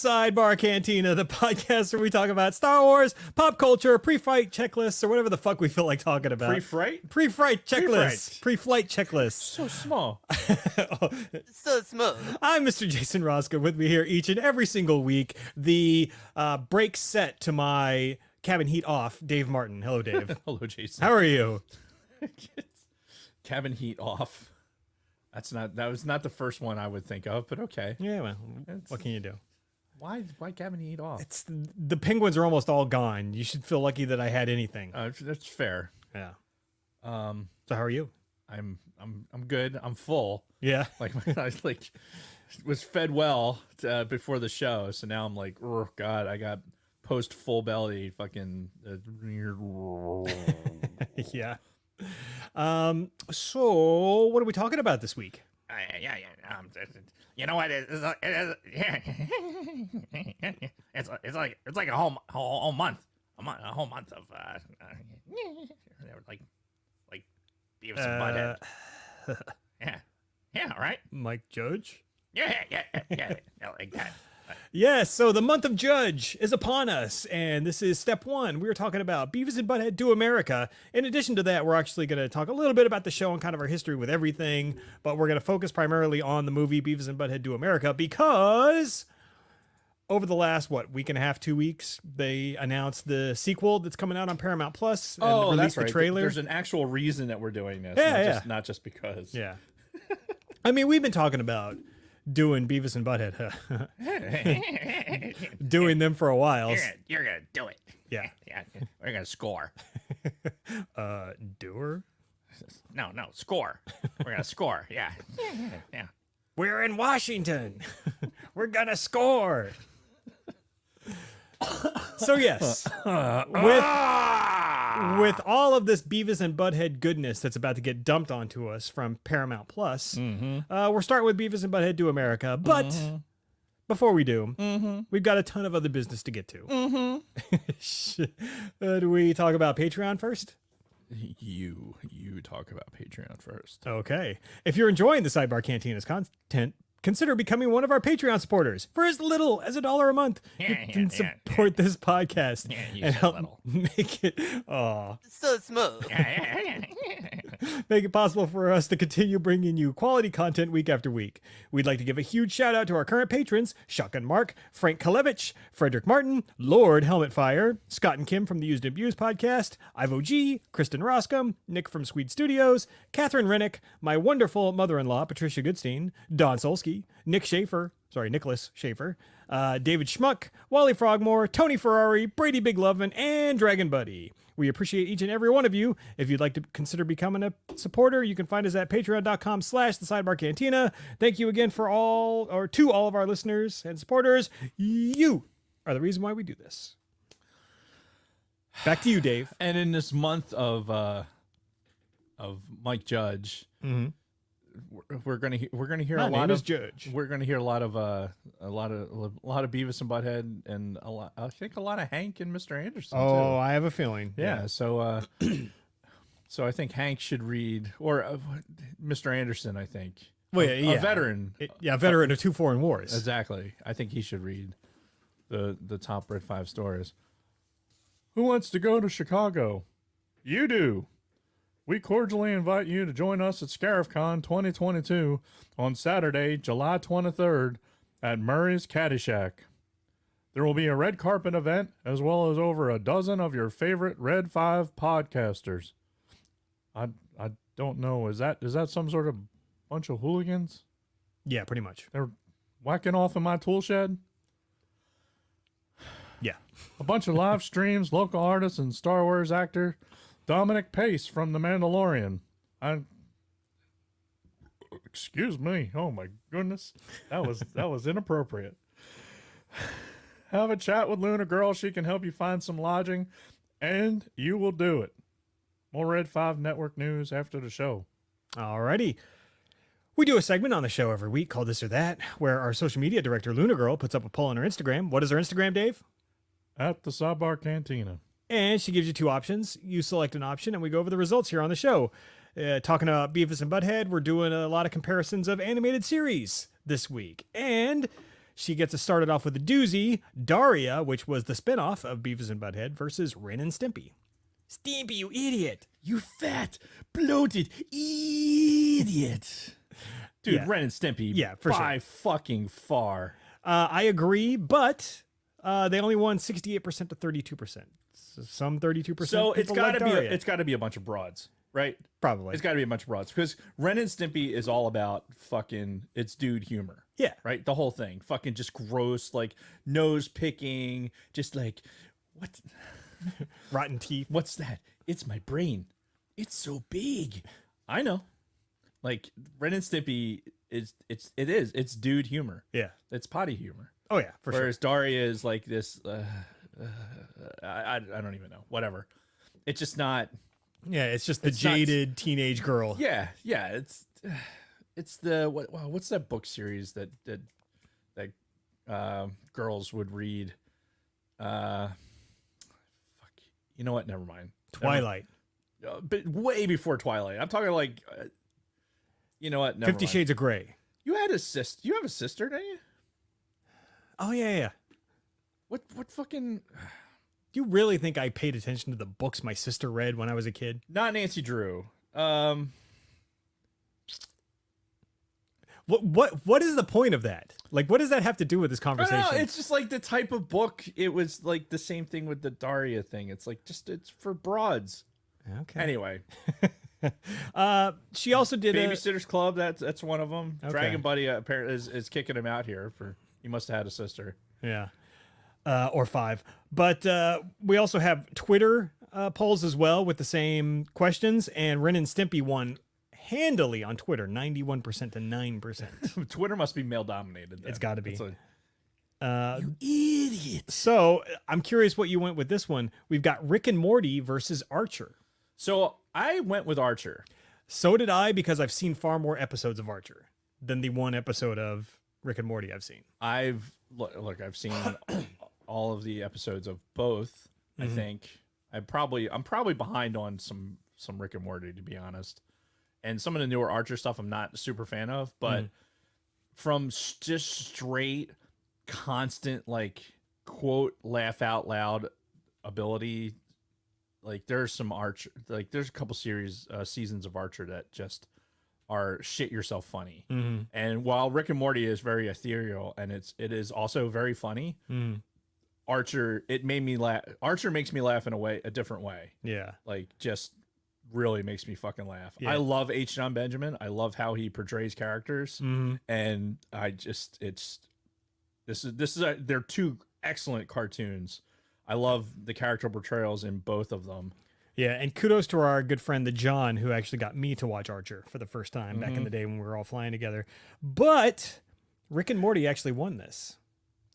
Sidebar Cantina, the podcast where we talk about Star Wars, pop culture, pre-fight checklists, or whatever the fuck we feel like talking about. Pre-fright? Pre-flight checklists. Pre-flight checklists. So small. So smooth. I'm Mr. Jason Roscoe. With me here each and every single week, the break set to my cabin heat off, Dave Martin. Hello, Dave. Hello, Jason. How are you? Cabin heat off. That was not the first one I would think of, but okay. Yeah, well, what can you do? Why cabin heat off? It's the penguins are almost all gone. You should feel lucky that I had anything. That's fair. Yeah. So how are you? I'm good. I'm full. Yeah. Like I was fed well before the show, so now I'm like, oh god, I got post full belly fucking. Yeah. So what are we talking about this week? Yeah. You know what? It's like a whole month, a whole month of like Beavis and Butthead. Yeah, right. Mike Judge? Yeah, like that. Yes, so the month of Judge is upon us, and this is step one. We were talking about Beavis and Butthead Do America. In addition to that, we're actually going to talk a little bit about the show and kind of our history with everything, but we're going to focus primarily on the movie Beavis and Butthead Do America because over the last, week and a half, 2 weeks, they announced the sequel that's coming out on Paramount Plus and released that's right. the trailer. There's an actual reason that we're doing this, not just because. Yeah. I mean, we've been talking about doing Beavis and Butthead, doing them for a while. You're gonna do it. Yeah. Yeah. We're gonna score. Doer? No, score. We're gonna score. Yeah. Yeah. We're in Washington. We're gonna score. So yes, with all of this Beavis and Butthead goodness that's about to get dumped onto us from Paramount Plus, we're starting with Beavis and Butthead Do America. But before we do, we've got a ton of other business to get to. Do we talk about Patreon first? You talk about Patreon first. Okay. If you're enjoying the Sidebar Cantina's content, consider becoming one of our Patreon supporters for as little as $1 a month. You can support this podcast and help make it so smooth. Make it possible for us to continue bringing you quality content week after week. We'd like to give a huge shout out to our current patrons, Shotgun Mark, Frank Kalevich, Frederick Martin, Lord Helmet Fire, Scott and Kim from the Used and Abused podcast, Ivo G, Kristen Roscom, Nick from Squeed Studios, Catherine Rennick, my wonderful mother-in-law, Patricia Goodstein, Don Solsky, Nicholas Schaefer, David Schmuck, Wally Frogmore, Tony Ferrari, Brady Big Lovin, and Dragon Buddy. We appreciate each and every one of you. If you'd like to consider becoming a supporter, you can find us at patreon.com/thesidebarcantina. Thank you again to all of our listeners and supporters. You are the reason why we do this. Back to you, Dave. And in this month of Mike Judge, we're gonna hear a lot of Judge. We're gonna hear a lot of Beavis and Butthead, and I think a lot of Hank and Mr. Anderson. Oh, too. I have a feeling. Yeah. So I think Hank should read, or Mr. Anderson. I think. Well, a veteran. A veteran of 2 foreign wars. Exactly. I think he should read the top Red 5 stories. Who wants to go to Chicago? You do. We cordially invite you to join us at ScarifCon 2022 on Saturday, July 23rd at Murray's Caddy Shack. There will be a red carpet event as well as over a dozen of your favorite Red 5 podcasters. I don't know. Is that some sort of bunch of hooligans? Yeah, pretty much. They're whacking off in my tool shed? Yeah. A bunch of live streams, local artists, and Star Wars actor Dominic Pace from The Mandalorian. Excuse me. Oh my goodness. That was inappropriate. Have a chat with Luna Girl. She can help you find some lodging, and you will do it. More Red 5 Network news after the show. Alrighty. We do a segment on the show every week called This or That, where our social media director, Luna Girl, puts up a poll on her Instagram. What is her Instagram, Dave? At the Sidebar Cantina. And she gives you 2 options. You select an option, and we go over the results here on the show. Talking about Beavis and Butthead, we're doing a lot of comparisons of animated series this week. And She gets us started off with a doozy, Daria, which was the spinoff of Beavis and Butthead, versus Ren and Stimpy. Stimpy, you idiot. You fat, bloated idiot. Dude, Yeah. Ren and Stimpy. Yeah, for by sure. fucking far. I agree, but they only won 68% to 32%. So some 32%. So it's people got like to be Daria. it's got to be a bunch of broads, right? Probably. It's got to be a bunch of broads because Ren and Stimpy is all about fucking it's dude humor. Yeah. Right? The whole thing. Fucking just gross, like nose picking, just like what Rotten teeth. what's that? It's my brain. It's so big. I know. Like Ren and Stimpy it's dude humor. Yeah. It's potty humor. Oh, yeah, for sure. Whereas Daria is like this I don't even know. Whatever. It's just not Yeah, it's just the It's not- jaded teenage girl. Yeah, it's the what's that book series that girls would read? Fuck, you know what? Never mind. Twilight. But way before Twilight. I'm talking like, you know what? Never 50 mind. Shades of Grey. You had a sister. You have a sister, don't you? Oh, yeah. What fucking? Do you really think I paid attention to the books my sister read when I was a kid? Not Nancy Drew. What is the point of that? Like, what does that have to do with this I conversation? don't know, it's just like the type of book. It was like the same thing with the Daria thing. It's like it's for broads. okay. Anyway, She also did a, Babysitter's Club. That's one of them. Okay. Dragon Buddy apparently is kicking him out here for he must have had a sister. yeah, or 5. But we also have Twitter polls as well with the same questions, and Ren and Stimpy won handily on Twitter, 91% to 9%. Twitter must be male dominated. It's got to be. You idiot. So I'm curious what you went with this one. We've got Rick and Morty versus Archer. So I went with Archer. So did I, because I've seen far more episodes of Archer than the one episode of Rick and Morty I've seen. I've seen all of the episodes of both. I think I'm probably behind on some Rick and Morty, to be honest. And some of the newer Archer stuff I'm not a super fan of, but from just straight constant like quote laugh out loud ability, like there's some Archer, like there's a couple seasons of Archer that just are shit yourself funny. And while Rick and Morty is very ethereal and it is also very funny, Archer made me laugh. Archer makes me laugh in a different way. Yeah. Like just really makes me fucking laugh. Yeah. I love H. John Benjamin. I love how he portrays characters, and I just they're two excellent cartoons. I love the character portrayals in both of them. Yeah, and kudos to our good friend the John, who actually got me to watch Archer for the first time back in the day when we were all flying together. But Rick and Morty actually won this.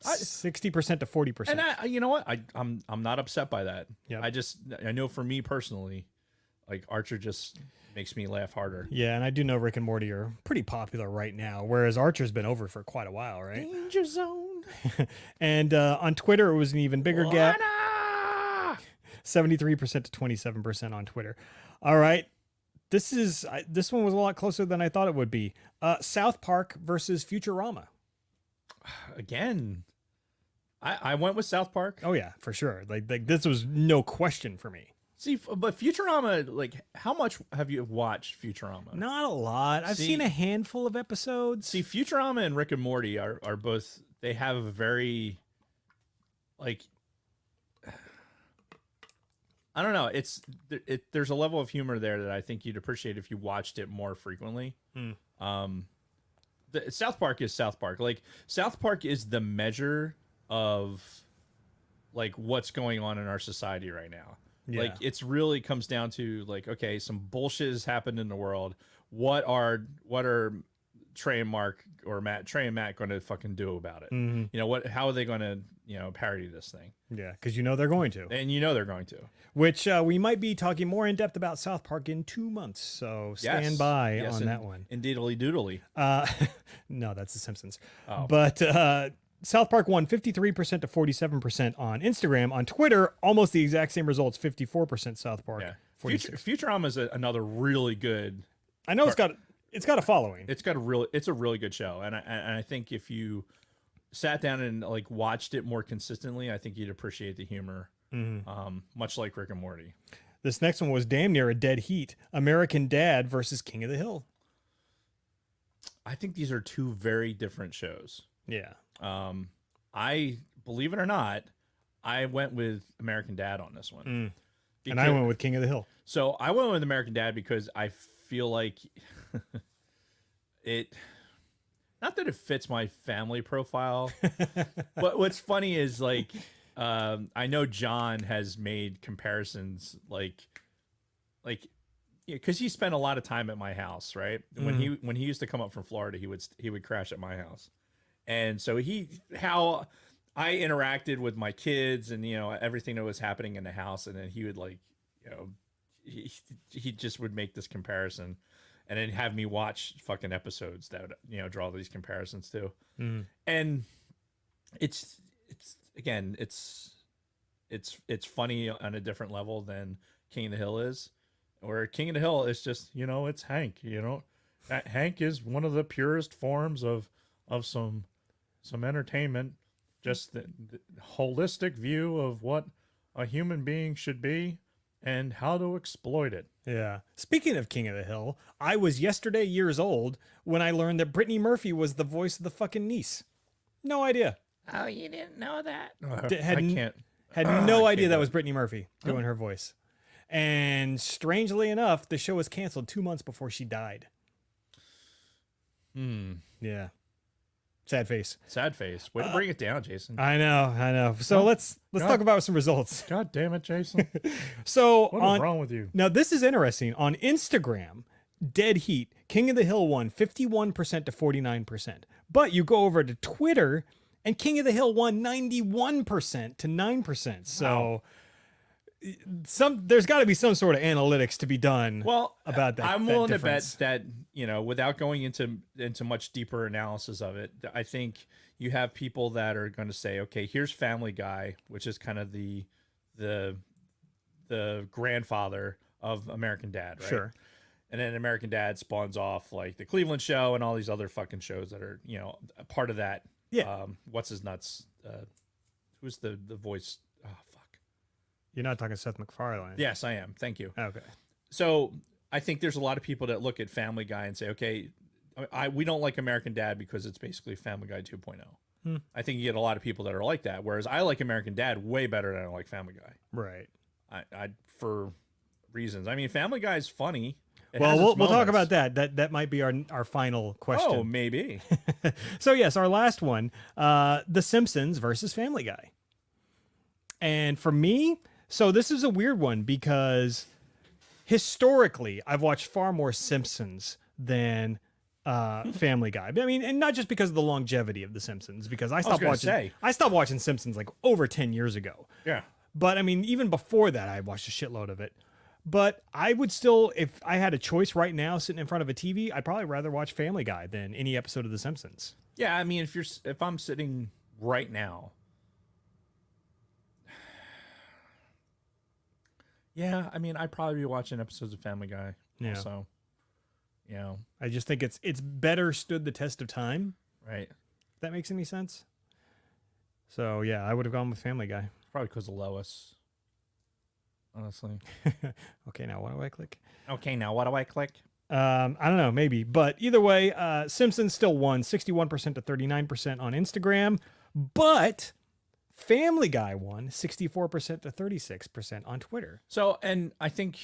60% to 40%. And you know what? I'm not upset by that. Yep. I know for me personally, like Archer just makes me laugh harder. Yeah, and I do know Rick and Morty are pretty popular right now, whereas Archer's been over for quite a while, right? Danger Zone. And on Twitter, it was an even bigger gap. 73% to 27% on Twitter. All right. This one was a lot closer than I thought it would be. South Park versus Futurama. Again, I went with South Park. Oh yeah, for sure. Like this was no question for me. See, but Futurama, like, how much have you watched Futurama? Not a lot. I've seen a handful of episodes. See, Futurama and Rick and Morty are both, they have a very, like, I don't know. There's a level of humor there that I think you'd appreciate if you watched it more frequently. South Park is South Park. Like, South Park is the measure of, like, what's going on in our society right now. Yeah. Like, it's really comes down to, like, okay, some bullshit has happened in the world. What are Trey and Matt going to fucking do about it? You know, how are they going to, parody this thing? Yeah, because they're going to. And they're going to. Which we might be talking more in depth about South Park in 2 months. So stand by on that one. Indeedly doodly. No, that's The Simpsons. Oh. But South Park won 53% to 47% on Instagram. On Twitter, almost the exact same results, 54% South Park. Yeah. 46. Futurama is another really good. I know it's got a following. It's a really good show, and I think if you sat down and like watched it more consistently, I think you'd appreciate the humor. Much like Rick and Morty. This next one was damn near a dead heat. American Dad versus King of the Hill. I think these are two very different shows. Yeah. I believe it or not, I went with American Dad on this one. And I went with King of the Hill. So I went with American Dad because I feel like it, not that it fits my family profile, but what's funny is like, I know John has made comparisons like, because he spent a lot of time at my house, right? When he used to come up from Florida, he would crash at my house, and so how I interacted with my kids and everything that was happening in the house, and then he would like he just would make this comparison, and then have me watch fucking episodes that draw these comparisons too, and it's again it's funny on a different level than King of the Hill is. Where King of the Hill is just, it's Hank, that Hank is one of the purest forms of some entertainment, just the holistic view of what a human being should be and how to exploit it. Yeah. Speaking of King of the Hill, I was yesterday years old when I learned that Brittany Murphy was the voice of the fucking niece. No idea. Oh, you didn't know that? Had no idea that was Brittany Murphy doing her voice. And strangely enough, the show was canceled 2 months before she died. Yeah. Sad face. Sad face. Way to bring it down, Jason. I know. So let's talk about some results. God damn it, Jason. So what is wrong with you? Now this is interesting. On Instagram, Dead Heat, King of the Hill won 51% to 49%. But you go over to Twitter and King of the Hill won 91% to 9%. So there's got to be some sort of analytics to be done about that. I'm willing to bet difference. that, without going into much deeper analysis of it, I think you have people that are going to say, okay, here's Family Guy, which is kind of the grandfather of American Dad, right? Sure. And then American Dad spawns off like the Cleveland Show and all these other fucking shows that are, a part of that. Yeah. What's his nuts? Who's the voice? Oh, fuck. You're not talking Seth MacFarlane. Yes, I am. Thank you. Okay. So I think there's a lot of people that look at Family Guy and say, okay, we don't like American Dad because it's basically Family Guy 2.0. I think you get a lot of people that are like that. Whereas I like American Dad way better than I like Family Guy. Right. I for reasons. I mean, Family Guy is funny. We'll talk about that. That might be our final question. Oh, maybe. So yes, our last one, The Simpsons versus Family Guy. And for me, so this is a weird one because historically I've watched far more Simpsons than Family Guy. I mean, and not just because of the longevity of The Simpsons, because I stopped watching Simpsons like over 10 years ago. Yeah. But I mean, even before that, I watched a shitload of it. But I would still, if I had a choice right now sitting in front of a TV, I'd probably rather watch Family Guy than any episode of The Simpsons. Yeah, I mean, if I'm sitting right now, yeah, I mean, I'd probably be watching episodes of Family Guy. Yeah. Also, I just think it's better stood the test of time. Right. If that makes any sense. So yeah, I would have gone with Family Guy. Probably because of Lois. Honestly. Okay, now what do I click? Okay, now what do I click? I don't know, maybe. But either way, Simpsons still won 61% to 39% on Instagram. But Family Guy won 64% to 36% on Twitter. So, and I think,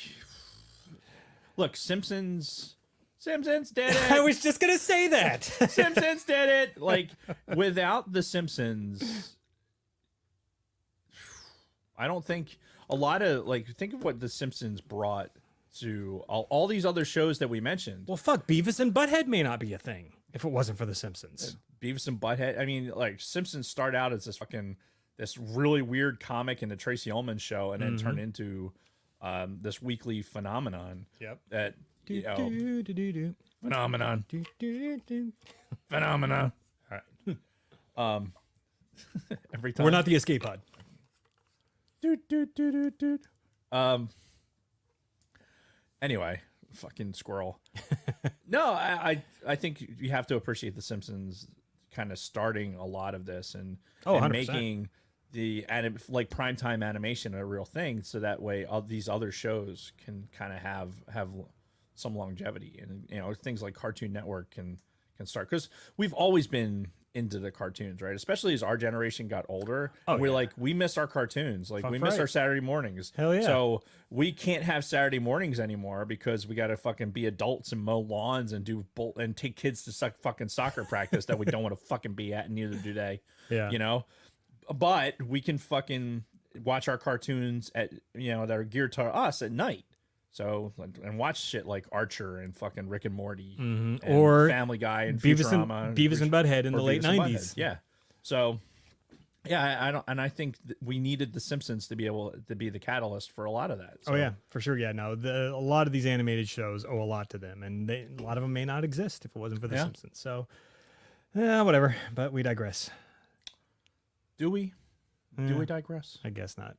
look, Simpsons did it. I was just going to say that. Simpsons did it. Like, without the Simpsons, I don't think a lot of, like, think of what the Simpsons brought to all these other shows that we mentioned. Well, fuck, Beavis and Butthead may not be a thing if it wasn't for the Simpsons. Beavis and Butthead. I mean, like, Simpsons start out as this really weird comic in the Tracy Ullman show, and then turn into this weekly phenomenon. Yep. That Phenomenon. phenomenon. All right. Every time We're not the escape pod. Anyway, fucking squirrel. No, I think you have to appreciate the Simpsons kind of starting a lot of this and, Oh, and 100%. making the like primetime animation a real thing, so that way all these other shows can kind of have some longevity, and things like Cartoon Network can start, because we've always been into the cartoons, right? Especially as our generation got older, and we're like, we miss our cartoons, like we miss our Saturday mornings. Hell yeah. So we can't have Saturday mornings anymore because we got to fucking be adults and mow lawns and and take kids to fucking soccer practice that we don't want to fucking be at, and neither do they. Yeah. But we can fucking watch our cartoons at that are geared to us at night. So, and watch shit like Archer and fucking Rick and Morty, and or Family Guy and Beavis Futurama, Beavis and Butthead in the late Beavis and 90s. Butthead. Yeah. So, yeah, I think we needed the Simpsons to be able to be the catalyst for a lot of that. So. Oh yeah, for sure. Yeah, no, a lot of these animated shows owe a lot to them, and a lot of them may not exist if it wasn't for the Simpsons. So, whatever. But we digress. Do we? Do we digress? I guess not.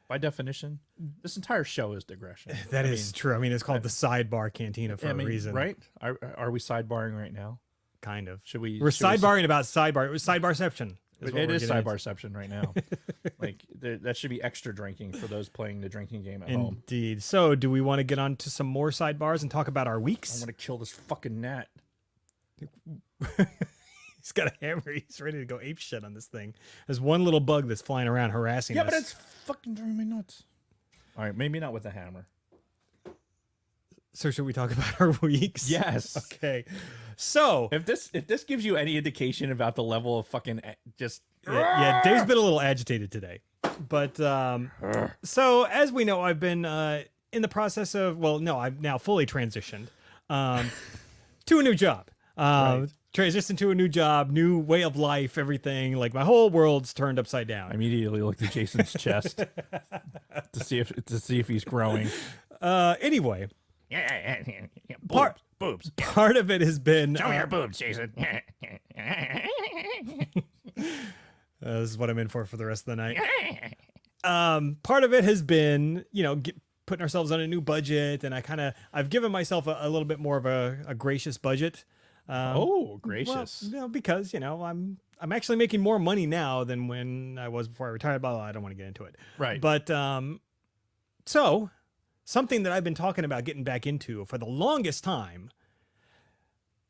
By definition, this entire show is digression. That is true. I mean, it's called the Sidebar Cantina for a reason, right? Are we sidebarring right now? Kind of. Should we? We're sidebarring about Sidebar. It was Sidebarception. It is Sidebarception right now. Like that should be extra drinking for those playing the drinking game at home. Indeed. So, do we want to get on to some more sidebars and talk about our weeks? I'm gonna kill this fucking gnat. He's got a hammer. He's ready to go ape shit on this thing. There's one little bug that's flying around harassing us. Yeah, but it's fucking driving me nuts. All right, maybe not with the hammer. So should we talk about our weeks? Yes. Okay. So if this gives you any indication about the level of fucking just yeah, Dave's been a little agitated today. But so as we know, I've been in the process of I've now fully transitioned to a new job. Right. Transitioned to a new job, new way of life, everything. Like my whole world's turned upside down. I immediately looked at Jason's chest to see if he's growing. Anyway, Boobs. part of it has been Show me your boobs, Jason. this is what I'm in for the rest of the night. Part of it has been, putting ourselves on a new budget, and I've given myself a little bit more of a gracious budget. Gracious. Well, because I'm actually making more money now than when I was before I retired. Blah, blah, I don't want to get into it. Right. But so something that I've been talking about getting back into for the longest time,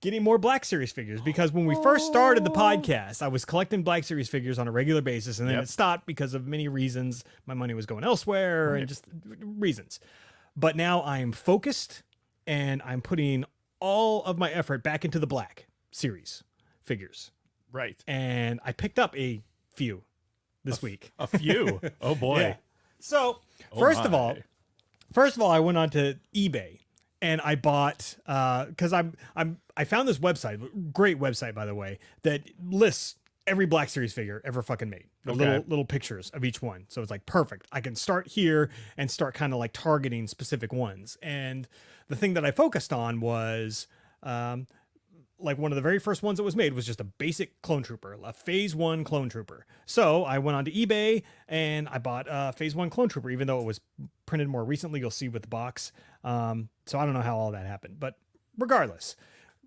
getting more Black Series figures, because when we first started the podcast, I was collecting Black Series figures on a regular basis, and then it stopped because of many reasons. My money was going elsewhere and just reasons. But now I am focused, and I'm putting all of my effort back into the Black Series figures. Right. And I picked up a few this week. A few. Oh boy. Yeah. So first of all, I went onto eBay and I bought because I found this website, great website by the way, that lists every Black Series figure ever fucking made. Little pictures of each one. So it's like perfect. I can start here and start kind of like targeting specific ones. And the thing that I focused on was like one of the very first ones that was made was just a basic clone trooper, a phase 1 clone trooper. So I went onto eBay and I bought a phase 1 clone trooper, even though it was printed more recently. You'll see with the box. So I don't know how all that happened, but regardless,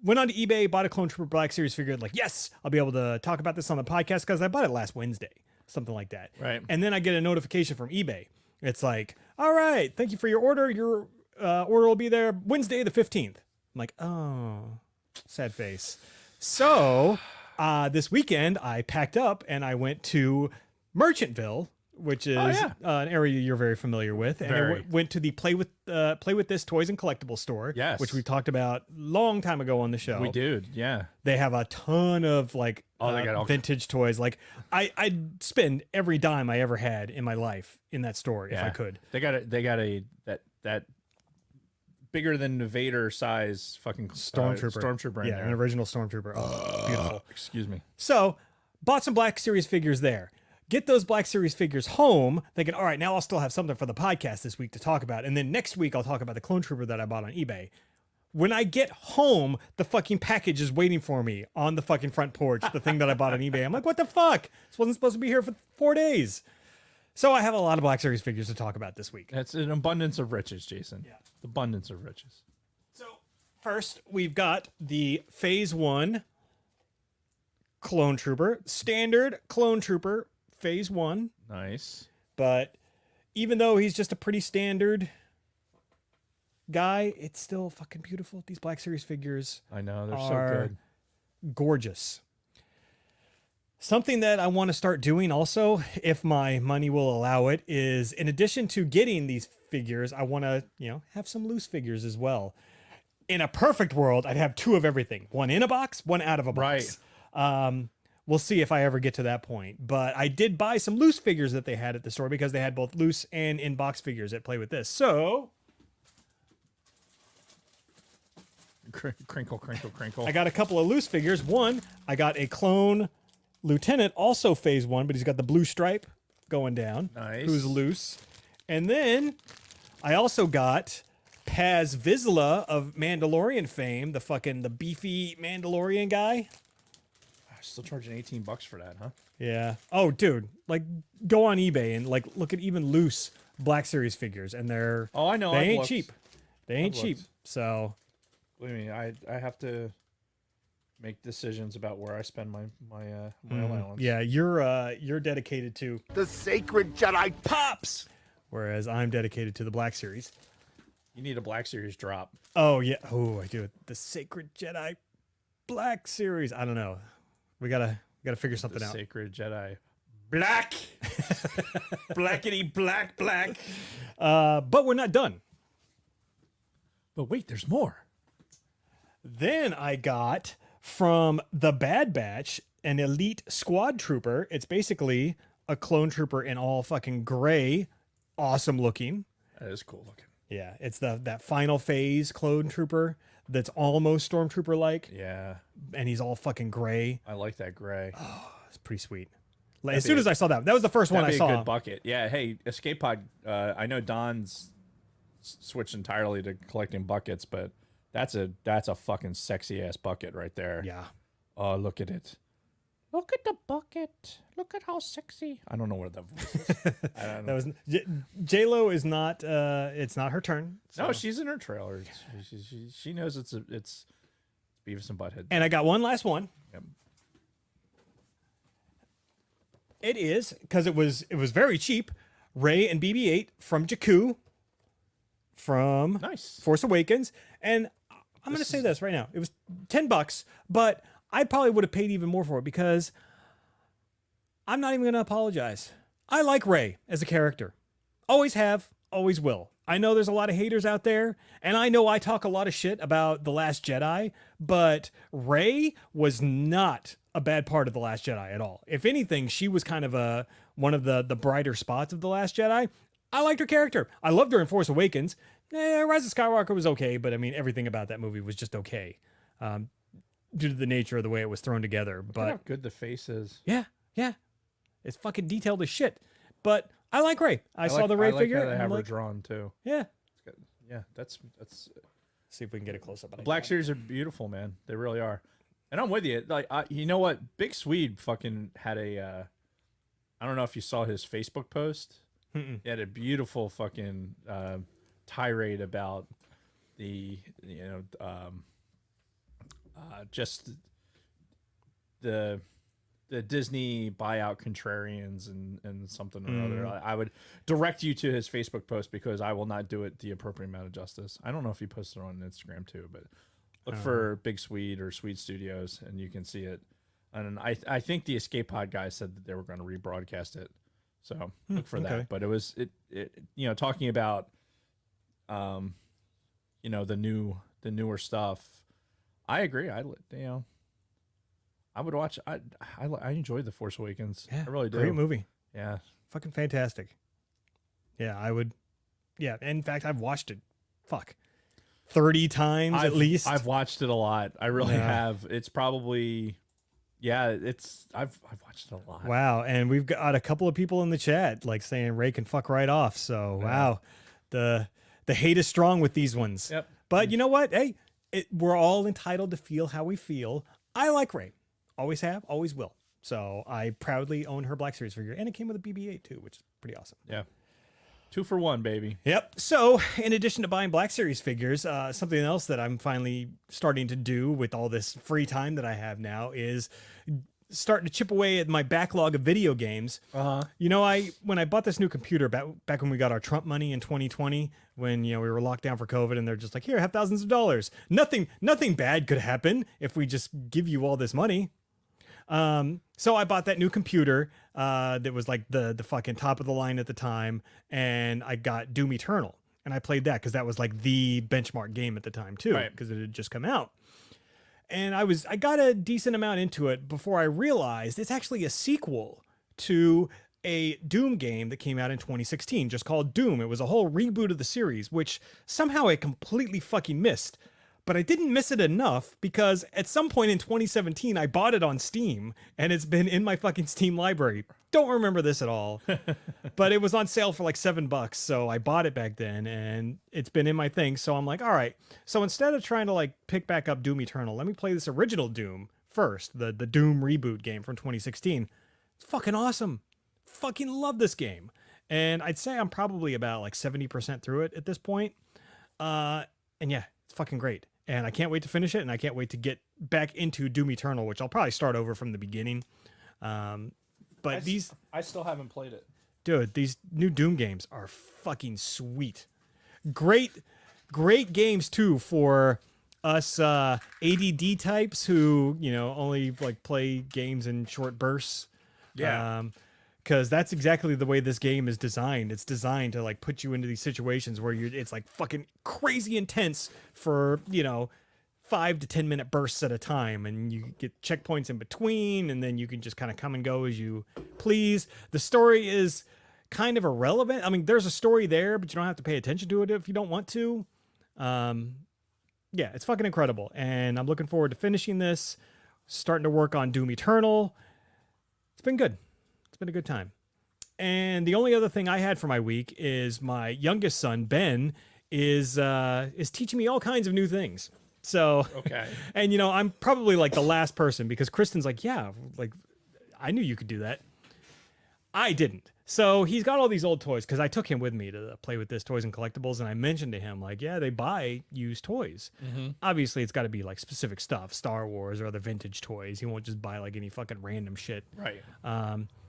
went onto eBay, bought a clone trooper Black Series figure. Like, yes, I'll be able to talk about this on the podcast because I bought it last Wednesday, something like that. Right. And then I get a notification from eBay. It's like, all right, thank you for your order. Your order will be there Wednesday the 15th. I'm like, oh, sad face. So this weekend I packed up and I went to Merchantville, which is an area you're very familiar with. And I went to the Play with This Toys and Collectibles store, yes, which we talked about long time ago on the show. We did, yeah. They have a ton of like vintage toys. Like I'd spend every dime I ever had in my life in that store if I could. They got that bigger than the Vader size fucking stormtrooper in there. An original stormtrooper. Oh, beautiful. Excuse me. So bought some Black Series figures there. Get those Black Series figures home, thinking, all right, now I'll still have something for the podcast this week to talk about. And then next week I'll talk about the clone trooper that I bought on eBay. When I get home, the fucking package is waiting for me on the fucking front porch, the thing that I bought on eBay. I'm like, what the fuck? This wasn't supposed to be here for 4 days. So I have a lot of Black Series figures to talk about this week. That's an abundance of riches, Jason. Yeah. Abundance of riches. So first, we've got the Phase 1 Clone Trooper, standard Clone Trooper, phase 1. Nice. But even though he's just a pretty standard guy, it's still fucking beautiful. These Black Series figures I know, they're so are good. gorgeous. Something that I want to start doing also, if my money will allow it, is in addition to getting these figures, I want to, have some loose figures as well. In a perfect world, I'd have 2 of everything. One in a box, one out of a box. Right. We'll see if I ever get to that point. But I did buy some loose figures that they had at the store because they had both loose and in-box figures that play with this. So Crinkle, crinkle, crinkle. I got a couple of loose figures. One, I got a clone Lieutenant, also phase 1, but he's got the blue stripe going down. Nice. Who's loose. And then I also got Paz Vizsla of Mandalorian fame, the beefy Mandalorian guy. Still charging $18 for that, huh? Yeah. Oh, dude, go on eBay and look at even loose Black Series figures, and they're I know. they I've ain't looked. cheap. They ain't I've cheap. looked. So Believe me, I have to make decisions about where I spend my allowance. yeah, you're dedicated to The sacred Jedi Pops, whereas I'm dedicated to the Black Series. You need a Black Series drop. Oh yeah. Oh, I do. The Sacred Jedi Black Series. I don't know. We gotta figure something The out. Sacred Jedi. Black. Blackity black. But we're not done. But wait, there's more. Then I got from the Bad Batch an elite squad trooper. It's basically a clone trooper in all fucking gray, awesome looking. That is cool looking. Yeah, it's that final phase clone trooper that's almost stormtrooper like, Yeah, and he's all fucking gray. I like that gray. It's pretty sweet. As soon as I saw that was the first one I That'd be saw. a good bucket. Yeah. Hey, Escape Pod. I know Don's switched entirely to collecting buckets, but that's a fucking sexy ass bucket right there. Yeah. Oh, look at it. Look at the bucket. Look at how sexy. I don't know where that voice is. I don't know. That was J-Lo is not. It's not her turn. So. No, she's in her trailer. She knows it's Beavis and Butthead. And I got one last one. Yep. It is because it was very cheap. Rey and BB-8 from Jakku, from Nice. Force Awakens, and I'm going to say this right now. It was $10, but I probably would have paid even more for it because I'm not even going to apologize. I like Rey as a character. Always have, always will. I know there's a lot of haters out there, and I know I talk a lot of shit about The Last Jedi, but Rey was not a bad part of The Last Jedi at all. If anything, she was kind of one of the brighter spots of The Last Jedi. I liked her character. I loved her in Force Awakens. Rise of Skywalker was okay, but I mean, everything about that movie was just okay, due to the nature of the way it was thrown together. Look But how good the face is. yeah, it's fucking detailed as shit. But I like Rey. I saw the Rey figure. How they and have I'm her like, drawn too. yeah. Yeah, that's See if we can get a close up. Black Series are beautiful, man. They really are. And I'm with you. You know what? Big Swede fucking had a. I don't know if you saw his Facebook post. Mm-mm. He had a beautiful fucking tirade about the just the Disney buyout contrarians and something or other. I would direct you to his Facebook post because I will not do it the appropriate amount of justice. I don't know if he posted it on Instagram too, but look for Big Swede or Swede Studios and you can see it. And I think the Escape Pod guys said that they were going to rebroadcast it. So look for that. But it was talking about the newer stuff. I agree. I would watch. I enjoyed The Force Awakens. Yeah, I really do. Great movie. Yeah. Fucking fantastic. Yeah, I would. Yeah, in fact, I've watched it. 30 times at least. I've watched it a lot. I really Yeah. have. It's probably. Yeah, I've watched it a lot. Wow, and we've got a couple of people in the chat saying Ray can fuck right off. So wow, the hate is strong with these ones. Yep. But you know what? Hey, we're all entitled to feel how we feel. I like Ray. Always have, always will. So I proudly own her Black Series figure, and it came with a BB-8 too, which is pretty awesome. Yeah. 2 for 1, baby. Yep. So, in addition to buying Black Series figures, something else that I'm finally starting to do with all this free time that I have now is starting to chip away at my backlog of video games. You know, when I bought this new computer back when we got our Trump money in 2020, when we were locked down for COVID, and they're just like, here, have thousands of dollars. Nothing bad could happen if we just give you all this money. So I bought that new computer that was like the fucking top of the line at the time, and I got Doom Eternal, and I played that because that was like the benchmark game at the time too, because it had just come out. And I got a decent amount into it before I realized it's actually a sequel to a Doom game that came out in 2016, just called Doom. It was a whole reboot of the series, which somehow I completely fucking missed. But I didn't miss it enough because at some point in 2017, I bought it on Steam, and it's been in my fucking Steam library. Don't remember this at all, but it was on sale for like $7, so I bought it back then, and it's been in my thing. So I'm like, all right. So instead of trying to like pick back up Doom Eternal, let me play this original Doom first, the Doom reboot game from 2016. It's fucking awesome. Fucking love this game, and I'd say I'm probably about like 70% through it at this point. And yeah, it's fucking great. And I can't wait to finish it, and I can't wait to get back into Doom Eternal, which I'll probably start over from the beginning. But I still haven't played it. Dude, these new Doom games are fucking sweet. Great games too for us ADD types who, only like play games in short bursts. Yeah. Because that's exactly the way this game is designed. It's designed to like put you into these situations where it's like fucking crazy intense for 5 to 10 minute bursts at a time, and you get checkpoints in between, and then you can just kind of come and go as you please. The story is kind of irrelevant. I mean, there's a story there, but you don't have to pay attention to it if you don't want to. Yeah, it's fucking incredible, and I'm looking forward to finishing this, starting to work on Doom Eternal. It's been good. It's been a good time. And the only other thing I had for my week is my youngest son, Ben, is teaching me all kinds of new things. So, okay. And, I'm probably like the last person, because Kristen's like, yeah, like I knew you could do that. I didn't. So he's got all these old toys, because I took him with me to play with this Toys and Collectibles, and I mentioned to him, like, yeah, they buy used toys. Mm-hmm. Obviously, it's got to be like specific stuff, Star Wars or other vintage toys. He won't just buy like any fucking random shit. Right.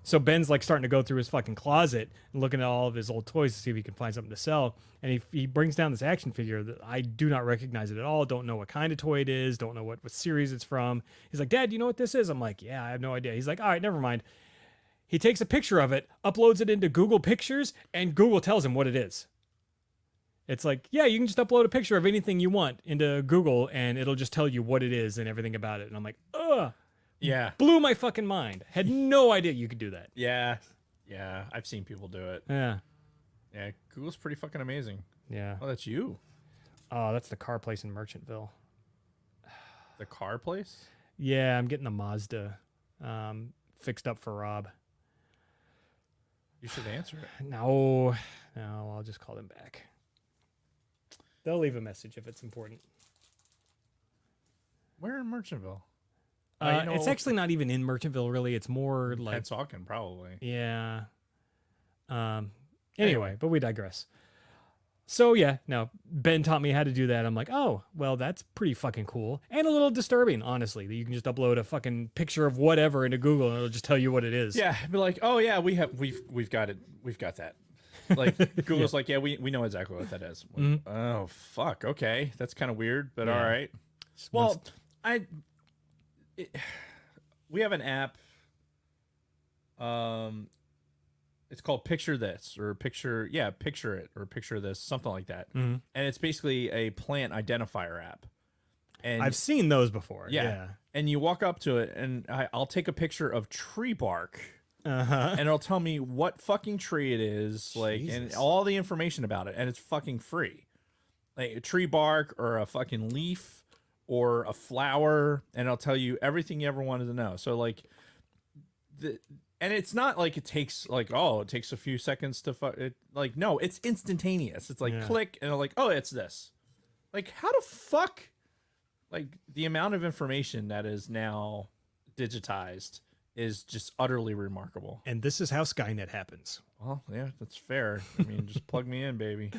So Ben's like starting to go through his fucking closet and looking at all of his old toys to see if he can find something to sell. And he brings down this action figure that I do not recognize it at all. Don't know what kind of toy it is. Don't know what series it's from. He's like, Dad, do you know what this is? I'm like, yeah, I have no idea. He's like, all right, never mind. He takes a picture of it, uploads it into Google Pictures, and Google tells him what it is. It's like, yeah, you can just upload a picture of anything you want into Google, and it'll just tell you what it is and everything about it. And I'm like, ugh. Yeah. Blew my fucking mind. Had no idea you could do that. Yeah. Yeah. I've seen people do it. Yeah. Yeah. Google's pretty fucking amazing. Yeah. Oh, that's you. Oh, that's the car place in Merchantville. The car place? Yeah, I'm getting the Mazda fixed up for Rob. You should answer it. No, I'll just call them back. They'll leave a message if it's important. Where in Merchantville? It's actually not even in Merchantville, really. It's more like Pennsauken, probably. Yeah. Anyway, but we digress. So yeah, no, Ben taught me how to do that. I'm like, oh, well, that's pretty fucking cool and a little disturbing, honestly, that you can just upload a fucking picture of whatever into Google and it'll just tell you what it is. Yeah, be like, oh yeah, we've got it, we've got that. Like Google's like, yeah, we know exactly what that is. Mm-hmm. Oh fuck, okay, that's kind of weird, but all right. Well, we have an app. It's called Picture This or Picture It or Picture This, something like that. Mm-hmm. And it's basically a plant identifier app. And I've seen those before. Yeah. And you walk up to it, and I'll take a picture of tree bark, and it'll tell me what fucking tree it is, like, and all the information about it, and it's fucking free. Like a tree bark or a fucking leaf or a flower, and it'll tell you everything you ever wanted to know. So like and it's not like it takes like, oh, it takes a few seconds to like, no, it's instantaneous. It's like click and like, oh, it's this. Like, how the fuck, like the amount of information that is now digitized is just utterly remarkable. And this is how Skynet happens. Well, yeah, that's fair. I mean, just plug me in, baby.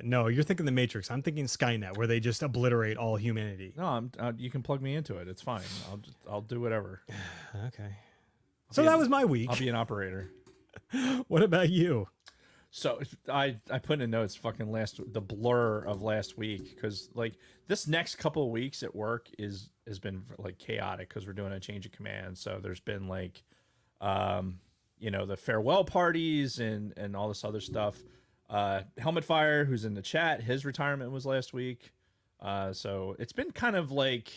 No, you're thinking the Matrix. I'm thinking Skynet, where they just obliterate all humanity. No, you can plug me into it. It's fine. I'll do whatever. Okay. So that was my week. I'll be an operator. What about you? So I put in notes fucking the blur of last week, because like this next couple of weeks at work has been like chaotic because we're doing a change of command. So there's been like the farewell parties and all this other stuff. Helmet Fire, who's in the chat, his retirement was last week. So it's been kind of like,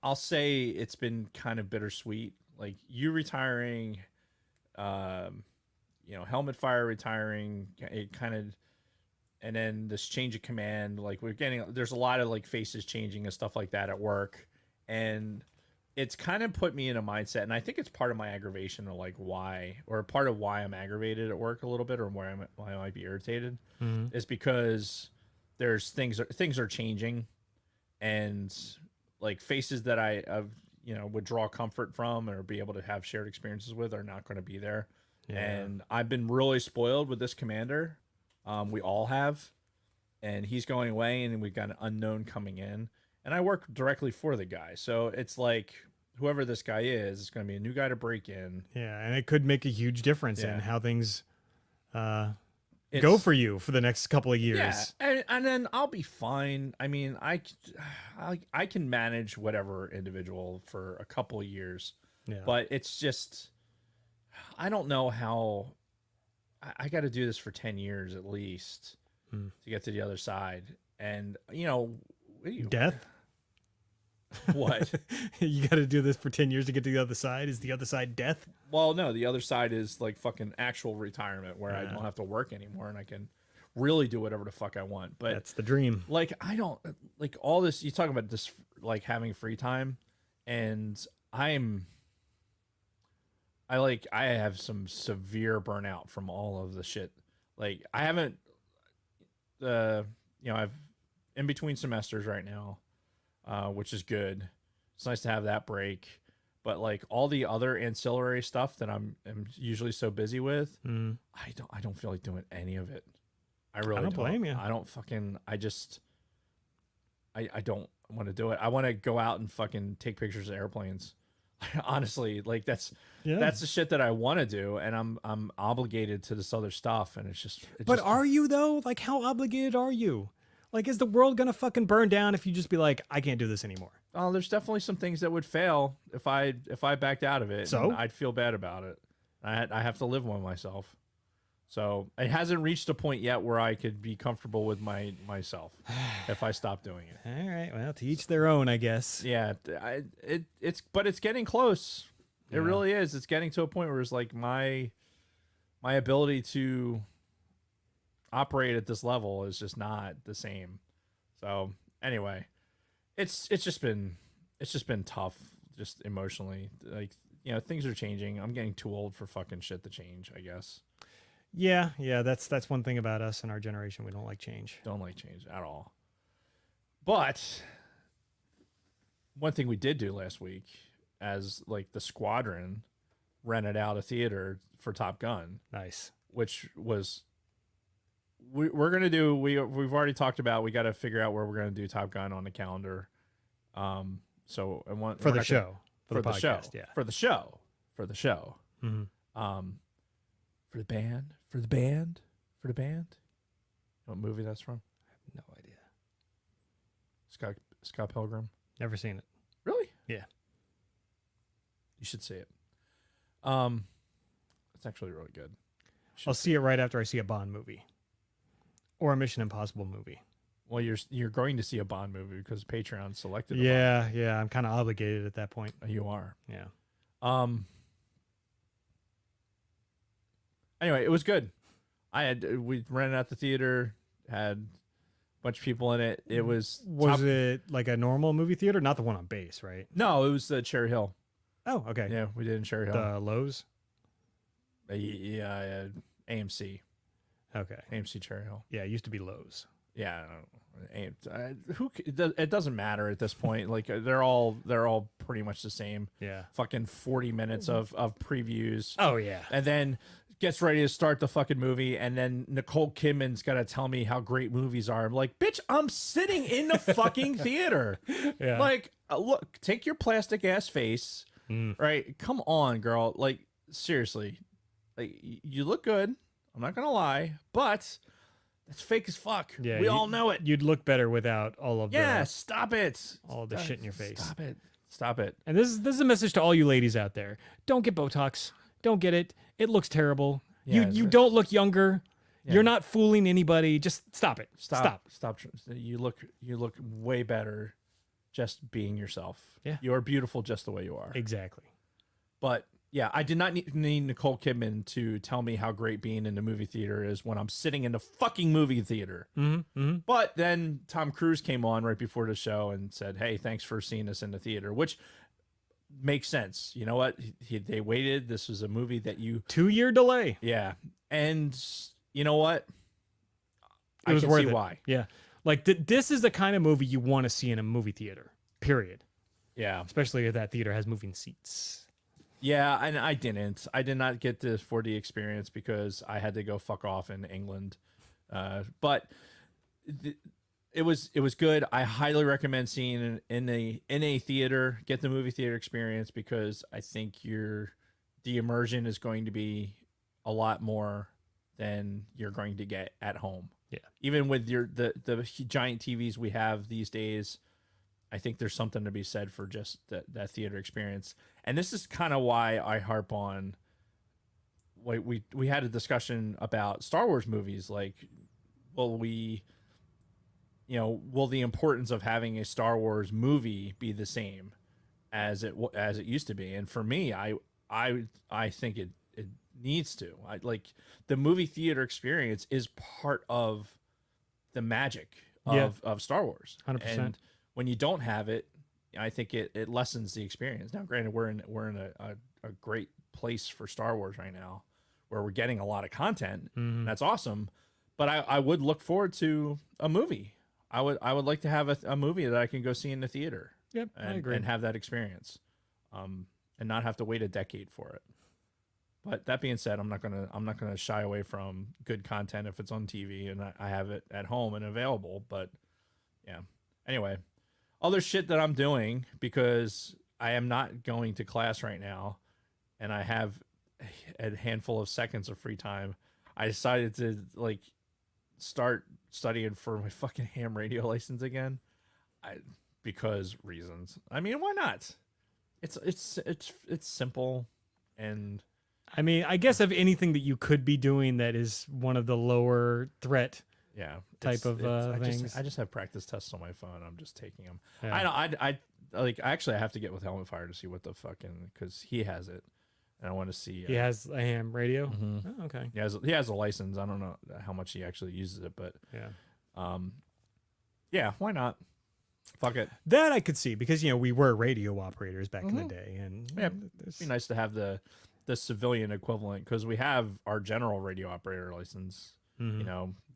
I'll say it's been kind of bittersweet. Like you retiring, Helmet Fire retiring, it kind of, and then this change of command, like there's a lot of like faces changing and stuff like that at work. And it's kind of put me in a mindset, and I think it's part of my aggravation, or part of why I'm aggravated at work a little bit, or why I might be irritated, is because there's things are changing, and like faces that I would draw comfort from or be able to have shared experiences with are not going to be there. Yeah. And I've been really spoiled with this commander. We all have, and he's going away, and we've got an unknown coming in, and I work directly for the guy. So it's like, whoever this guy is, it's going to be a new guy to break in. Yeah. And it could make a huge difference in how things, go for you for the next couple of years. Yeah, and then I'll be fine. I mean, I can manage whatever individual for a couple of years, but it's just, I don't know how. I got to do this for 10 years at least to get to the other side, and death. What? You got to do this for 10 years to get to the other side? Is the other side death? Well, no, the other side is like fucking actual retirement, where I don't have to work anymore and I can really do whatever the fuck I want. But that's the dream. Like, I don't like all this. You talk about this, like having free time, and I have some severe burnout from all of the shit. Like I haven't, I've in between semesters right now, which is good. It's nice to have that break. But like all the other ancillary stuff that I'm usually so busy with, I don't feel like doing any of it. I really don't blame you. I don't fucking, I don't want to do it. I want to go out and fucking take pictures of airplanes. Honestly, like that's the shit that I want to do, and I'm obligated to this other stuff, and But are you though? Like, how obligated are you? Like, is the world gonna fucking burn down if you just be like, I can't do this anymore? Oh, there's definitely some things that would fail if I backed out of it. So I'd feel bad about it. I have to live with myself. So it hasn't reached a point yet where I could be comfortable with myself if I stop doing it. All right, well, to each their own, I guess. Yeah, it's getting close. It really is. It's getting to a point where it's like my ability to operate at this level is just not the same. So anyway, it's just been tough, just emotionally. Like, things are changing. I'm getting too old for fucking shit to change, I guess. Yeah, that's one thing about us and our generation. We don't like change. Don't like change at all. But one thing we did do last week, as like the squadron rented out a theater for Top Gun. Nice. Which was we're gonna do. We've already talked about. We got to figure out where we're gonna do Top Gun on the calendar. So I want for the show, for the podcast, for the show. Mm-hmm. For the band. What movie that's from? I have no idea. Scott Pilgrim. Never seen it. Really? Yeah. You should see it. It's actually really good. I'll see it right after I see a Bond movie or a Mission Impossible movie. Well, you're going to see a Bond movie because Patreon selected. Yeah. I'm kind of obligated at that point. You are. Yeah. Anyway, it was good. We rented out the theater, had a bunch of people in it. It was it like a normal movie theater? Not the one on base, right? No, it was Cherry Hill. Oh, okay. Yeah, we did in Cherry Hill. The Lowe's? Yeah, AMC. Okay. AMC Cherry Hill. Yeah, it used to be Lowe's. Yeah. It doesn't matter at this point. Like they're all pretty much the same. Yeah. Fucking 40 minutes of previews. Oh yeah. And then gets ready to start the fucking movie, and then Nicole Kidman's got to tell me how great movies are. I'm like, bitch, I'm sitting in the fucking theater. Yeah. Like, look, take your plastic ass face, right? Come on, girl. Like, seriously, like you look good. I'm not gonna lie, but that's fake as fuck. Yeah, we all know it. You'd look better without all of Yeah, the stop it. all of the shit in your face. Stop it. Stop it. And this is a message to all you ladies out there. Don't get Botox. Don't get it. It looks terrible. Yeah, you don't look younger. Yeah. You're not fooling anybody. Just stop it. Stop. You look way better just being yourself. Yeah. You are beautiful just the way you are. Exactly. But yeah, I did not need Nicole Kidman to tell me how great being in the movie theater is when I'm sitting in the fucking movie theater. But then Tom Cruise came on right before the show and said, "Hey, thanks for seeing us in the theater," which makes sense. You know what? They waited. This was a movie that you 2-year delay. Yeah. And you know what? It was I can worth see it. why. Yeah. Like this is the kind of movie you want to see in a movie theater. Period. Yeah. Especially if that theater has moving seats. Yeah, and I didn't. I did not get the 4D experience because I had to go fuck off in England. But it was good. I highly recommend seeing it in a theater. Get the movie theater experience because I think the immersion is going to be a lot more than you're going to get at home. Yeah. Even with the giant TVs we have these days, I think there's something to be said for just that theater experience. And this is kind of why I harp on. Like we had a discussion about Star Wars movies. Like, will the importance of having a Star Wars movie be the same as it used to be? And for me, I think it needs to. I like the movie theater experience is part of the magic of Star Wars. 100%. And when you don't have it, I think it lessens the experience. Now, granted, we're in a great place for Star Wars right now, where we're getting a lot of content. That's awesome. But I would look forward to a movie. I would like to have a movie that I can go see in the theater. Yep, I agree. And have that experience, and not have to wait a decade for it. But that being said, I'm not gonna shy away from good content if it's on TV and I have it at home and available. But yeah. Anyway, other shit that I'm doing because I am not going to class right now, and I have a handful of seconds of free time. I decided to start studying for my fucking ham radio license again. Because reasons. I mean, why not? It's simple, and I mean, I guess of anything that you could be doing that is one of the lower threat type of things. I just have practice tests on my phone. I'm just taking them. Yeah. I actually have to get with Helmet Fire to see what the fucking, because he has it, and I want to see. He has a ham radio. Mm-hmm. Oh, okay. He has a license. I don't know how much he actually uses it, but yeah, why not? Fuck it. That I could see because we were radio operators back in the day, and Yeah, it'd be nice to have the civilian equivalent because we have our general radio operator license.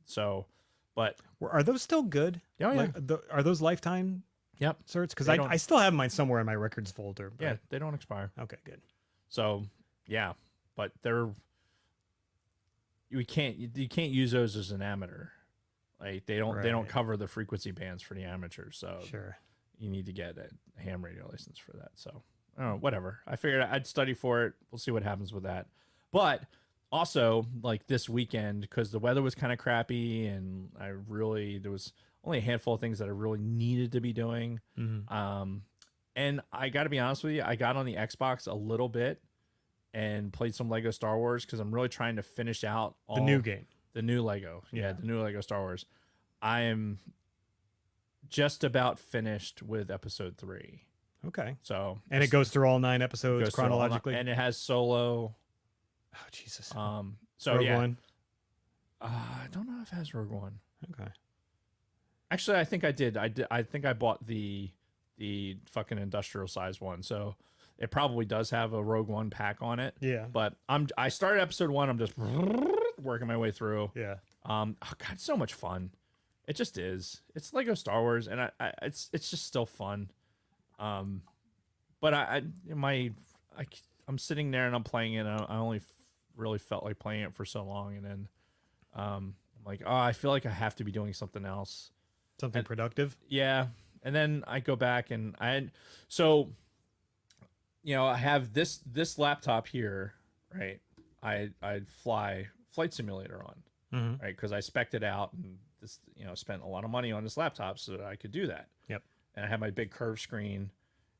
So, but are those still good? Oh, yeah. Are those lifetime? Yep. Certs? Because I still have mine somewhere in my records folder. But... Yeah, they don't expire. Okay, good. So yeah, but you can't use those as an amateur. Like they don't cover the frequency bands for the amateurs. So sure, you need to get a ham radio license for that. So I don't know, whatever. I figured I'd study for it. We'll see what happens with that. But also like this weekend, because the weather was kind of crappy, and there was only a handful of things that I really needed to be doing. And I got to be honest with you, I got on the Xbox a little bit and played some Lego Star Wars because I'm really trying to finish out the new game. The new Lego. Yeah, the new Lego Star Wars. I am just about finished with episode 3. Okay. So it goes through all 9 episodes chronologically. And it has Solo. Oh, Jesus. So Rogue yeah. One. I don't know if it has Rogue One. Okay. Actually, I think I did. I think I bought the fucking industrial size one. So it probably does have a Rogue One pack on it. Yeah. But I started episode 1. I'm just working my way through. Yeah. Oh God, so much fun. It just is. It's Lego Star Wars, and it's just still fun. But I'm sitting there and I'm playing it. And I only really felt like playing it for so long, and then I'm like, oh, I feel like I have to be doing something else. Something productive. Yeah, and then I go back and I have this laptop here, right? I'd flight simulator on, Mm-hmm. right? Because I spec'd it out and this spent a lot of money on this laptop so that I could do that. Yep. And I had my big curved screen,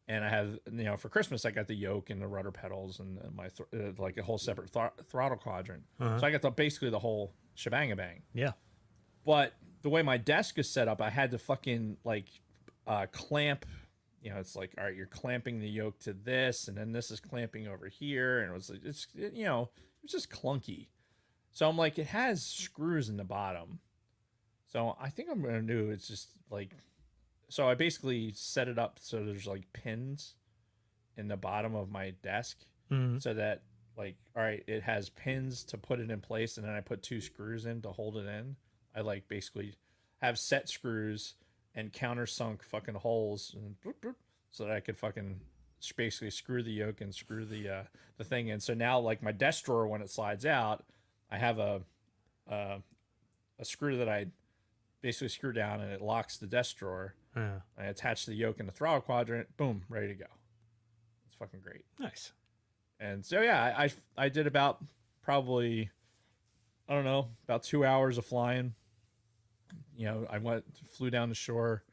and I have for Christmas I got the yoke and the rudder pedals and my like a whole separate throttle quadrant. Uh-huh. So I got basically the whole shebang bang. Yeah. But the way my desk is set up, I had to fucking clamp. It's like, all right, you're clamping the yoke to this, and then this is clamping over here, and it was like it was just clunky. So I'm like, it has screws in the bottom. So I think I'm gonna do it's just like, so I basically set it up so there's like pins in the bottom of my desk, Mm-hmm. so that all right, it has pins to put it in place, and then I put 2 screws in to hold it in. I basically have set screws and countersunk fucking holes and boop, boop, so that I could fucking basically screw the yoke and screw the thing in. So now my desk drawer, when it slides out, I have a screw that I basically screw down and it locks the desk drawer. Yeah. I attach the yoke in the throttle quadrant, boom, ready to go. It's fucking great. Nice. And so yeah, I did about probably, I don't know, about 2 hours of flying. I flew down the shore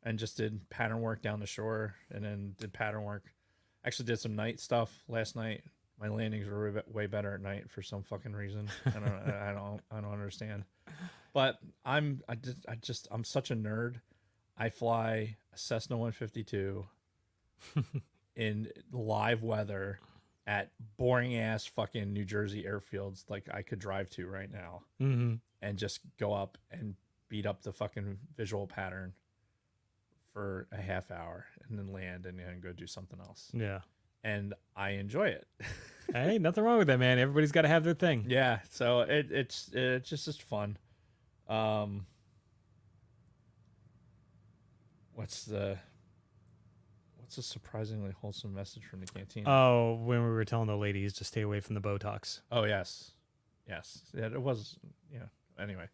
and just did pattern work down the shore, and then did pattern work. Actually did some night stuff last night. My landings were way better at night for some fucking reason. I don't understand. But I'm such a nerd. I fly a Cessna 152 in live weather at boring ass fucking New Jersey airfields like I could drive to right now, Mm-hmm. and just go up and beat up the fucking visual pattern for a half hour and then land and then go do something else. Yeah. And I enjoy it. Hey, nothing wrong with that, man. Everybody's got to have their thing. Yeah. So it's just fun. What's a surprisingly wholesome message from the canteen? Oh, when we were telling the ladies to stay away from the Botox. Oh yes. Yeah, it was. Yeah. Anyway.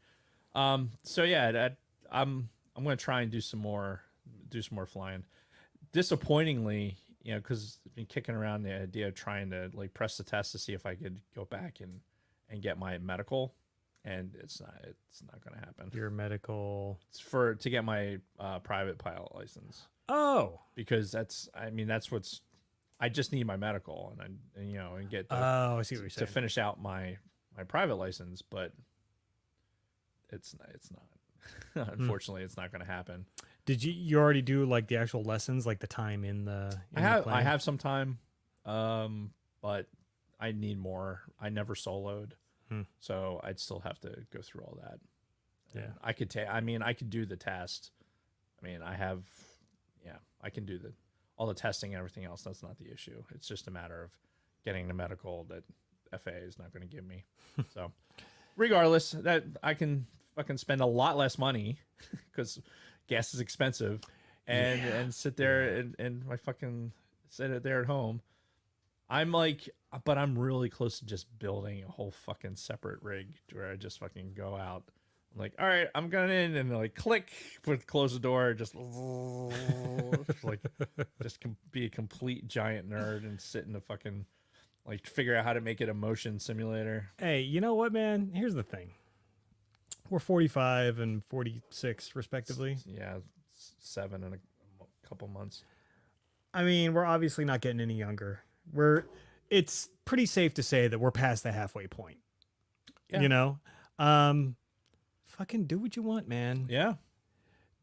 So yeah, I'm gonna try and do some more flying. Disappointingly, because I've been kicking around the idea of trying to press the test to see if I could go back and get my medical, and it's not gonna happen. Your medical. It's to get my private pilot license, Oh. because that's what's. I just need my medical and get Oh, I see what you're to saying. finish out my private license, but it's not. Unfortunately, it's not going to happen. Did you already do the actual lessons, the time in the? I have some time, but I need more. I never soloed, so I'd still have to go through all that. Yeah. And I could I could do the test. I can do all the testing and everything else. That's not the issue. It's just a matter of getting the medical that FAA is not going to give me. So regardless, that I can fucking spend a lot less money because gas is expensive, and sit there and my fucking sit there at home. But I'm really close to just building a whole fucking separate rig where I just fucking go out. I'm like, all right, I'm going in, and click, close the door, just be a complete giant nerd and sit in the fucking figure out how to make it a motion simulator. Hey, you know what, man? Here's the thing. We're 45 and 46, respectively. Yeah, 7 in a couple months. I mean, we're obviously not getting any younger. It's pretty safe to say that we're past the halfway point. Yeah. Fucking do what you want, man. Yeah.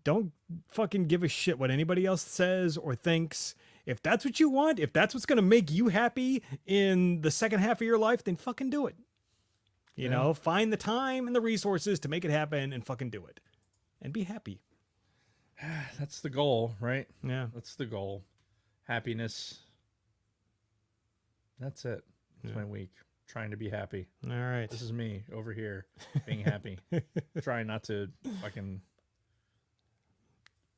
Don't fucking give a shit what anybody else says or thinks. If that's what you want, if that's what's going to make you happy in the second half of your life, then fucking do it. You know, find the time and the resources to make it happen and fucking do it. And be happy. That's the goal, right? Yeah. That's the goal. Happiness. That's it. It's my week. trying to be happy. All right. This is me over here being happy, trying not to fucking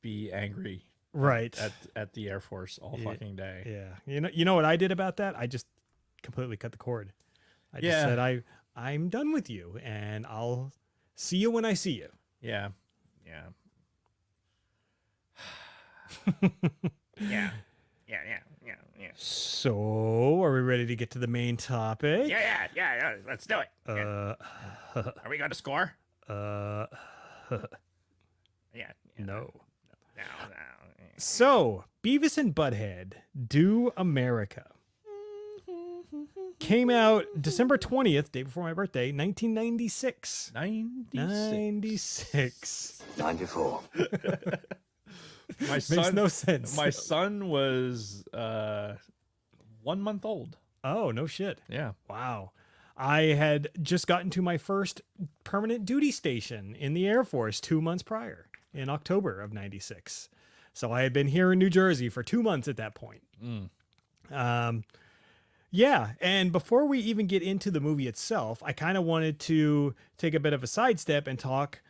be angry Right. at the Air Force all fucking day. Yeah. You know what I did about that? I just completely cut the cord. I just said I'm done with you and I'll see you when I see you. Yeah. Yeah. So, are we ready to get to the main topic? Yeah. Let's do it. Are we going to score? Uh, Yeah. no. No. So, Beavis and Butthead Do America came out December 20th, day before my birthday, 1996. 96. 94. My son, Makes no sense. My son was 1 month old. Oh, no shit. Yeah. Wow. I had just gotten to my first permanent duty station in the Air Force 2 months prior in October of 96. So I had been here in New Jersey for 2 months at that point. Yeah. And before we even get into the movie itself, I kind of wanted to take a bit of a sidestep and talk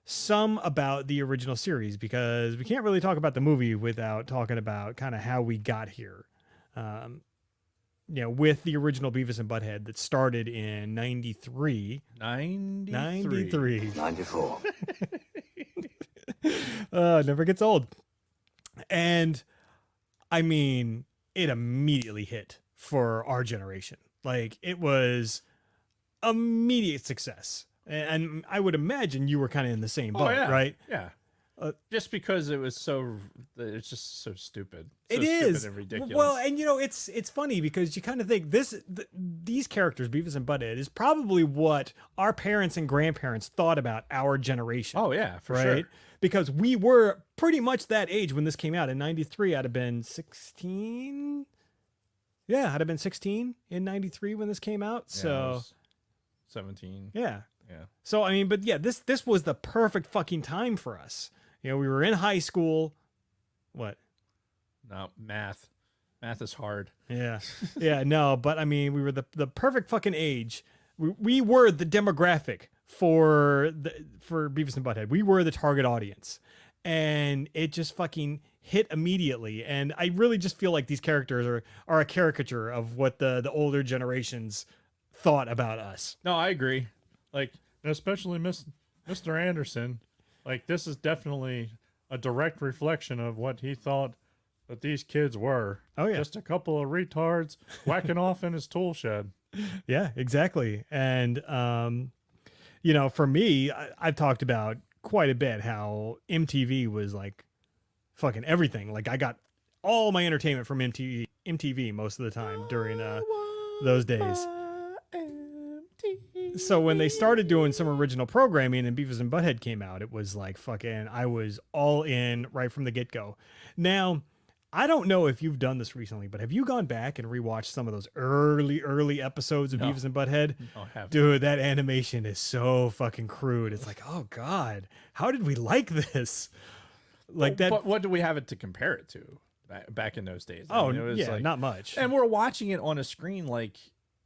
some about the original series, because we can't really talk about the movie without talking about kind of how we got here. With the original Beavis and Butthead that started in 93. 93. 94. Never gets old. And I mean, it immediately hit for our generation. Like, it was immediate success. And I would imagine you were kind of in the same boat, right? Yeah. Just because it's just so stupid. It is and ridiculous. Well, and it's funny because you kind of think these characters, Beavis and Butthead, is probably what our parents and grandparents thought about our generation. Oh yeah, for right? sure. Because we were pretty much that age when this came out. In 93, I'd have been 16. Yeah, I'd have been 16 in 93 when this came out. Yeah, I So was 17. yeah. Yeah. So I mean, but yeah, this was the perfect fucking time for us. We were in high school. What? No, math is hard. Yeah. Yeah, no, but I mean, we were the perfect fucking age. We were the demographic for Beavis and Butthead. We were the target audience. And it just fucking hit immediately. And I really just feel like these characters are a caricature of what the older generations thought about us. No, I agree. Like, especially Mr. Anderson. Like, this is definitely a direct reflection of what he thought that these kids were. Oh, yeah. Just a couple of retards whacking off in his tool shed. Yeah, exactly. And, for me, I've talked about quite a bit how MTV was like fucking everything. Like, I got all my entertainment from MTV most of the time during those days. So when they started doing some original programming and Beavis and Butthead came out, it was like fucking, I was all in right from the get-go. Now, I don't know if you've done this recently, but have you gone back and rewatched some of those early episodes of Beavis and Butthead? No, I haven't. Dude, that animation is so fucking crude. It's like, oh God, how did we like this? Like that. But what do we have it to compare it to back in those days? Oh, it was yeah, like, not much. And we're watching it on a screen like,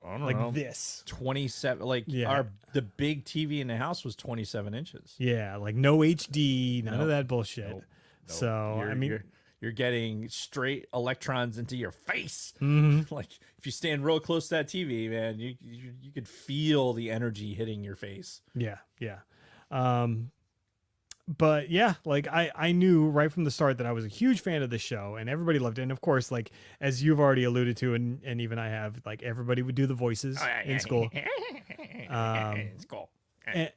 I don't like know, this. 27. Like, Yeah. the big TV in the house was 27 inches. Yeah, like no HD, none Nope. of that bullshit. Nope. So, You're- I mean, you're getting straight electrons into your face. mhm. Like, if you stand real close to that TV, man, you could feel the energy hitting your face. Yeah. But yeah, like I knew right from the start that I was a huge fan of the show and everybody loved it. And of course, like, as you've already alluded to, and even I have, like, everybody would do the voices in school. It's cool.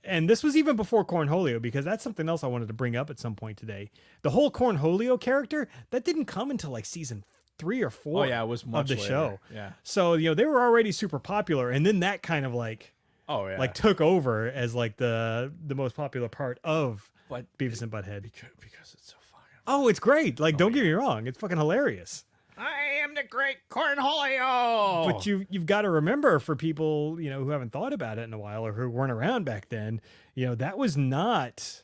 And this was even before Cornholio, because that's something else I wanted to bring up at some point today. The whole Cornholio character, that didn't come until like season 3 or 4 Oh yeah, it was much of the later. show. Yeah. So, they were already super popular. And then that kind of like Oh yeah. took over as like the most popular part of but Beavis and Butthead. because it's so fucking. Oh, it's great. Like, don't get me wrong. It's fucking hilarious. I am the great Cornholio. But you've got to remember, for people, who haven't thought about it in a while or who weren't around back then, that was not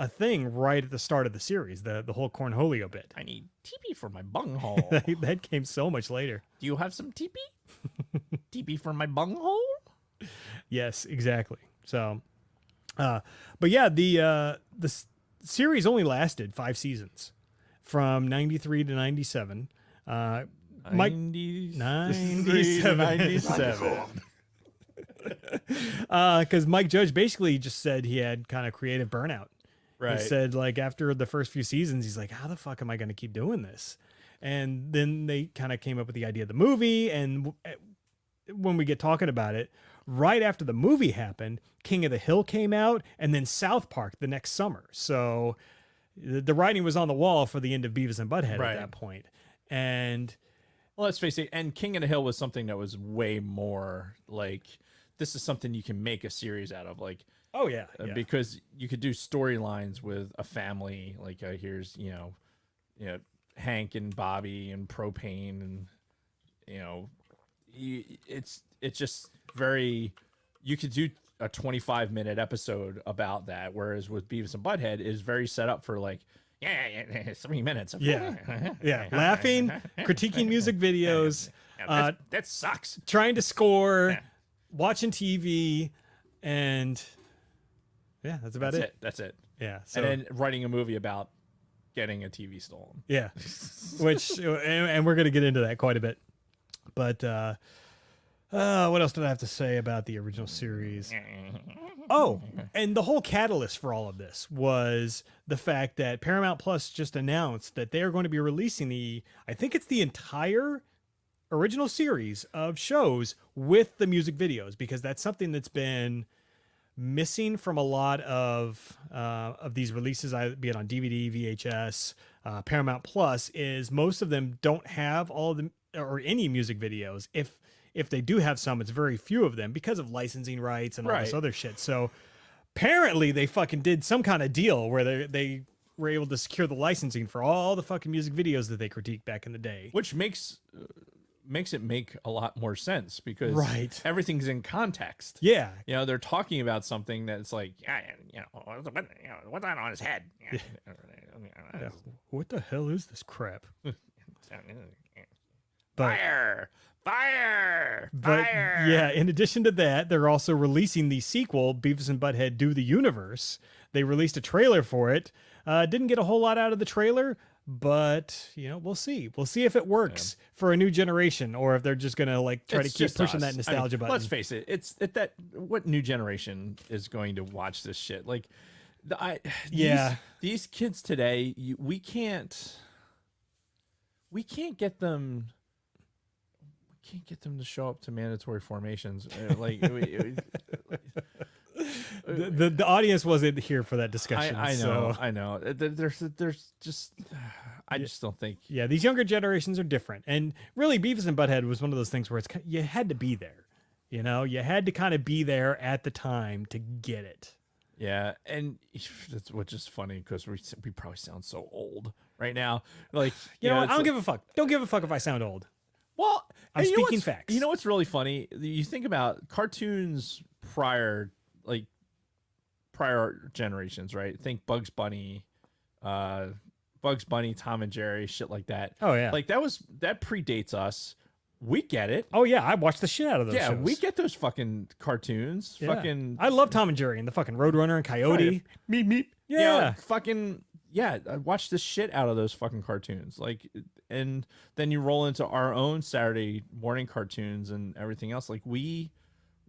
a thing right at the start of the series, the whole cornholio bit. I need teepee for my bunghole. That came so much later. Do you have some teepee? Teepee for my bunghole? Yes, exactly. So, but yeah, the series only lasted 5 seasons, from 93 to 97. Mike 97. 97. Because Mike Judge basically just said he had kind of creative burnout. Right. He said, like, after the first few seasons, he's like, how the fuck am I going to keep doing this? And then they kind of came up with the idea of the movie. And when we get talking about it, right after the movie happened, King of the Hill came out, and then South Park the next summer. So the writing was on the wall for the end of Beavis and Butthead Right. at that point. And Well, let's face it. And King of the Hill was something that was way more like, this is something you can make a series out of. Like, oh yeah, because you could do storylines with a family. Like, here's, Hank and Bobby and Propane, and, it's just very, you could do a 25-minute episode about that. Whereas with Beavis and Butthead is very set up for like, 3 minutes. yeah, laughing, critiquing music videos, That sucks. trying to score, watching TV, and yeah, that's about it. That's it. Yeah, so And then writing a movie about getting a TV stolen. yeah, which and we're gonna get into that quite a bit. But what else did I have to say about the original series? Oh, and the whole catalyst for all of this was the fact that Paramount Plus just announced that they are going to be releasing I think it's the entire original series of shows with the music videos, because that's something that's been missing from a lot of these releases, be it on DVD, VHS, Paramount Plus, is most of them don't have all of them or any music videos. If they do have some, it's very few of them because of licensing rights and all this Right. other shit. So apparently they fucking did some kind of deal where they were able to secure the licensing for all the fucking music videos that they critiqued back in the day. Which makes it make a lot more sense, because Right. everything's in context. Yeah. They're talking about something that's like, What's on his head? Yeah. What the hell is this crap? But, Fire! Fire! but Fire! yeah, in addition to that, they're also releasing the sequel, Beavis and Butthead Do the Universe. They released a trailer for it. Didn't get a whole lot out of the trailer, but we'll see. We'll see if it works for a new generation, or if they're just gonna like try to it's keep just pushing us. that nostalgia button. Let's face it, what new generation is going to watch this shit? Like, these kids today, we can't get them. Can't get them to show up to mandatory formations. The audience wasn't here for that discussion. I so. know, I know. There's just, I just don't think. Yeah, these younger generations are different, and really, Beavis and Butthead was one of those things where you had to be there. You had to kind of be there at the time to get it. Yeah, and that's which is funny because we probably sound so old right now. Like, I don't give a fuck. Don't give a fuck if I sound old. Well, I'm and you know speaking what's- facts. You know what's really funny? You think about cartoons prior generations, right? Think Bugs Bunny, Tom and Jerry, shit like that. Oh yeah. Like that predates us. We get it. Oh yeah, I watched the shit out of those Yeah, shows. we get those fucking cartoons. Yeah. Fucking I love Tom and Jerry and the fucking Roadrunner and Coyote. meep meep. Yeah. I watched the shit out of those fucking cartoons. Like, and then you roll into our own Saturday morning cartoons and everything else. Like, we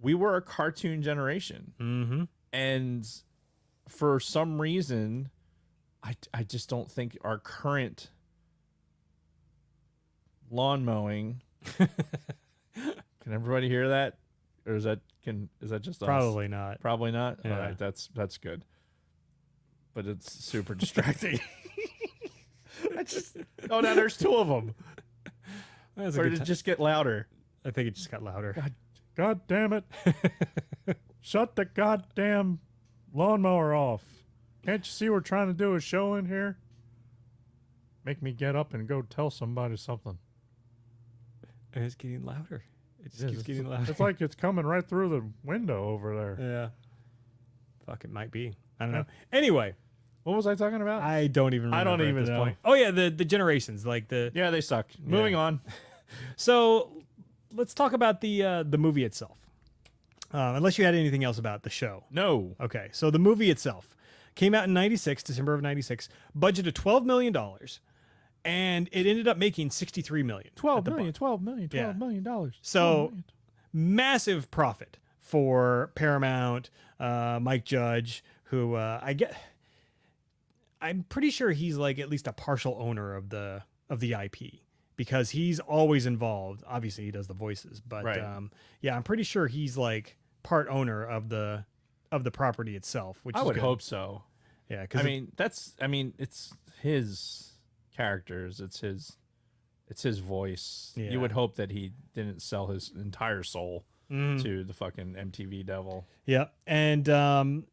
were a cartoon generation. Mm-hmm. And for some reason, I just don't think our current lawn mowing. Can everybody hear that? Or is that just us? Probably not. Probably not. Yeah. All right, that's good. But it's super distracting. Now there's two of them. That's a Or good did it time. just get louder? I think it just got louder. God damn it. Shut the goddamn lawnmower off. Can't you see we're trying to do a show in here? Make me get up and go tell somebody something. And it's getting louder. It just keeps getting louder. It's like it's coming right through the window over there. Yeah. Fuck, it might be. I don't know. Anyway, What was I talking about? I don't even remember don't at even this know. point. Oh yeah, the generations, like the Yeah, they suck. Moving on. So let's talk about the movie itself. Unless you had anything else about the show. No. Okay, so the movie itself came out in '96, December of '96, budget of $12 million, and it ended up making $63 million. $12 million. Yeah. $12 million. So massive profit for Paramount. Mike Judge, who I'm pretty sure he's like at least a partial owner of the IP because he's always involved. Obviously, he does the voices, but Right. yeah, I'm pretty sure he's like part owner of the property itself. Which I is would good. hope so. Yeah, because it's his characters. It's his voice. Yeah. You would hope that he didn't sell his entire soul to the fucking MTV devil. yeah, and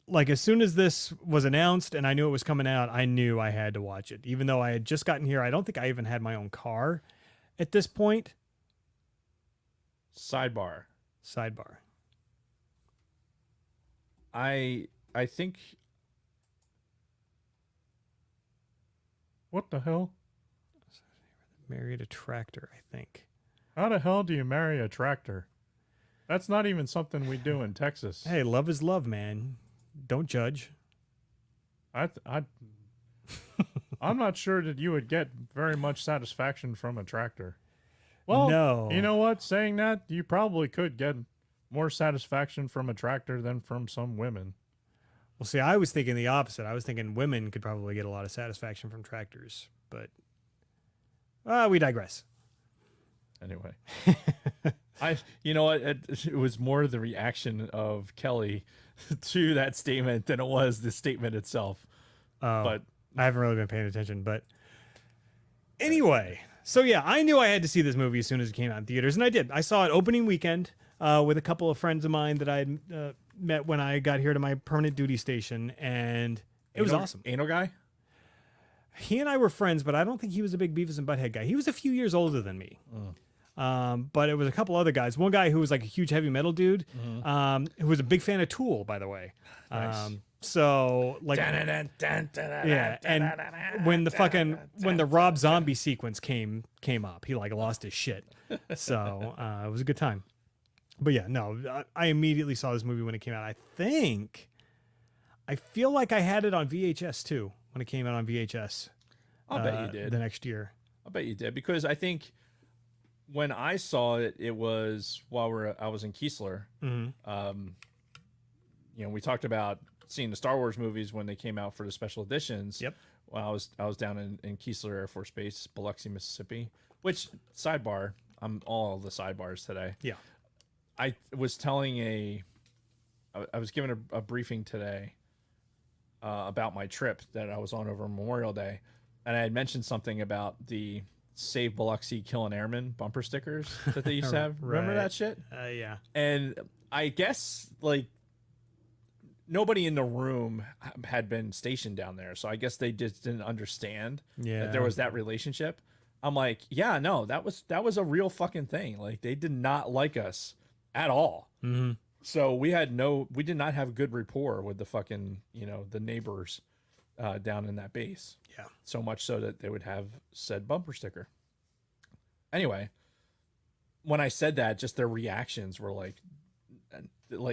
like as soon as this was announced and I knew it was coming out, I knew I had to watch it. Even though I had just gotten here, I don't think I even had my own car at this point. Sidebar. I think. What the hell? Married a tractor, I think. How the hell do you marry a tractor? That's not even something we do in Texas. Hey, love is love, man. Don't judge. I'm not sure that you would get very much satisfaction from a tractor. Well, No. You know what? Saying that, you probably could get more satisfaction from a tractor than from some women. Well, see, I was thinking the opposite. I was thinking women could probably get a lot of satisfaction from tractors, but we digress. Anyway, you know what? It was more the reaction of Kelly to that statement than it was the statement itself. But I haven't really been paying attention, but anyway. So yeah, I knew I had to see this movie as soon as it came out in theaters, and I did. I saw it opening weekend with a couple of friends of mine that I had met when I got here to my permanent duty station, and it was awesome. Anal guy? He and I were friends, but I don't think he was a big Beavis and Butthead guy. He was a few years older than me. But it was a couple other guys. One guy who was like a huge heavy metal dude, who was a big fan of Tool, by the way. Nice. So like, yeah. And when the Rob Zombie sequence came up, he like lost his shit. So it was a good time. But yeah, no, I immediately saw this movie when it came out. I feel like I had it on VHS too when it came out on VHS. I'll bet you did. The next year. I'll bet you did, because I think when I saw it, it was while I was in Keesler. We talked about seeing the Star Wars movies when they came out for the special editions. Yep. When I was down in Keesler Air Force Base, Biloxi, Mississippi. Which, sidebar, I'm all the sidebars today. Yeah. I was given a briefing today about my trip that I was on over Memorial Day, and I had mentioned something about the Save Biloxi, Kill an Airman bumper stickers that they used to have. Remember that shit? Yeah. And I guess like nobody in the room had been stationed down there, so I guess they just didn't understand that there was that relationship. I'm like, yeah, no, that was a real fucking thing. Like, they did not like us at all. Mm-hmm. So we did not have good rapport with the fucking, the neighbors down in that base. Yeah. So much so that they would have said bumper sticker. Anyway, when I said that, just their reactions were like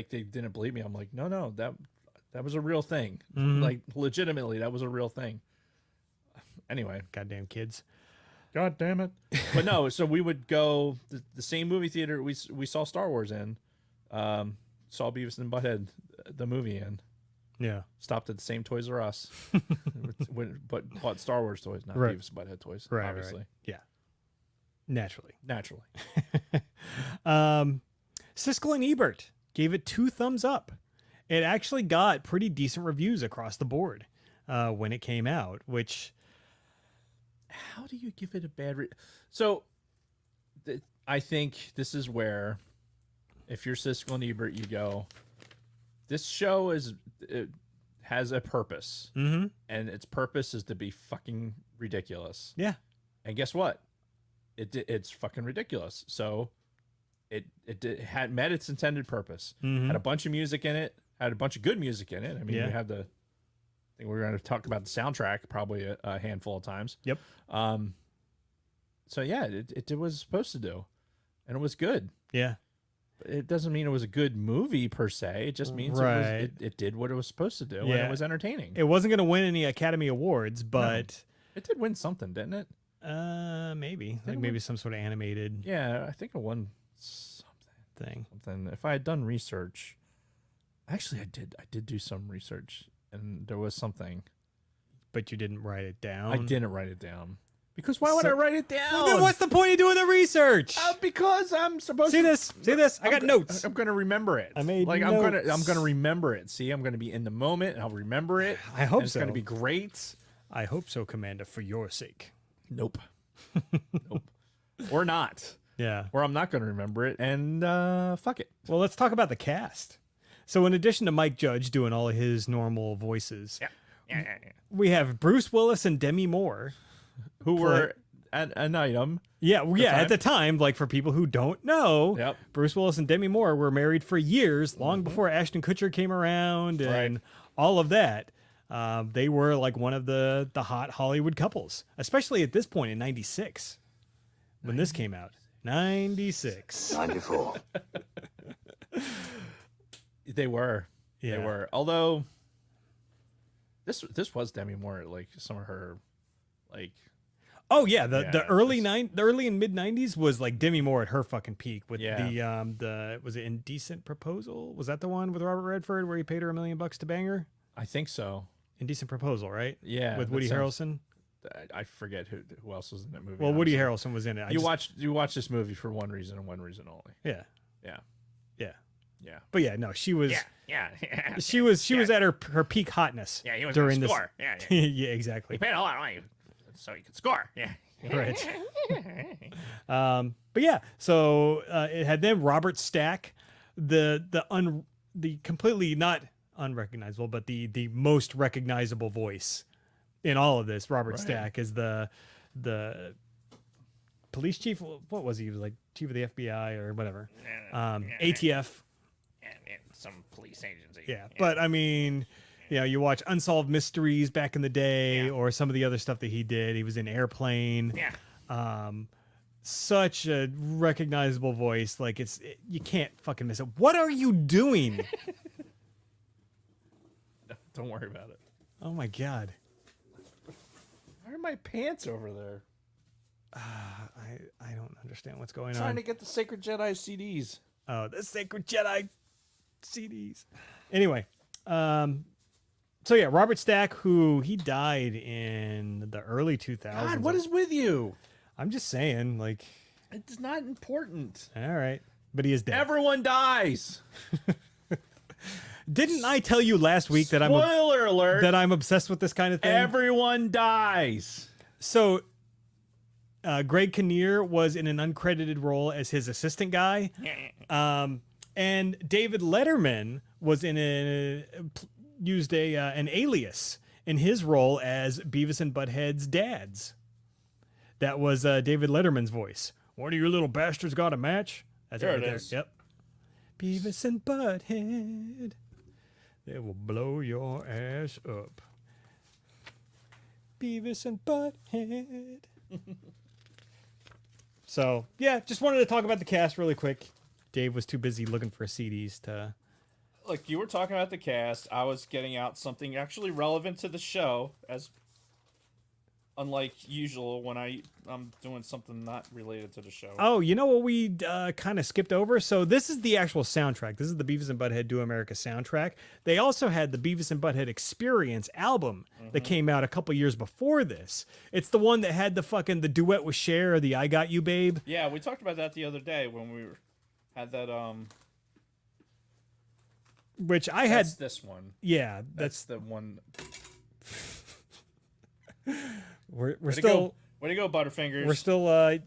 they didn't believe me. I'm like, no, that was a real thing. Mm-hmm. Like, legitimately, that was a real thing. Anyway. Goddamn kids. God damn it. But no, so we would go the same movie theater we saw Star Wars in, saw Beavis and Butthead the movie in. Yeah. Stopped at the same Toys R Us, but bought Star Wars toys, not Right. Beavis and Butthead toys, Right. obviously. Right. Yeah. Naturally. Siskel and Ebert gave it 2 thumbs up. It actually got pretty decent reviews across the board when it came out, which... How do you give it a bad So I think this is where, if you're Siskel and Ebert, you go, this show has a purpose, and its purpose is to be fucking ridiculous. Yeah. And guess what? It's fucking ridiculous. So it had met its intended purpose. Had a bunch of music in it. Had a bunch of good music in it. I mean, you had the think we're going to talk about the soundtrack probably a handful of times. Yep. So yeah, it did what it was supposed to do, and it was good. Yeah. It doesn't mean it was a good movie per se. It just means it did what it was supposed to do, and it was entertaining. It wasn't going to win any Academy Awards, but it did win something, didn't it? Maybe maybe some sort of animated Yeah, I think it won something. thing. If I had done research, actually, I did do some research, and there was something. But you didn't write it down. I didn't write it down because why would I write it down? Well, then what's the point of doing the research? Because I'm supposed See to this. I got notes. I'm gonna remember it. I made I'm notes. gonna remember it. See, I'm gonna be in the moment, and I'll remember it. I hope and it's so. gonna be great. I hope so, Commander, for your sake. Nope. Nope. Or not. Yeah. Or I'm not gonna remember it, and fuck it. Well, let's talk about the cast. So in addition to Mike Judge doing all of his normal voices, Yeah. we have Bruce Willis and Demi Moore, Who were an item? Yeah, time. at the time, like for people who don't know, Yep. Bruce Willis and Demi Moore were married for years, long before Ashton Kutcher came around and all of that. They were like one of the hot Hollywood couples, especially at this point in '96 when this came out. 96. 94. They were. Yeah. They were. Although this was Demi Moore, like some of her, like. Oh yeah, the Yeah, early and mid '90s was like Demi Moore at her fucking peak with Yeah. the was it Indecent Proposal? Was that the one with Robert Redford where he paid her $1 million to bang her? I think so. Indecent Proposal, right? Yeah, with that Woody sounds- Harrelson. I forget who else was in that movie. Well, Woody honestly. Harrelson was in it. You watch this movie for one reason and one reason only. Yeah, Yeah. yeah. Yeah. But yeah, no, she was Yeah. she was at her peak hotness. Yeah, he was during gonna this. score. Yeah. Yeah, exactly. He paid a lot of money so he could score. Yeah. Right. But yeah, so it had them, Robert Stack, the completely not unrecognizable, but the most recognizable voice in all of this. Robert Stack is the police chief. What was he? He was like chief of the FBI or whatever. ATF. Yeah, some police agency. Yeah, but I mean, you watch Unsolved Mysteries back in the day, Yeah. or some of the other stuff that he did. He was in Airplane. Yeah. Such a recognizable voice. Like you can't fucking miss it. What are you doing? Don't worry about it. Oh my god. Why are my pants over there? I don't understand what's going Trying on. to get the Sacred Jedi CDs. Oh, the Sacred Jedi CDs. Anyway, so yeah, Robert Stack, who he died in the early 2000s. God, what is with you? I'm just saying, like, It's not important. all right, but he is dead. Everyone dies. Didn't I tell you last week that Spoiler alert. I'm obsessed with this kind of thing? Everyone dies. So, Greg Kinnear was in an uncredited role as his assistant guy, and David Letterman was in used an alias in his role as Beavis and Butthead's dads. That was David Letterman's voice. One of you little bastards got a match? That's There right it is. Yep. Beavis and Butthead, they will blow your ass up. Beavis and Butthead. So, yeah, just wanted to talk about the cast really quick. Dave was too busy looking for CDs to... Look, you were talking about the cast. I was getting out something actually relevant to the show, as unlike usual when I'm doing something not related to the show. Oh, you know what we kind of skipped over? So this is the actual soundtrack. This is the Beavis and Butthead Do America soundtrack. They also had the Beavis and Butthead Experience album that came out a couple years before this. It's the one that had the duet with Cher, the I Got You Babe. Yeah, we talked about that the other day when we had that. Which I had... That's this one. Yeah, That's the one. we're Way still... to go, Butterfingers. We're still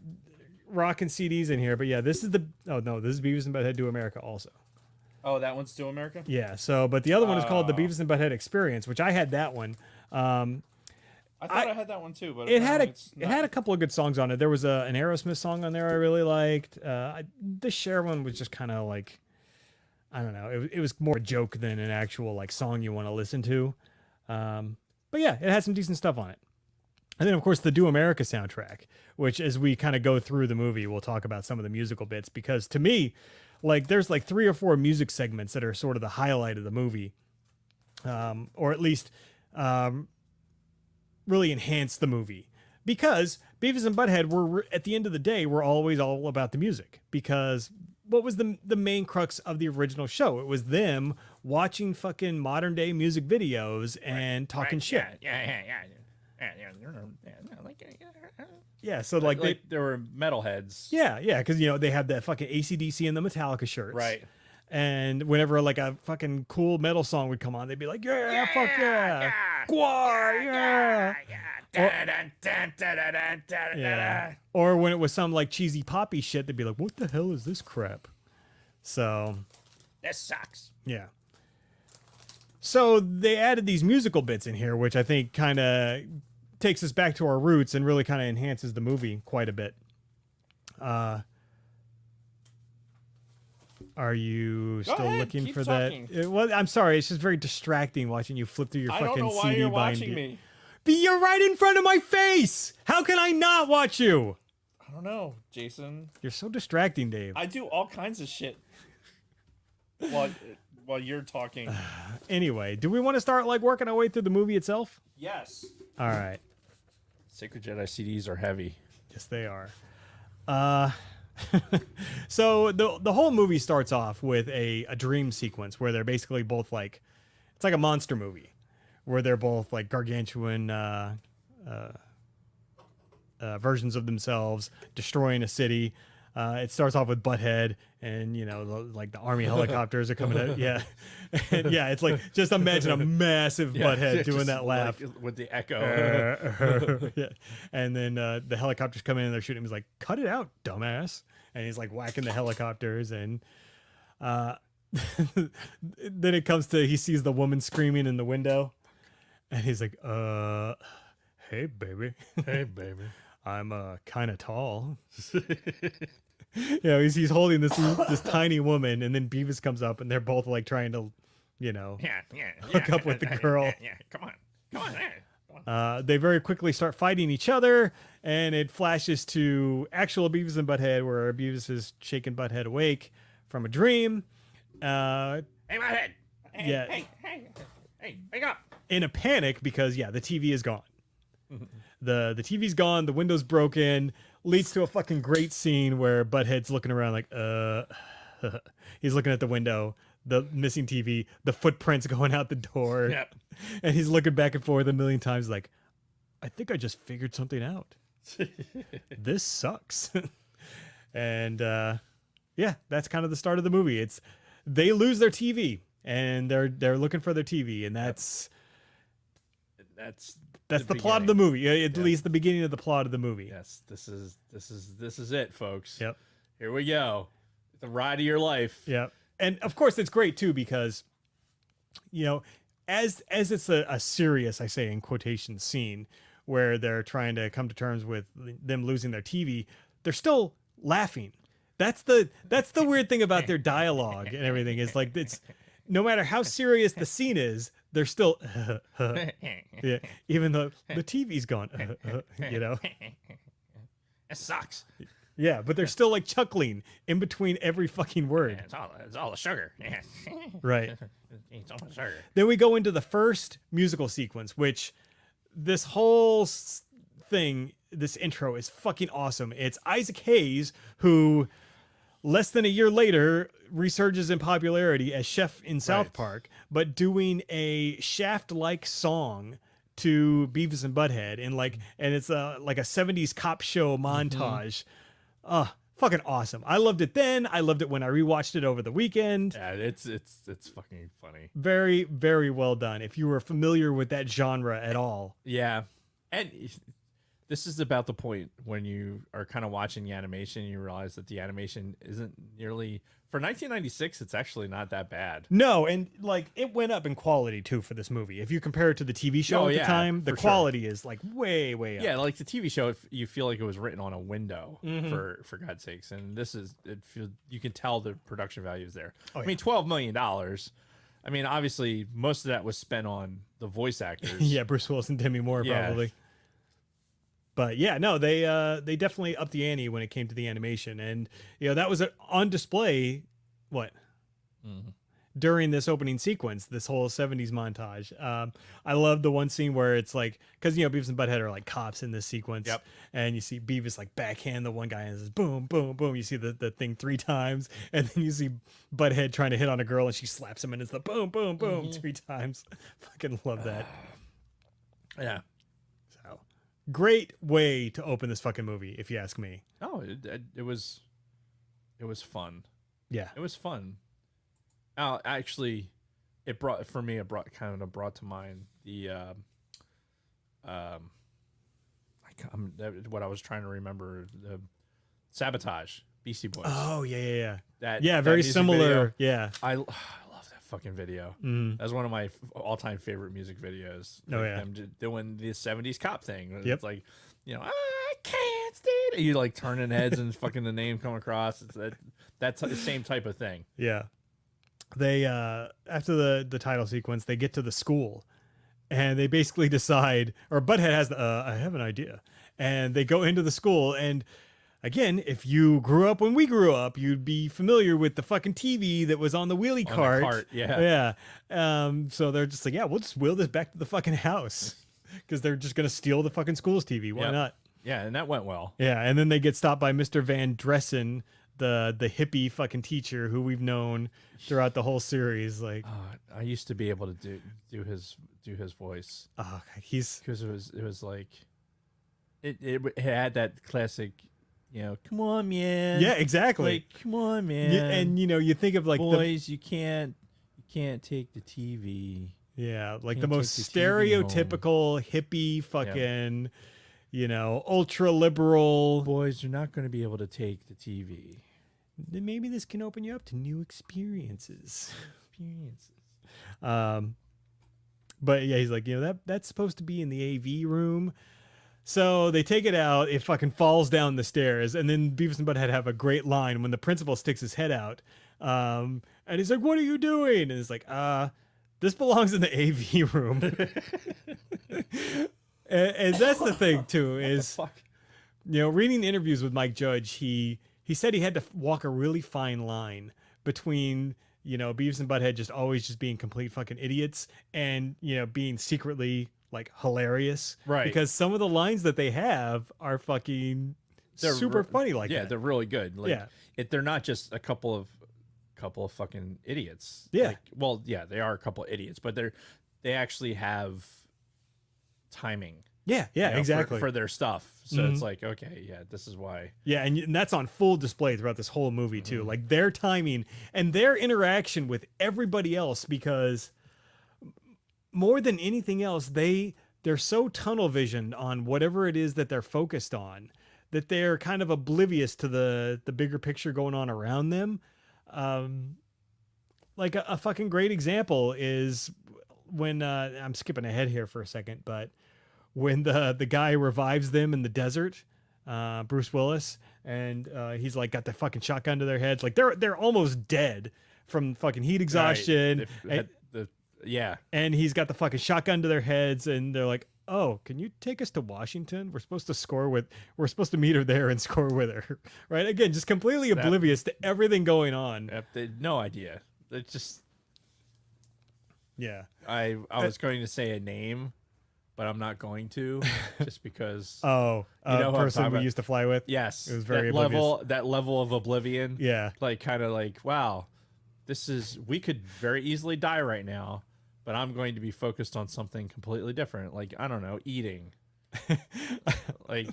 rocking CDs in here, but yeah, this is this is Beavis and Butthead Do America also. Oh, that one's Do America? Yeah, so, but the other one is called the Beavis and Butthead Experience, which I had that one. I thought I had that one too, but It had apparently a couple of good songs on it. There was an Aerosmith song on there I really liked. The Cher one was just kind of like, I don't know, it was more a joke than an actual like song you want to listen to. But yeah, it had some decent stuff on it. And then, of course, the Do America soundtrack, which as we kind of go through the movie, we'll talk about some of the musical bits, because to me, like, there's like 3 or 4 music segments that are sort of the highlight of the movie, or at least really enhance the movie. Because Beavis and Butthead were, at the end of the day, were always all about the music. Because what was the main crux of the original show? It was them watching fucking modern day music videos and talking shit. Yeah, so like there were metalheads. Yeah, because they have that fucking AC/DC and the Metallica shirts. Right. And whenever like a fucking cool metal song would come on, they'd be like, yeah, fuck yeah. Gwar, yeah. Yeah. Or when it was some like cheesy poppy shit, they'd be like, what the hell is this crap? So This sucks. yeah. So they added these musical bits in here, which I think kind of takes us back to our roots and really kind of enhances the movie quite a bit. Are you Go still ahead, looking keep for talking. that? Well, I'm sorry. It's just very distracting watching you flip through your I fucking don't know why CD you're binder. watching me. But you're right in front of my face. How can I not watch you? I don't know, Jason. You're so distracting, Dave. I do all kinds of shit while you're talking. Anyway, do we want to start like working our way through the movie itself? Yes. All right. Sacred Jedi CDs are heavy. Yes, they are. So the whole movie starts off with a dream sequence where they're basically both like, it's like a monster movie where they're both like gargantuan versions of themselves destroying a city. It starts off with Butthead, and like the army helicopters are coming out. Yeah, and yeah, it's like just imagine a massive Butthead doing that laugh with the echo. yeah, and then the helicopters come in and they're shooting him. He's like, "Cut it out, dumbass!" And he's like whacking the helicopters, and then it comes to he sees the woman screaming in the window, and he's like, "Hey, baby, Hey, baby. I'm kind of tall." He's holding this tiny woman, and then Beavis comes up, and they're both like trying to, hook up with the girl. Yeah, come on, there. Come on. They very quickly start fighting each other, and it flashes to actual Beavis and Butthead, where Beavis is shaking Butthead awake from a dream. Hey, my head. Hey, Yeah. Hey, wake up. In a panic because the TV is gone. The TV's gone, the window's broken, leads to a fucking great scene where Butthead's looking around like, he's looking at the window, the missing TV, the footprints going out the door. Yep. And he's looking back and forth a million times like, I think I just figured something out. This sucks. And that's kind of the start of the movie. They lose their TV and they're looking for their TV, and that's the plot of the movie. At least the beginning of the plot of the movie. Yes, this is it, folks. Yep. Here we go. The ride of your life. Yep. And of course it's great too because as it's a serious, I say in quotation, scene where they're trying to come to terms with them losing their TV, they're still laughing. That's the weird thing about their dialogue and everything is like it's no matter how serious the scene is, they're still yeah, even though the TV's gone, It sucks. Yeah, but they're still like chuckling in between every fucking word. It's all the sugar. Yeah. Right. It's all the sugar. Then we go into the first musical sequence, which this whole thing, this intro is fucking awesome. It's Isaac Hayes, who less than a year later resurges in popularity as Chef in South Park, but doing a Shaft-like song to Beavis and Butthead and it's like a 70s cop show montage. Fucking awesome. I loved it then. I loved it when I rewatched it over the weekend. Yeah, it's fucking funny. Very, very well done. If you were familiar with that genre at all. Yeah. And this is about the point when you are kind of watching the animation and you realize that the animation isn't nearly for 1996. It's actually not that bad. No, and like it went up in quality too for this movie. If you compare it to the TV show at the time, the quality is like way up. Yeah, like the TV show, you feel like it was written on a window for God's sakes. And this is you can tell the production value is there. I mean, $12 million. I mean, obviously, most of that was spent on the voice actors. Yeah, Bruce Willis and Demi Moore Yeah. probably. But yeah, no, they definitely upped the ante when it came to the animation, and that was on display. What? During this opening sequence, this whole 70s montage. I love the one scene where it's like, because Beavis and Butthead are like cops in this sequence. Yep. And you see Beavis like backhand the one guy and says boom, boom, boom. You see the thing 3 times, and then you see Butthead trying to hit on a girl and she slaps him and it's the boom, boom, boom 3 times. Fucking love that. Yeah. So great way to open this fucking movie, if you ask me. Oh, it was fun. Yeah. It was fun. Actually, it brought to mind the what I was trying to remember, the Sabotage, Beastie Boys. Oh yeah. That Very music similar. video, Yeah. I love that fucking video. That's one of my all-time favorite music videos. Oh, yeah. Them doing the 70s cop thing. Yep. It's like, I can't stand it. You like turning heads and fucking the name come across. It's that's the same type of thing. Yeah. They after the title sequence, they get to the school, and they basically decide, or Butthead has I have an idea, and they go into the school. And again, if you grew up when we grew up, you'd be familiar with the fucking TV that was on the wheelie cart. Yeah. So they're just like, yeah, we'll just wheel this back to the fucking house because they're just gonna steal the fucking school's TV. Why not? Yeah, and that went well. Yeah, and then they get stopped by Mr. Van Dressen, the hippie fucking teacher who we've known throughout the whole series. Like, I used to be able to do his voice. He's Because it was like it had that classic, come on, man. yeah, exactly. Like, come on, man. And you think of like boys, you can't take the TV. like can't the most take the TV home. stereotypical hippie fucking ultra liberal. Boys, you're not going to be able to take the TV. Then maybe this can open you up to new experiences. But yeah, he's like, that's supposed to be in the AV room. So they take it out. It fucking falls down the stairs. And then Beavis and Butthead have a great line when the principal sticks his head out. And he's like, what are you doing? And it's like, this belongs in the AV room. and that's the thing too, is, reading interviews with Mike Judge, he said he had to walk a really fine line between, Beavis and Butthead just always just being complete fucking idiots and, being secretly like hilarious. Right. Because some of the lines that they have are fucking super funny like that. Yeah, they're really good. Like, Yeah. They're not just a couple of fucking idiots. Yeah. Like, well, yeah, they are a couple of idiots, but they actually have timing. Yeah, exactly. For their stuff. So it's like, okay, yeah, this is why. Yeah, and that's on full display throughout this whole movie too. Like their timing and their interaction with everybody else, because more than anything else, they're so tunnel visioned on whatever it is that they're focused on that they're kind of oblivious to the bigger picture going on around them. Like a fucking great example is when I'm skipping ahead here for a second, but when the guy revives them in the desert, Bruce Willis, and he's like got the fucking shotgun to their heads, like they're almost dead from fucking heat exhaustion. Right. And he's got the fucking shotgun to their heads, and they're like, "Oh, can you take us to Washington? We're supposed to meet her there and score with her." Right? Again, just completely oblivious to everything going on. They had no idea. It's just, yeah. I was going to say a name, but I'm not going to, just because. Oh, who person we used to fly with. Yes, it was very that level of oblivion. Yeah, like kind of like, wow, we could very easily die right now, but I'm going to be focused on something completely different. Like, I don't know, eating. Like,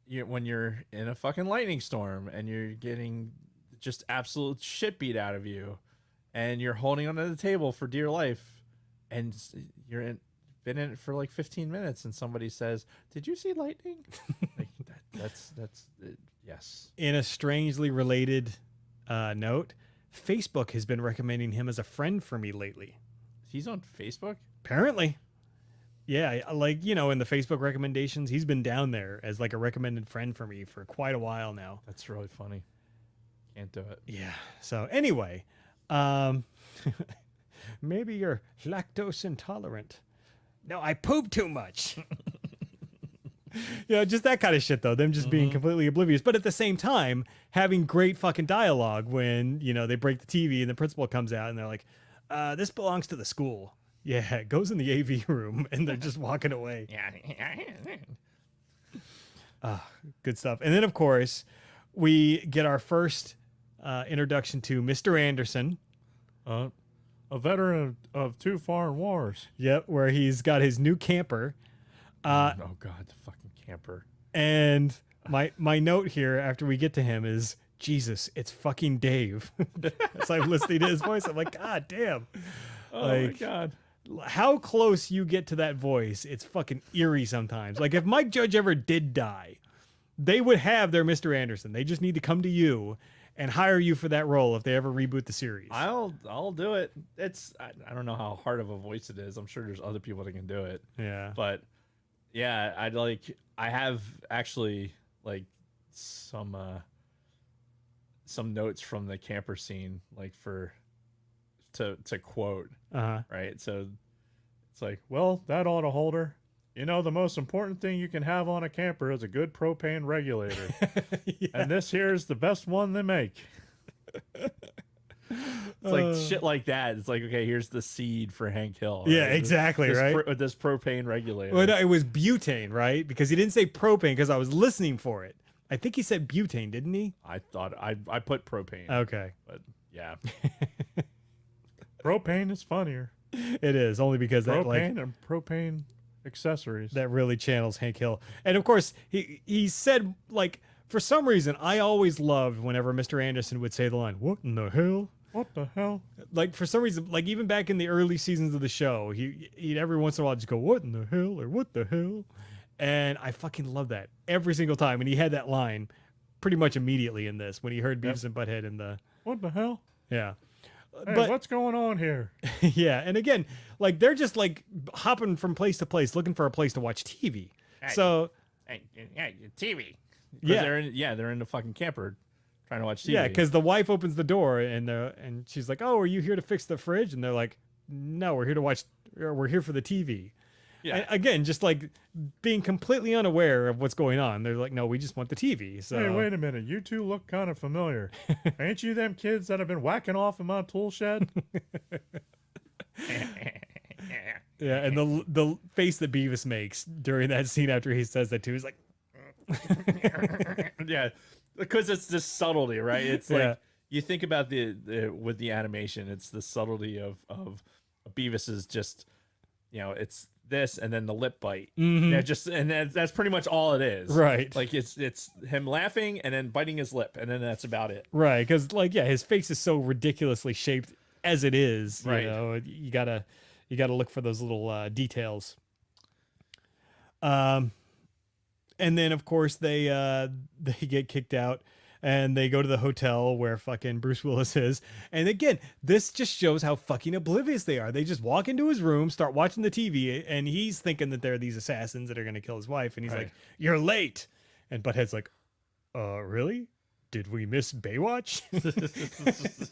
when you're in a fucking lightning storm and you're getting just absolute shit beat out of you, and you're holding onto the table for dear life, and been in it for like 15 minutes, and somebody says, "Did you see lightning?" Like that's yes. In a strangely related note, Facebook has been recommending him as a friend for me lately. He's on Facebook? Apparently. Yeah, like, in the Facebook recommendations, he's been down there as like a recommended friend for me for quite a while now. That's really funny. Can't do it. Yeah. So anyway, Maybe you're lactose intolerant. No, I poop too much. Just that kind of shit, though. Them just being completely oblivious. But at the same time, having great fucking dialogue when, they break the TV and the principal comes out and they're like, this belongs to the school. Yeah, it goes in the AV room and they're just walking away. Yeah. Good stuff. And then, of course, we get our first introduction to Mr. Anderson. A veteran of 2 foreign wars. Yep, where he's got his new camper. Oh, God, the fucking camper. And my note here after we get to him is, Jesus, it's fucking Dave. As I'm listening to his voice, I'm like, God damn. Oh, my God. How close you get to that voice, it's fucking eerie sometimes. Like, if Mike Judge ever did die, they would have their Mr. Anderson. They just need to come to you and hire you for that role if they ever reboot the series. I'll do it. I don't know how hard of a voice it is. I'm sure there's other people that can do it. Yeah. But yeah, I have actually like some notes from the camper scene, like to quote. Right. So it's like, well, that ought to hold her. The most important thing you can have on a camper is a good propane regulator. Yeah. And this here is the best one they make. It's like shit like that. It's like, okay, here's the seed for Hank Hill. Right? Yeah, exactly, right? This propane regulator. Well, no, it was butane, right? Because he didn't say propane because I was listening for it. I think he said butane, didn't he? I thought I put propane. Okay. But yeah. Propane is funnier. It is, only because propane and propane accessories that really channels Hank Hill. And of course, he said, like, for some reason, I always loved whenever Mr. Anderson would say the line, "What in the hell? What the hell?" Like, for some reason, like, even back in the early seasons of the show, he'd every once in a while just go, "What in the hell?" or "What the hell?" And I fucking love that every single time. And he had that line pretty much immediately in this when he heard Beavis and Butthead in the... What the hell? Yeah. Hey, but what's going on here? Yeah, and again, like, they're just like hopping from place to place looking for a place to watch TV. So TV. Yeah, they're in the fucking camper trying to watch TV. Yeah, because the wife opens the door and she's like, "Oh, are you here to fix the fridge?" And they're like, "No, we're here to watch. We're here for the TV." Yeah. And again, just like being completely unaware of what's going on. They're like, "No, we just want the TV." So hey, wait a minute, you two look kind of familiar. Ain't you them kids that have been whacking off in my tool shed? Yeah, and the face that Beavis makes during that scene after he says that too is like, yeah, because it's this subtlety, right? It's like you think about with the animation, it's the subtlety of Beavis's just, it's this and then the lip bite. That's pretty much all it is, right? Like it's him laughing and then biting his lip, and then that's about it, right? Because his face is so ridiculously shaped as it is, right? You gotta look for those little details. And then, of course, they get kicked out and they go to the hotel where fucking Bruce Willis is. And again, this just shows how fucking oblivious they are. They just walk into his room, start watching the TV, and he's thinking that they're these assassins that are going to kill his wife. And he's like, "You're late." And Butthead's like, really? Did we miss Baywatch?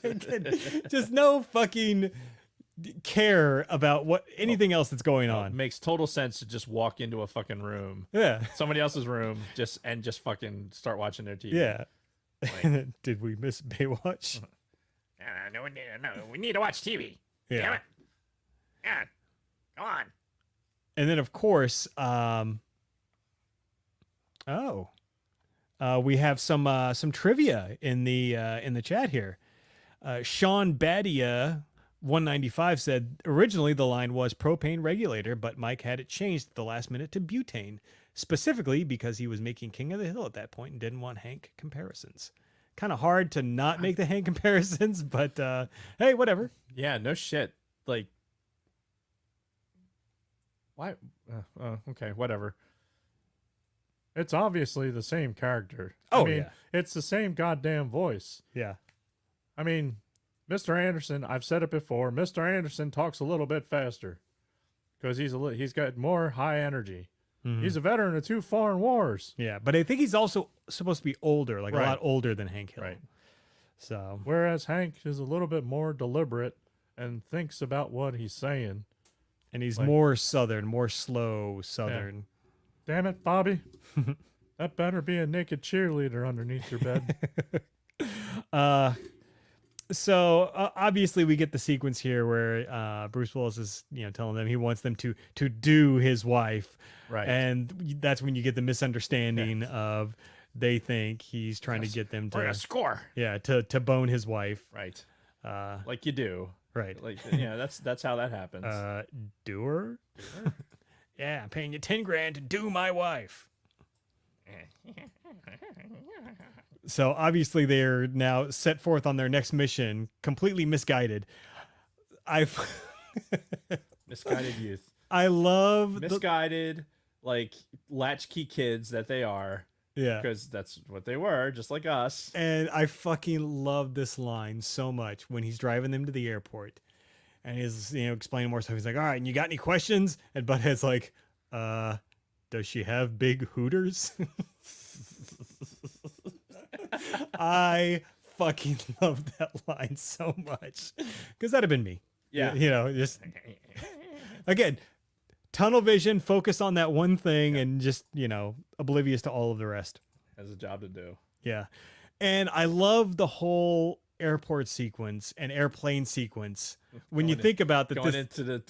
Again, just no fucking care about anything else that's going on. It makes total sense to just walk into a fucking room, somebody else's room, just fucking start watching their TV. Yeah. Like, did we miss Baywatch? No, we need to watch TV. Yeah. Damn it. Yeah. Go on. And then, of course, we have some trivia in the chat here. Sean Badia 195 said originally the line was propane regulator, but Mike had it changed at the last minute to butane, specifically because he was making King of the Hill at that point and didn't want Hank comparisons. Kind of hard to not make the Hank comparisons, but hey, whatever. Yeah, no shit. Like, why? Okay, whatever. It's obviously the same character. Oh, I mean, yeah. It's the same goddamn voice. Yeah. I mean, Mr. Anderson, I've said it before, Mr. Anderson talks a little bit faster because he's got more high energy. Mm-hmm. He's a veteran of 2 foreign wars. Yeah, but I think he's also supposed to be older, like a lot older than Hank Hill. Right. So, Whereas Hank is a little bit more deliberate and thinks about what he's saying. and he's Like- more Southern, more slow Southern. Damn it, Bobby. That better be a naked cheerleader underneath your bed. So obviously we get the sequence here where Bruce Willis is, telling them he wants them to do his wife, Right. and that's when you get the misunderstanding of they think he's trying to get them We're gonna to score. to bone his wife. Right. Uh, Like you do. right. Like that's how that happens. Doer. Yeah, I'm paying you 10 grand to do my wife. So obviously they're now set forth on their next mission, completely misguided. Misguided youth. I love Misguided, like latchkey kids that they are. yeah. Because that's what they were, just like us. And I fucking love this line so much when he's driving them to the airport and he's, explaining more stuff. He's like, all right, and you got any questions? And Butthead's like, does she have big hooters? I fucking love that line so much because that'd have been me. Yeah. Just again, tunnel vision, focus on that one thing and just, oblivious to all of the rest. Has a job to do. Yeah. And I love the whole airport sequence and airplane sequence. When you think about that, Going into the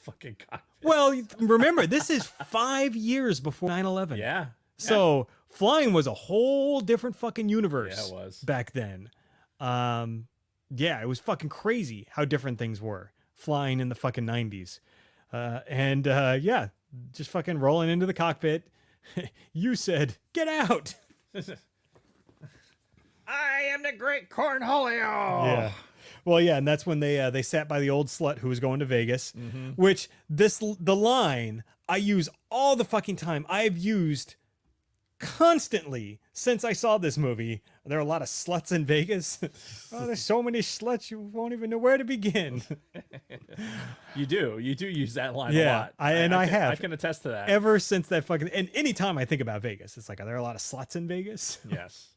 fucking cockpit. well, remember, this is 5 years before 9/11. Yeah. So flying was a whole different fucking universe. Yeah, it was. Back then. Yeah, it was fucking crazy how different things were flying in the fucking 90s. Yeah, just fucking rolling into the cockpit. You said, get out. I am the great Cornholio. Yeah. Well, yeah, and that's when they sat by the old slut who was going to Vegas, which the line I use all the fucking time. I've used constantly since I saw this movie. There are a lot of sluts in Vegas. Oh, there's so many sluts you won't even know where to begin. You do use that line a Yeah, lot. I have. I can attest to that. Ever since that fucking and anytime I think about Vegas, it's like, are there a lot of sluts in Vegas? Yes.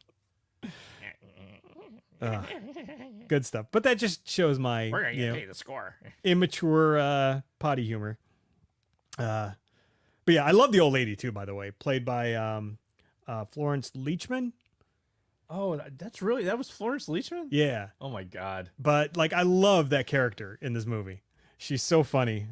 Good stuff. But that just shows my We're gonna get paid the score. immature potty humor. But yeah, I love the old lady too, by the way, played by Florence Leachman. Oh, that was Florence Leachman? Yeah. Oh my God. But like, I love that character in this movie. She's so funny.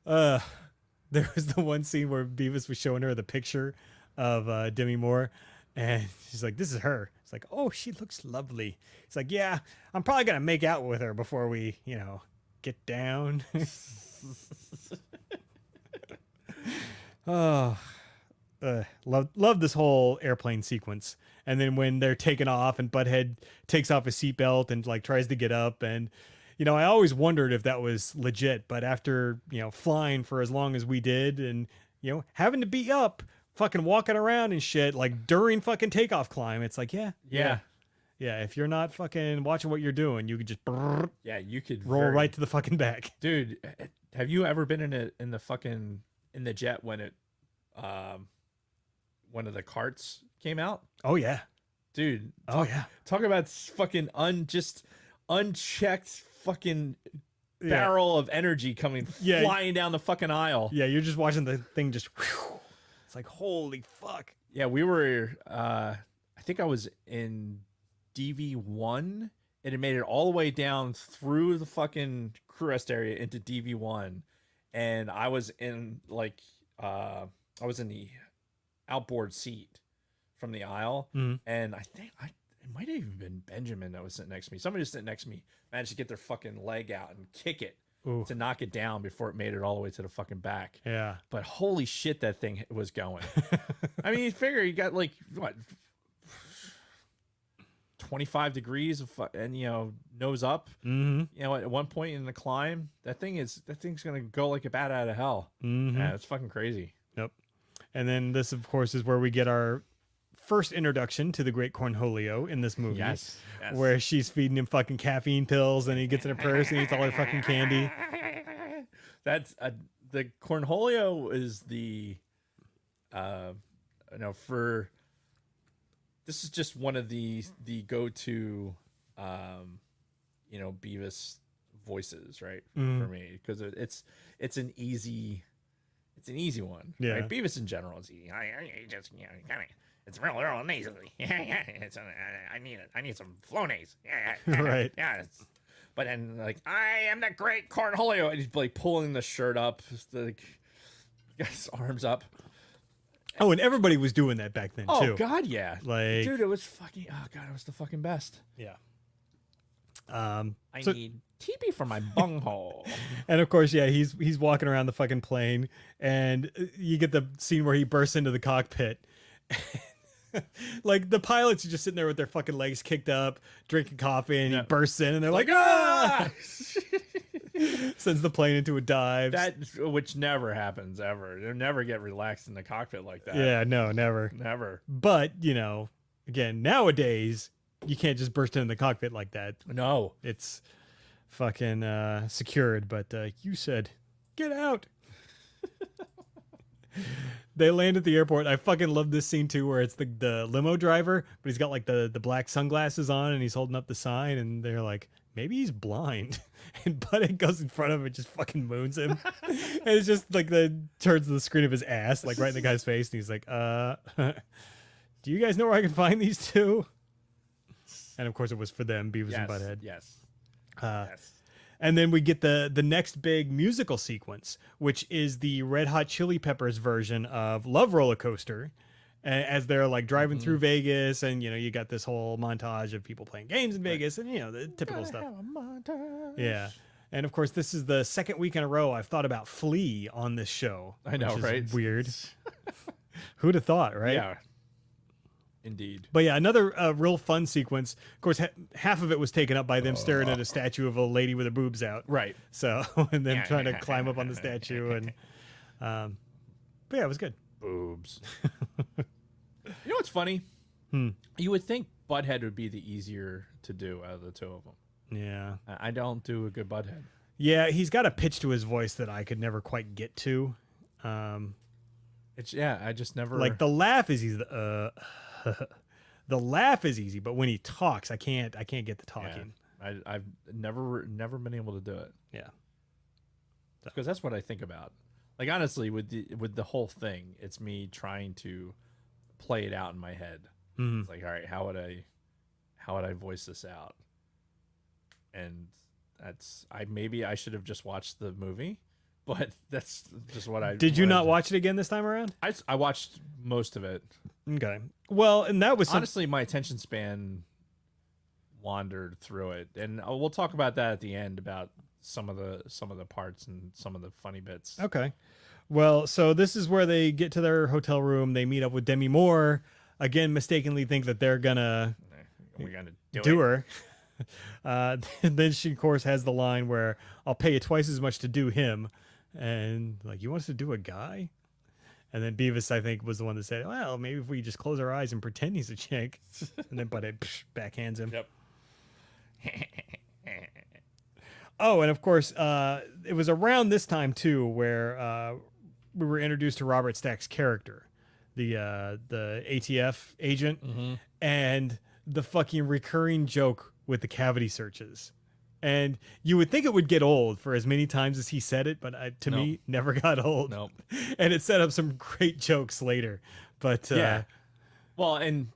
There was the one scene where Beavis was showing her the picture of Demi Moore, and she's like, "This is her." It's like, "Oh, she looks lovely." It's like, "Yeah, I'm probably gonna make out with her before we, get down." Oh, love this whole airplane sequence. And then when they're taking off and Butthead takes off his seatbelt and like tries to get up, and I always wondered if that was legit, but after flying for as long as we did and having to be up fucking walking around and shit like during fucking takeoff climb, it's like yeah, if you're not fucking watching what you're doing, you could just You could roll right to the fucking back. Dude, have you ever been in the jet when it one of the carts came out? Oh yeah. Dude. Oh yeah. Talk about fucking unchecked fucking barrel of energy coming flying down the fucking aisle. Yeah, you're just watching the thing just whew. It's like, holy fuck. Yeah, we were I think I was in DV1 and it made it all the way down through the fucking crew rest area into DV1, and I was in I was in the outboard seat from the aisle, and I think it might have even been Benjamin that was sitting next to me. Somebody was sitting next to me managed to get their fucking leg out and kick it to knock it down before it made it all the way to the fucking back. Yeah. But holy shit, that thing was going. I mean, you figure you got like what 25 degrees of and nose up. At one point in the climb, that thing's gonna go like a bat out of hell. Yeah, it's fucking crazy. Yep. And then this, of course, is where we get our first introduction to the great Cornholio in this movie. Yes. Where she's feeding him fucking caffeine pills, and he gets in her purse and eats all her fucking candy. That's the Cornholio is the for this is just one of the go-to, Beavis voices, right? For me, because it's an easy one. Yeah. Right? Beavis in general is easy. I just kind of. It's real nasally. Yeah. I need some Flonase. Yeah. Right. Yeah. But then like I am the great Cornholio, and he's like pulling the shirt up, just, like got his arms up. Oh, and everybody was doing that back then too. Oh God, yeah. Like, dude, it was fucking. Oh God, it was the fucking best. yeah. I need TP for my bunghole. And of course, yeah, he's walking around the fucking plane, and you get the scene where he bursts into the cockpit. Like the pilots are just sitting there with their fucking legs kicked up, drinking coffee, and he bursts in, and they're like, ah! Sends the plane into a dive. That which never happens ever. They never get relaxed in the cockpit like that. Yeah, no, never. Never. But, again, nowadays, you can't just burst into the cockpit like that. No. It's fucking secured, but you said, get out. They land at the airport. I fucking love this scene too, where it's the limo driver, but he's got like the black sunglasses on, and he's holding up the sign, and they're like, maybe he's blind. And Butthead goes in front of him and just fucking moons him. And it's just like turns the screen of his ass, like right in the guy's face, and he's like, do you guys know where I can find these two? And of course it was for them, Beavis and Butthead. Yes. Yes. And then we get the next big musical sequence, which is the Red Hot Chili Peppers version of Love Roller Coaster, as they're like driving through Vegas, and you got this whole montage of people playing games in Vegas, and the typical stuff. Yeah. And of course, this is the second week in a row I've thought about Flea on this show. I know, which is right? Weird. Who'd have thought, right? Yeah. Indeed. But yeah, another real fun sequence. Of course, half of it was taken up by them staring at a statue of a lady with her boobs out. Right. So, and then trying to climb up on the statue. And but yeah, it was good. Boobs. You know what's funny? You would think Butthead would be the easier to do out of the two of them. Yeah. I don't do a good Butthead. Yeah, he's got a pitch to his voice that I could never quite get to. I just never Like the laugh is easy. The laugh is easy, but when he talks, I can't get the talking. Yeah, I've never been able to do it. Yeah. Because that's what I think about. Like honestly, with the whole thing, it's me trying to play it out in my head. It's like, all right, how would I voice this out? And maybe I should have just watched the movie, but that's just what I Did you not watch it again this time around? I watched most of it. Okay. Well, and that was Honestly, my attention span wandered through it, and we'll talk about that at the end about some of the parts and some of the funny bits. Okay. Well, so this is where they get to their hotel room. They meet up with Demi Moore. Again, mistakenly think that they're gonna We're gonna do her. And then she, of course, has the line where I'll pay you twice as much to do him. And like, you want us to do a guy? And then Beavis, I think, was the one that said, well, maybe if we just close our eyes and pretend he's a chick. And then Butthead backhands him. Yep. Oh, and of course, it was around this time, too, where we were introduced to Robert Stack's character, the ATF agent, and the fucking recurring joke with the cavity searches. And you would think it would get old for as many times as he said it, but to me, never got old. Nope. And it set up some great jokes later. But yeah. Well, and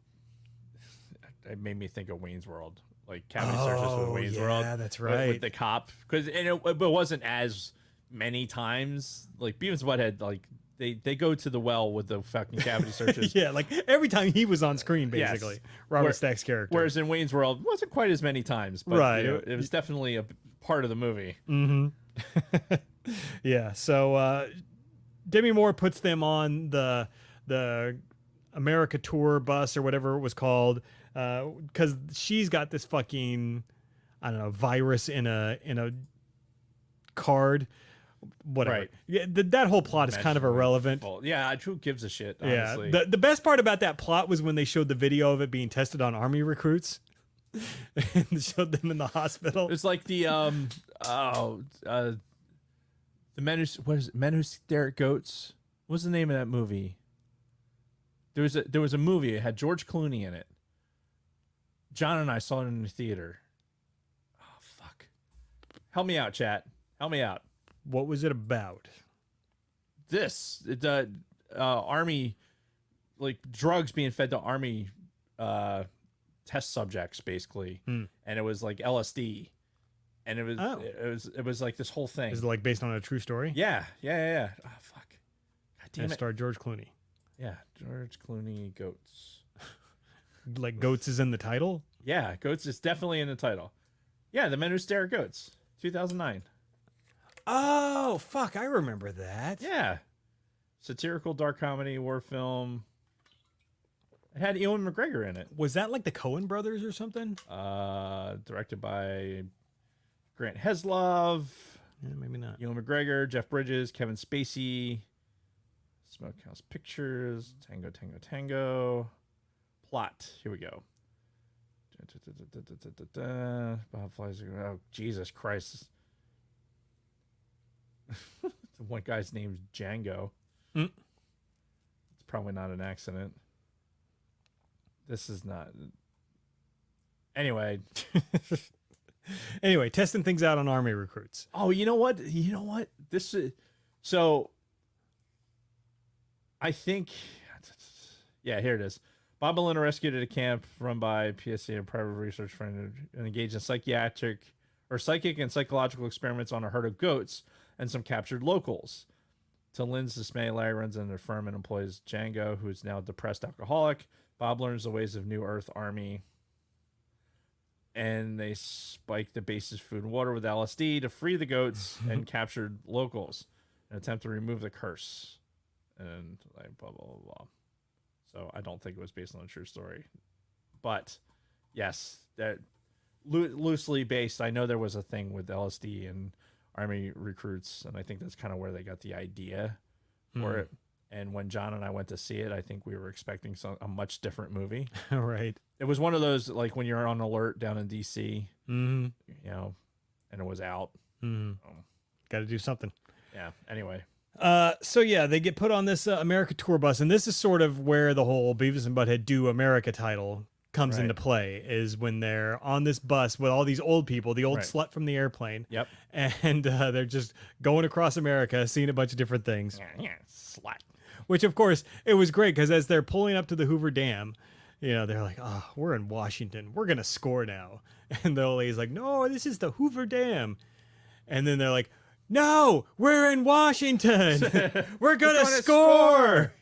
it made me think of Wayne's World, like cavity searches with Wayne's World. Yeah, that's right. With the cop, because it wasn't as many times. Like Beavis Butthead, like they go to the well with the fucking cavity searches. Yeah, like every time he was on screen, basically. Yes. Robert Stack's character. Whereas in Wayne's World, wasn't quite as many times, but right. It was definitely a part of the movie. Mm-hmm. Yeah. So Demi Moore puts them on the America Tour bus or whatever it was called, because she's got this fucking, I don't know, virus in a card. Whatever. Right. Yeah, that whole plot is kind of irrelevant. Yeah, who gives a shit, honestly. Yeah. The best part about that plot was when they showed the video of it being tested on Army recruits and showed them in the hospital. It's like the men who stare at goats. What's the name of that movie? There was a movie. It had George Clooney in it. John and I saw it in the theater. Oh, fuck. Help me out, chat. Help me out. What was it about? The army, like drugs being fed to army test subjects, basically. And it was like LSD. And it was like this whole thing. Is it like based on a true story? Yeah. Oh, fuck. God damn And it. it starred George Clooney. Yeah, George Clooney, goats. Like goats is in the title? Yeah, goats is definitely in the title. Yeah, The Men Who Stare at Goats, 2009. Oh, fuck. I remember that. Yeah. Satirical dark comedy war film. It had Ewan McGregor in it. Was that like the Coen brothers or something? Directed by Grant Heslov, Yeah, maybe not. Ewan McGregor, Jeff Bridges, Kevin Spacey, Smokehouse Pictures, Tango. Plot. Here we go. Bob flies. Oh, Jesus Christ. One guy's name's Django. It's probably not an accident. This is not. Anyway. Anyway, testing things out on army recruits. Oh, you know what? This is so. I think. Yeah, here it is. Bob and Lynn are rescued at a camp run by PSA and private research friend and engaged in psychic and psychological experiments on a herd of goats and some captured locals. To Lynn's dismay, Larry runs into the firm and employs Django, who's now a depressed alcoholic. Bob learns the ways of New Earth Army. And they spike the base's food and water with LSD to free the goats and captured locals and attempt to remove the curse. And like blah, blah, blah, blah. So I don't think it was based on a true story. But yes, that loosely based. I know there was a thing with LSD and army recruits, and I think that's kind of where they got the idea for it. And when John and I went to see it, I think we were expecting a much different movie. Right. It was one of those, like when you're on alert down in DC, you know, and it was out. Got to do something. Yeah. Anyway. So yeah, they get put on this America tour bus, and this is sort of where the whole Beavis and Butthead Do America title comes into play, is when they're on this bus with all these old people, the old slut from the airplane. Yep. And they're just going across America, seeing a bunch of different things. Yeah, slut. Which, of course, it was great because as they're pulling up to the Hoover Dam, you know, they're like, oh, we're in Washington. We're going to score now. And the old lady's like, no, this is the Hoover Dam. And then they're like, no, we're in Washington. We're going to score.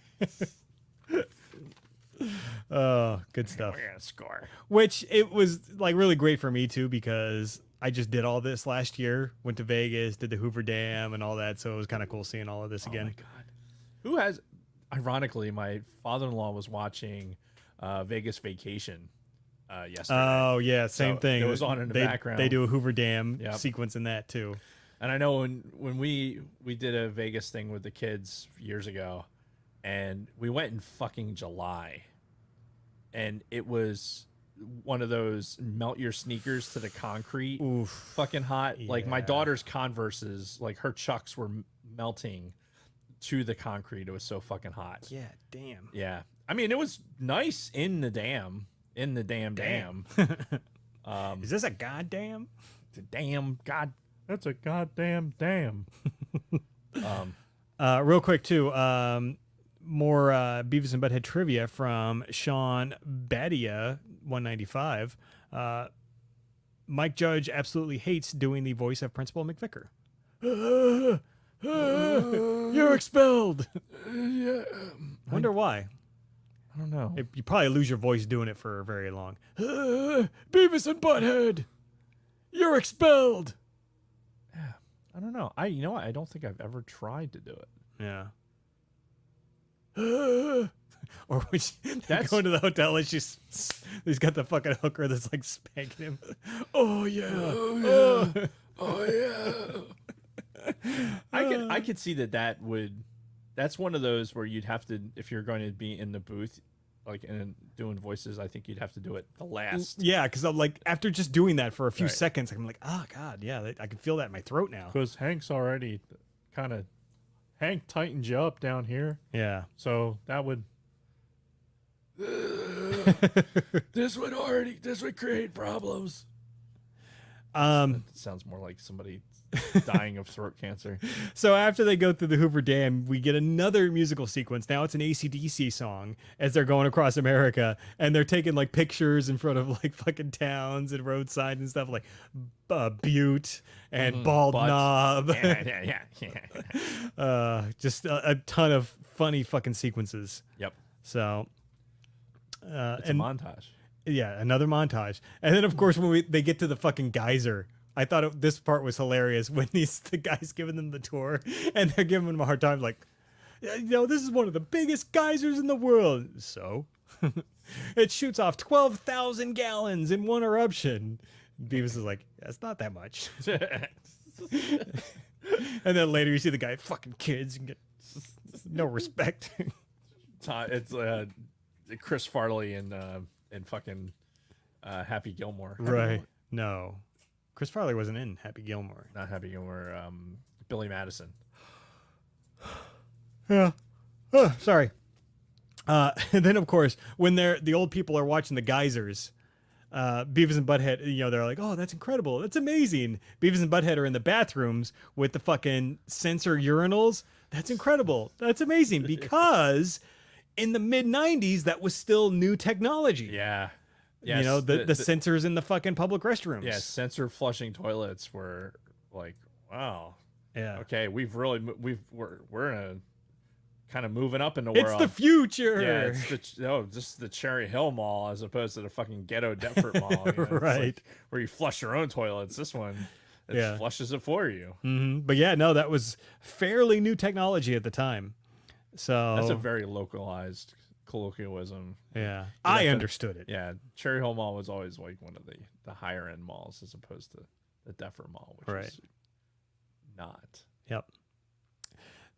Oh, good stuff. We're gonna score. Which it was like really great for me too, because I just did all this last year, went to Vegas, did the Hoover Dam and all that. So it was kind of cool seeing all of this again. Oh my God. Who has, ironically, my father-in-law was watching Vegas Vacation yesterday. Oh yeah, same thing. It was on in the background. They do a Hoover Dam sequence in that too. And I know when we did a Vegas thing with the kids years ago, and we went in fucking July, and it was one of those melt your sneakers to the concrete, fucking hot. Like my daughter's Converses, like her Chucks were melting to the concrete. It was so fucking hot. Yeah, damn. Yeah, I mean it was nice in the dam, dam. Is this a goddamn? It's a damn god. That's a goddamn dam. Real quick too, more Beavis and Butthead trivia from Sean Badia 195. Mike Judge absolutely hates doing the voice of Principal McVicker. You're expelled. Yeah. Wonder why. I don't know. You probably lose your voice doing it for very long. Beavis and Butthead, you're expelled. Yeah, I don't know. You know what? I don't think I've ever tried to do it. Yeah. Or when they go into the hotel and he's got the fucking hooker that's like spanking him. Oh yeah. Oh yeah. Oh yeah. I could see that would. That's one of those where you'd have to, if you're going to be in the booth, like and doing voices, I think you'd have to do it the last. Yeah, because I'm like, after just doing that for a few seconds, I'm like, oh god, yeah, I can feel that in my throat now. Because Hank's already Hank tightens you up down here. Yeah. So that would. This would create problems. Um, It sounds more like somebody dying of throat cancer. So after they go through the Hoover Dam, we get another musical sequence. Now it's an AC/DC song as they're going across America, and they're taking like pictures in front of like fucking towns and road signs and stuff like Butte and Bald Butts. Knob. Yeah. Just a ton of funny fucking sequences. Yep. So, It's and a montage. yeah, another montage, and then of course when they get to the fucking geyser. I thought this part was hilarious when the guys giving them the tour and they're giving them a hard time, like, this is one of the biggest geysers in the world. So it shoots off 12,000 gallons in one eruption. Beavis is like, that's not that much. And then later you see the guy, fucking kids, and get no respect. It's Chris Farley and fucking Happy Gilmore. Right. No. Chris Farley wasn't in Happy Gilmore. Not Happy Gilmore. Billy Madison. Yeah. Oh, sorry. And then, of course, when the old people are watching the geysers, Beavis and Butthead, they're like, oh, that's incredible. That's amazing. Beavis and Butthead are in the bathrooms with the fucking sensor urinals. That's incredible. That's amazing because in the mid-90s, that was still new technology. Yeah. Yes, the sensors in the fucking public restrooms. Yeah, sensor flushing toilets were like, wow. Yeah. Okay, we're in a kind of moving up in the It's world. the future. Yeah, this is the Cherry Hill Mall as opposed to the fucking Ghetto Deptford Mall. It's Right. like where you flush your own toilets. This one, it flushes it for you. Mm-hmm. But yeah, no, that was fairly new technology at the time. So That's a very localized colloquialism. Yeah, I understood it. Yeah, Cherry Hill Mall was always like one of the higher end malls as opposed to the Deptford Mall, which is not. Yep.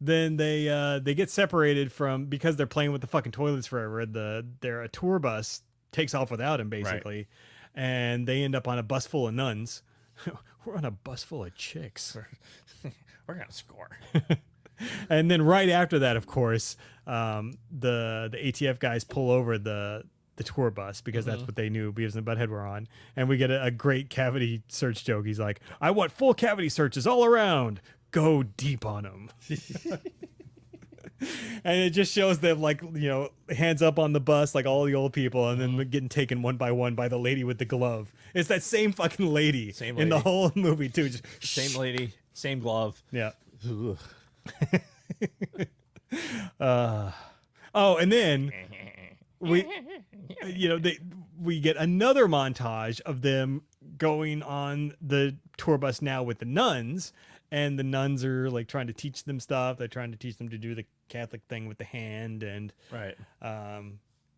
Then they get separated because they're playing with the fucking toilets forever. Their tour bus takes off without him basically, and they end up on a bus full of nuns. We're on a bus full of chicks. We're gonna score. And then right after that, of course, the ATF guys pull over the tour bus because that's what they knew Beavis and Butthead were on. And we get a great cavity search joke. He's like, I want full cavity searches all around. Go deep on them. And it just shows them like, hands up on the bus, like all the old people, and then getting taken one by one by the lady with the glove. It's that same fucking lady, in the whole movie too. Just Same lady, same glove. Yeah. And then we get another montage of them going on the tour bus now with the nuns, and the nuns are like trying to teach them stuff. They're trying to teach them to do the Catholic thing with the hand, and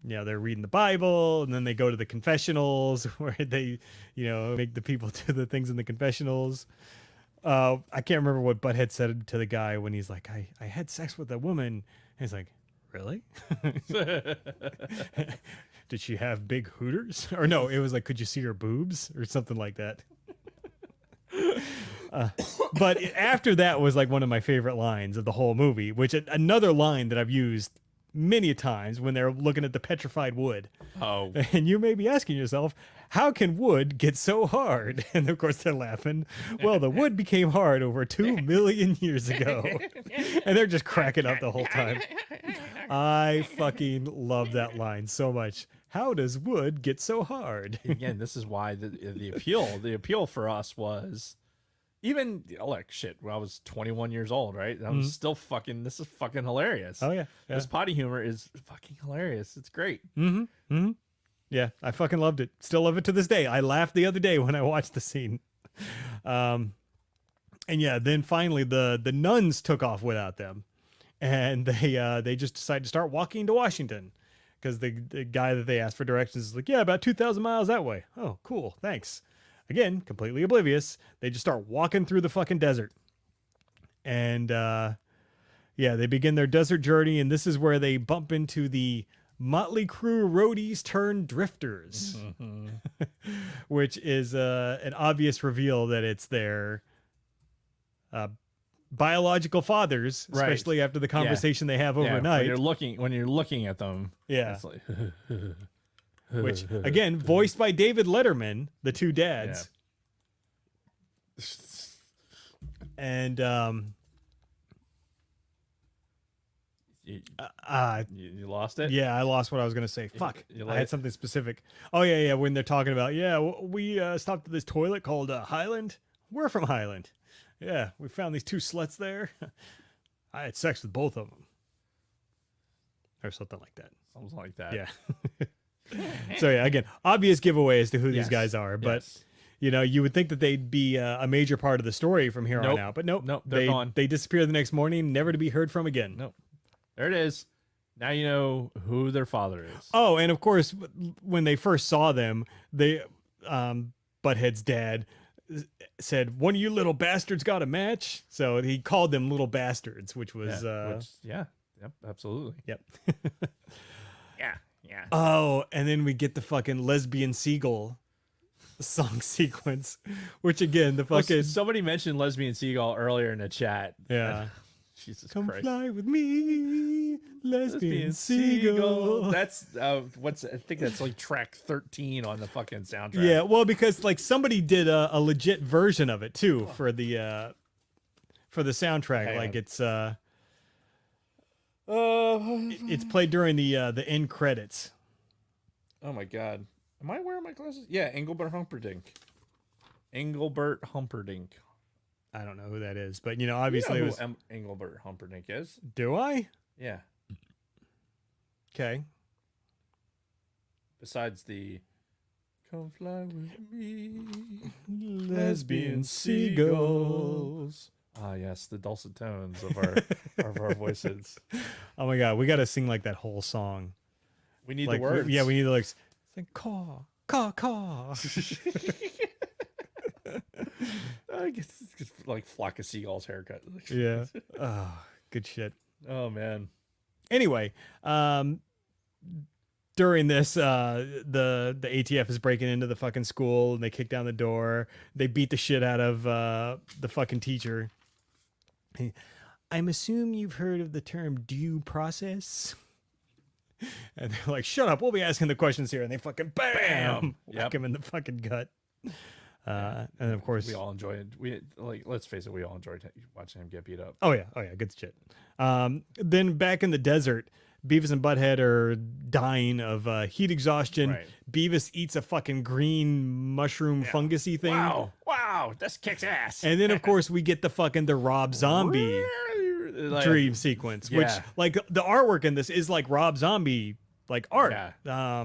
they're reading the Bible, and then they go to the confessionals where they make the people do the things in the confessionals. I can't remember what Butthead said to the guy when he's like, I had sex with a woman. And he's like, really? Did she have big hooters? Or no, it was like, could you see her boobs or something like that? But after that was like one of my favorite lines of the whole movie, which another line that I've used many times when they're looking at the petrified wood. Oh. And you may be asking yourself, how can wood get so hard? And of course they're laughing. Well, the wood became hard over 2 million years ago. And they're just cracking up the whole time. I fucking love that line so much. How does wood get so hard? Again, this is why the appeal for us was even like shit. When I was 21 years old, right? I was still fucking. This is fucking hilarious. Oh yeah. This potty humor is fucking hilarious. It's great. Yeah, I fucking loved it. Still love it to this day. I laughed the other day when I watched the scene. And yeah, then finally the nuns took off without them, and they just decided to start walking to Washington because the guy that they asked for directions is like, yeah, about 2,000 miles that way. Oh, cool, thanks. Again, completely oblivious. They just start walking through the fucking desert, and they begin their desert journey, and this is where they bump into the Motley Crue roadies turned drifters, which is an obvious reveal that it's their biological fathers, Right. especially after the conversation they have overnight. When you're looking at them, Yeah. it's like Which again, voiced by David Letterman, the two dads. And you lost it. yeah, I lost what I was gonna say. Fuck, you I had something specific. Oh yeah, when they're talking about we stopped at this toilet called Highland. We're from Highland. Yeah, we found these two sluts there. I had sex with both of them, or something like that. Something like that. Yeah. So yeah, again, obvious giveaway as to who these guys are, but you would think that they'd be a major part of the story from here on out, but nope, they're gone. They disappear the next morning, never to be heard from again. Nope. There it is. Now you know who their father is. Oh, and of course, when they first saw them, they Butthead's dad said, "One of you little bastards got a match." So he called them little bastards, which was yep, absolutely. Yep. Yeah. Oh, and then we get the fucking lesbian seagull song sequence, which again, the fucking Somebody mentioned lesbian seagull earlier in the chat. yeah. Jesus Come Christ. fly with me, lesbian seagull. That's I think that's like track 13 on the fucking soundtrack. Yeah, well, because like somebody did a legit version of it too for the soundtrack. Hang like on. it's played during the end credits. Oh my god. Am I wearing my glasses? Yeah, Engelbert Humperdinck. Engelbert Humperdinck. I don't know who that is, but obviously You know it was. who Engelbert Humperdinck is? Do I? Yeah. Okay. Besides the "Come fly with me, Lesbian seagulls. Ah, yes, the dulcet tones of our voices. Oh my god, we got to sing like that whole song. We need Like, the words. we need to like sing caw caw caw. I guess it's just like flock of seagulls haircut. Yeah. Oh, good shit. Oh man. Anyway, during this, the ATF is breaking into the fucking school and they kick down the door. They beat the shit out of the fucking teacher. I'm assuming you've heard of the term due process. And they're like, "Shut up! We'll be asking the questions here." And they fucking bam, whack him in the fucking gut. And of course, We all enjoyed. Let's face it. We all enjoyed watching him get beat up. oh yeah, good shit. Then back in the desert, Beavis and Butthead are dying of heat exhaustion. Right. Beavis eats a fucking green mushroom fungusy thing. Wow, this kicks ass. And then of course we get the Rob Zombie dream sequence, which like the artwork in this is like Rob Zombie like art. Yeah.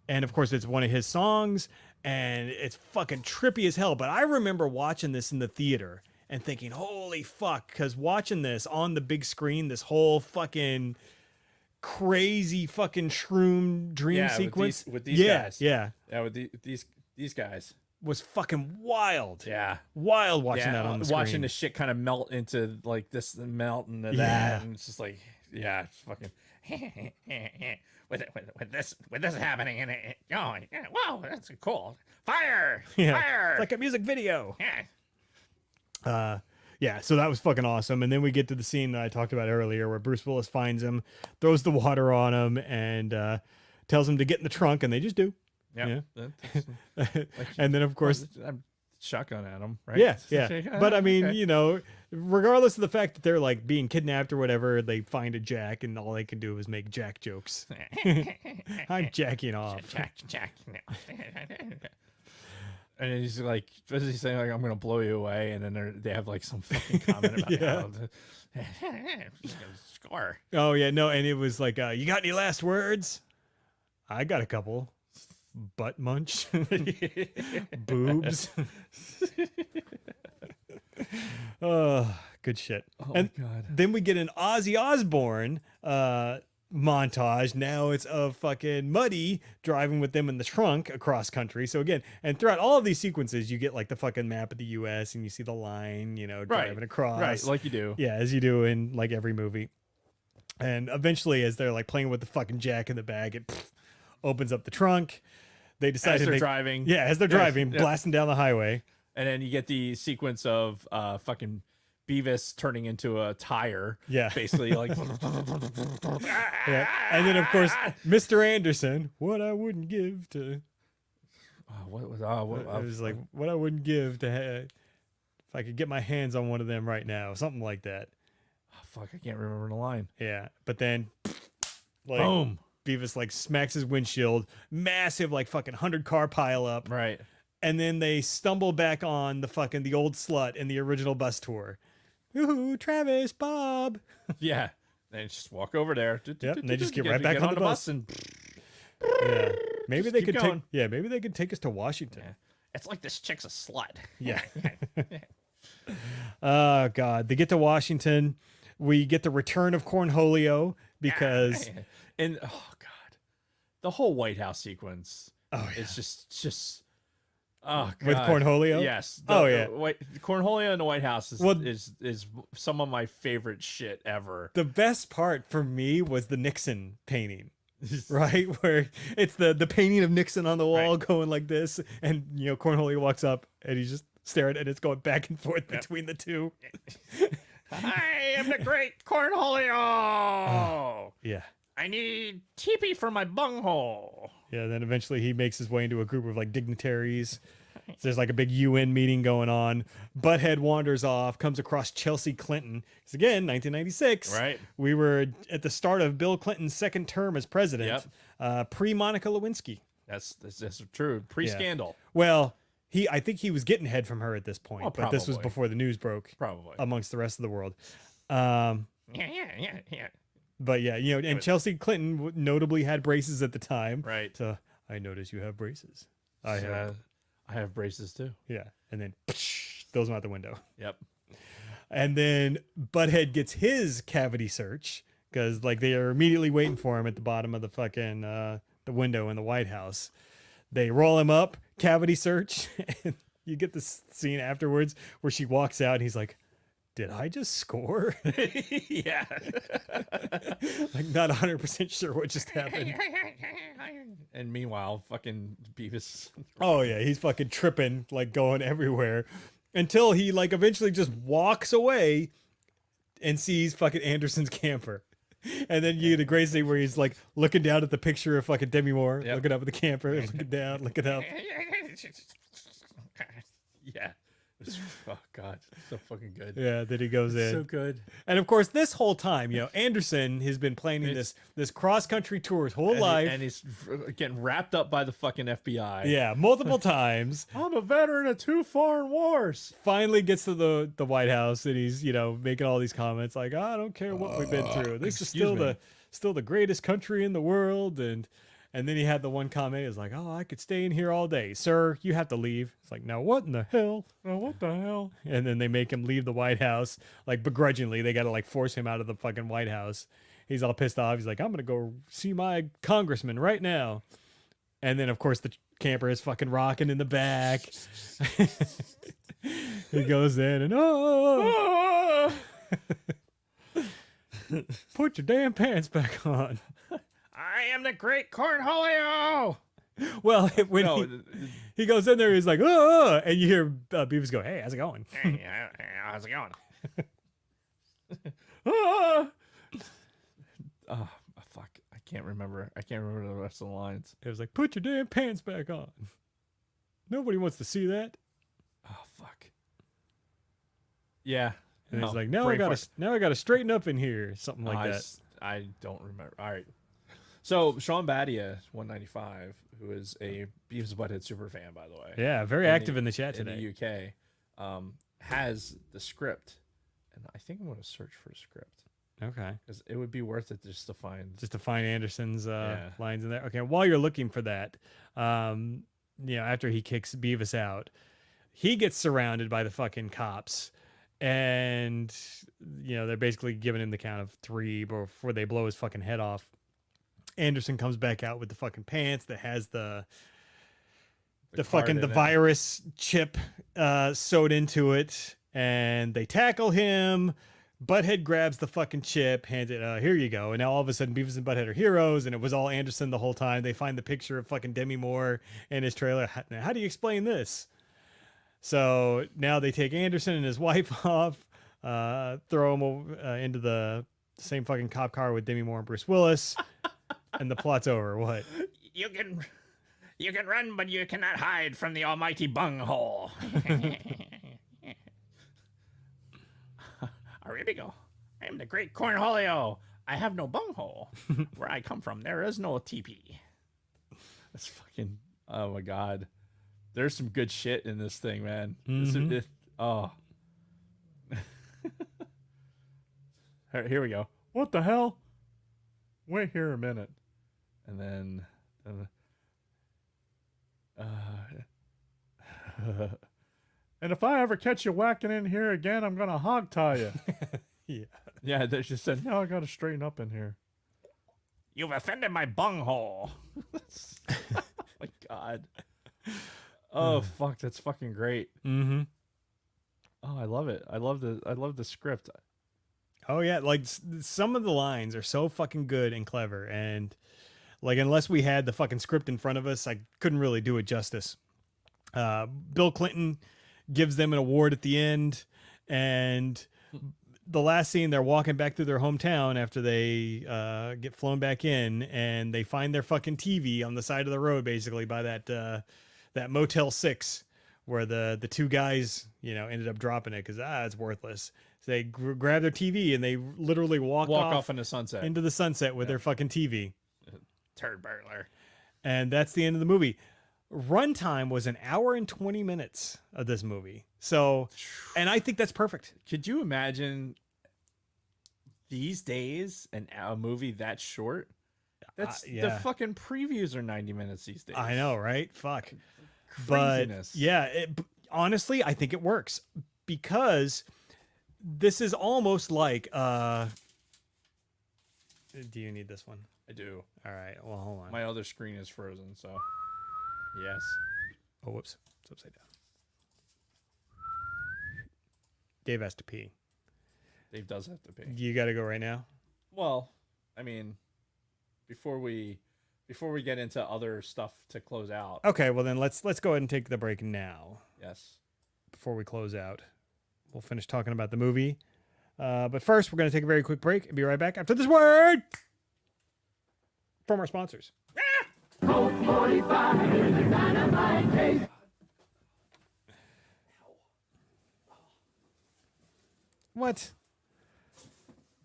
And of course it's one of his songs and it's fucking trippy as hell. But I remember watching this in the theater and thinking, holy fuck, because watching this on the big screen, this whole fucking crazy fucking shroom dream sequence with these guys. Yeah. With these guys. Was fucking wild. Yeah. Wild watching that on the screen. Watching the shit kind of melt into like this and melt into that. And it's just like, yeah, it's fucking. with this happening and it going, yeah, wow, that's cool. Fire! Yeah. Fire! It's like a music video. Yeah. Yeah, so that was fucking awesome. And then we get to the scene that I talked about earlier where Bruce Willis finds him, throws the water on him, and tells him to get in the trunk, and they just do. Yep. Yeah. And then, of course... I'm shotgun at him, right? Yeah. But I mean, regardless of the fact that they're like being kidnapped or whatever, they find a Jack, and all they can do is make Jack jokes. I'm jacking off. Jack. No. And he's like, what is he saying? Like, I'm going to blow you away. And then they have like some fucking comment about Score. Oh, yeah. No, and it was like, you got any last words? I got a couple. Butt munch. Boobs. Oh, good shit. Oh, and my God. Then we get an Ozzy Osbourne montage. Now it's of fucking Muddy driving with them in the trunk across country. So again, and throughout all of these sequences, you get like the fucking map of the U.S. and you see the line, driving across. Right, like you do. Yeah, as you do in like every movie. And eventually, as they're like playing with the fucking Jack in the bag, it opens up the trunk. They decide As they're driving. Yeah, as they're driving, blasting down the highway. And then you get the sequence of fucking Beavis turning into a tire. Yeah. Basically, like, Yeah. And then, of course, Mr. Anderson, what I wouldn't give to. what was It was like, what I wouldn't give to if I could get my hands on one of them right now. Something like that. fuck, I can't remember the line. Yeah. But then, like, Boom. Beavis, like, smacks his windshield. Massive, like, fucking 100-car pile up. Right. And then they stumble back on the old slut in the original bus tour. Ooh, Travis, Bob. Yeah. They just walk over there. Yep, and they just get right back on the bus. And Yeah. Maybe Just they keep could going. maybe they could take us to Washington. It's like this chick's a slut. Yeah. Oh God. They get to Washington. We get the return of Cornholio because and oh god, the whole White House sequence. Oh, yeah. It's just oh god. With Cornholio? Yes. Cornholio in the White House is some of my favorite shit ever. The best part for me was the Nixon painting. Right, where it's the painting of Nixon on the wall going like this, and Cornholio walks up and he's just staring, and it's going back and forth between the two. I am the great Cornholio. Yeah. I need teepee for my bunghole. Yeah, then eventually he makes his way into a group of like dignitaries. There's like a big UN meeting going on. Butthead wanders off, comes across Chelsea Clinton. Because again, 1996. Right. We were at the start of Bill Clinton's second term as president. Yep. Pre-Monica Lewinsky. That's true. Pre-scandal. Well, I think he was getting head from her at this point, Well, but this was probably. before the news broke. Probably. Amongst the rest of the world. Yeah. But yeah, and Chelsea Clinton notably had braces at the time. Right. So I notice you have braces. I have braces too. Yeah. And then throws them out the window. Yep. And then Butthead gets his cavity search because like they are immediately waiting for him at the bottom of the fucking the window in the White House. They roll him up, cavity search, and you get this scene afterwards where she walks out and he's like, did I just score? Yeah. Like not 100% sure what just happened. And meanwhile, fucking Beavis. Oh yeah, he's fucking tripping, like going everywhere until he like eventually just walks away and sees fucking Anderson's camper. And then you get a great scene where he's like looking down at the picture of fucking Demi Moore, looking up at the camper, looking down, looking up. Yeah. Oh god, so fucking good. Yeah, that he goes in. So good. And of course, this whole time, Anderson has been planning this cross country tour his whole life. And he's getting wrapped up by the fucking FBI. Yeah, multiple times. I'm a veteran of 2 foreign wars. Finally gets to the White House and he's, making all these comments like, I don't care what we've been through. This is still the greatest country in the world. And then he had the one comment. He was like, oh, I could stay in here all day. Sir, you have to leave. It's like, now what in the hell? Oh, what the hell? And then they make him leave the White House, like begrudgingly. They got to like force him out of the fucking White House. He's all pissed off. He's like, I'm going to go see my congressman right now. And then, of course, the camper is fucking rocking in the back. He goes in and, put your damn pants back on. I am the great Cornholio. Well, when he goes in there, he's like, oh, and you hear Beavis go, hey, how's it going? Hey, how's it going? Oh, fuck. I can't remember the rest of the lines. It was like, put your damn pants back on. Nobody wants to see that. Oh, fuck. Yeah. And he's like, now I gotta straighten up in here. Something like that. I don't remember. All right. So Sean Badia, 195, who is a Beavis Butthead super fan, by the way. Yeah, very active in the chat today. In the UK, has the script, and I think I'm going to search for a script. Okay. Because it would be worth it just to find Anderson's lines in there. Okay, while you're looking for that, after he kicks Beavis out, he gets surrounded by the fucking cops. And, they're basically giving him the count of 3 before they blow his fucking head off. Anderson comes back out with the fucking pants that has the virus chip sewed into it. And they tackle him. Butthead grabs the fucking chip, hands it, here you go. And now all of a sudden Beavis and Butthead are heroes. And it was all Anderson the whole time. They find the picture of fucking Demi Moore in his trailer. How do you explain this? So now they take Anderson and his wife off. throw him into the same fucking cop car with Demi Moore and Bruce Willis, and the plot's over. What? You can run, but you cannot hide from the almighty bunghole. Aribigo, I am the great Cornholio. I have no bunghole. Where I come from, there is no teepee. That's fucking. Oh my god, there's some good shit in this thing, man. Oh. Here we go. What the hell? Wait here a minute, and then. And if I ever catch you whacking in here again, I'm gonna hog tie you. Yeah. Yeah, they just said, no, I gotta straighten up in here. You've offended my bunghole. Oh my god. Oh fuck, that's fucking great. Mm-hmm. Oh, I love it. I love the script. Oh yeah, like some of the lines are so fucking good and clever, and like unless we had the fucking script in front of us, I couldn't really do it justice. Bill Clinton gives them an award at the end, and the last scene, they're walking back through their hometown after they get flown back in, and they find their fucking TV on the side of the road, basically by that Motel 6, where the two guys, ended up dropping it because it's worthless. So they grab their TV and they literally walk off into sunset. Into the sunset with their fucking TV. Turd burglar. And that's the end of the movie. Runtime was an hour and 20 minutes of this movie. So, and I think that's perfect. Could you imagine these days a movie that short? That's the fucking previews are 90 minutes these days. I know, right? Fuck. Craziness. But yeah, honestly, I think it works because this is almost like, do you need this one? I do. All right. Well, hold on. My other screen is frozen, so yes. Oh, whoops. It's upside down. Dave has to pee. Dave does have to pee. You got to go right now? Well, I mean, before we get into other stuff to close out. Okay, well then let's go ahead and take the break now. Yes. Before we close out. We'll finish talking about the movie. But first, we're going to take a very quick break and be right back after this word from our sponsors. Colt 45 is a dynamite taste. What?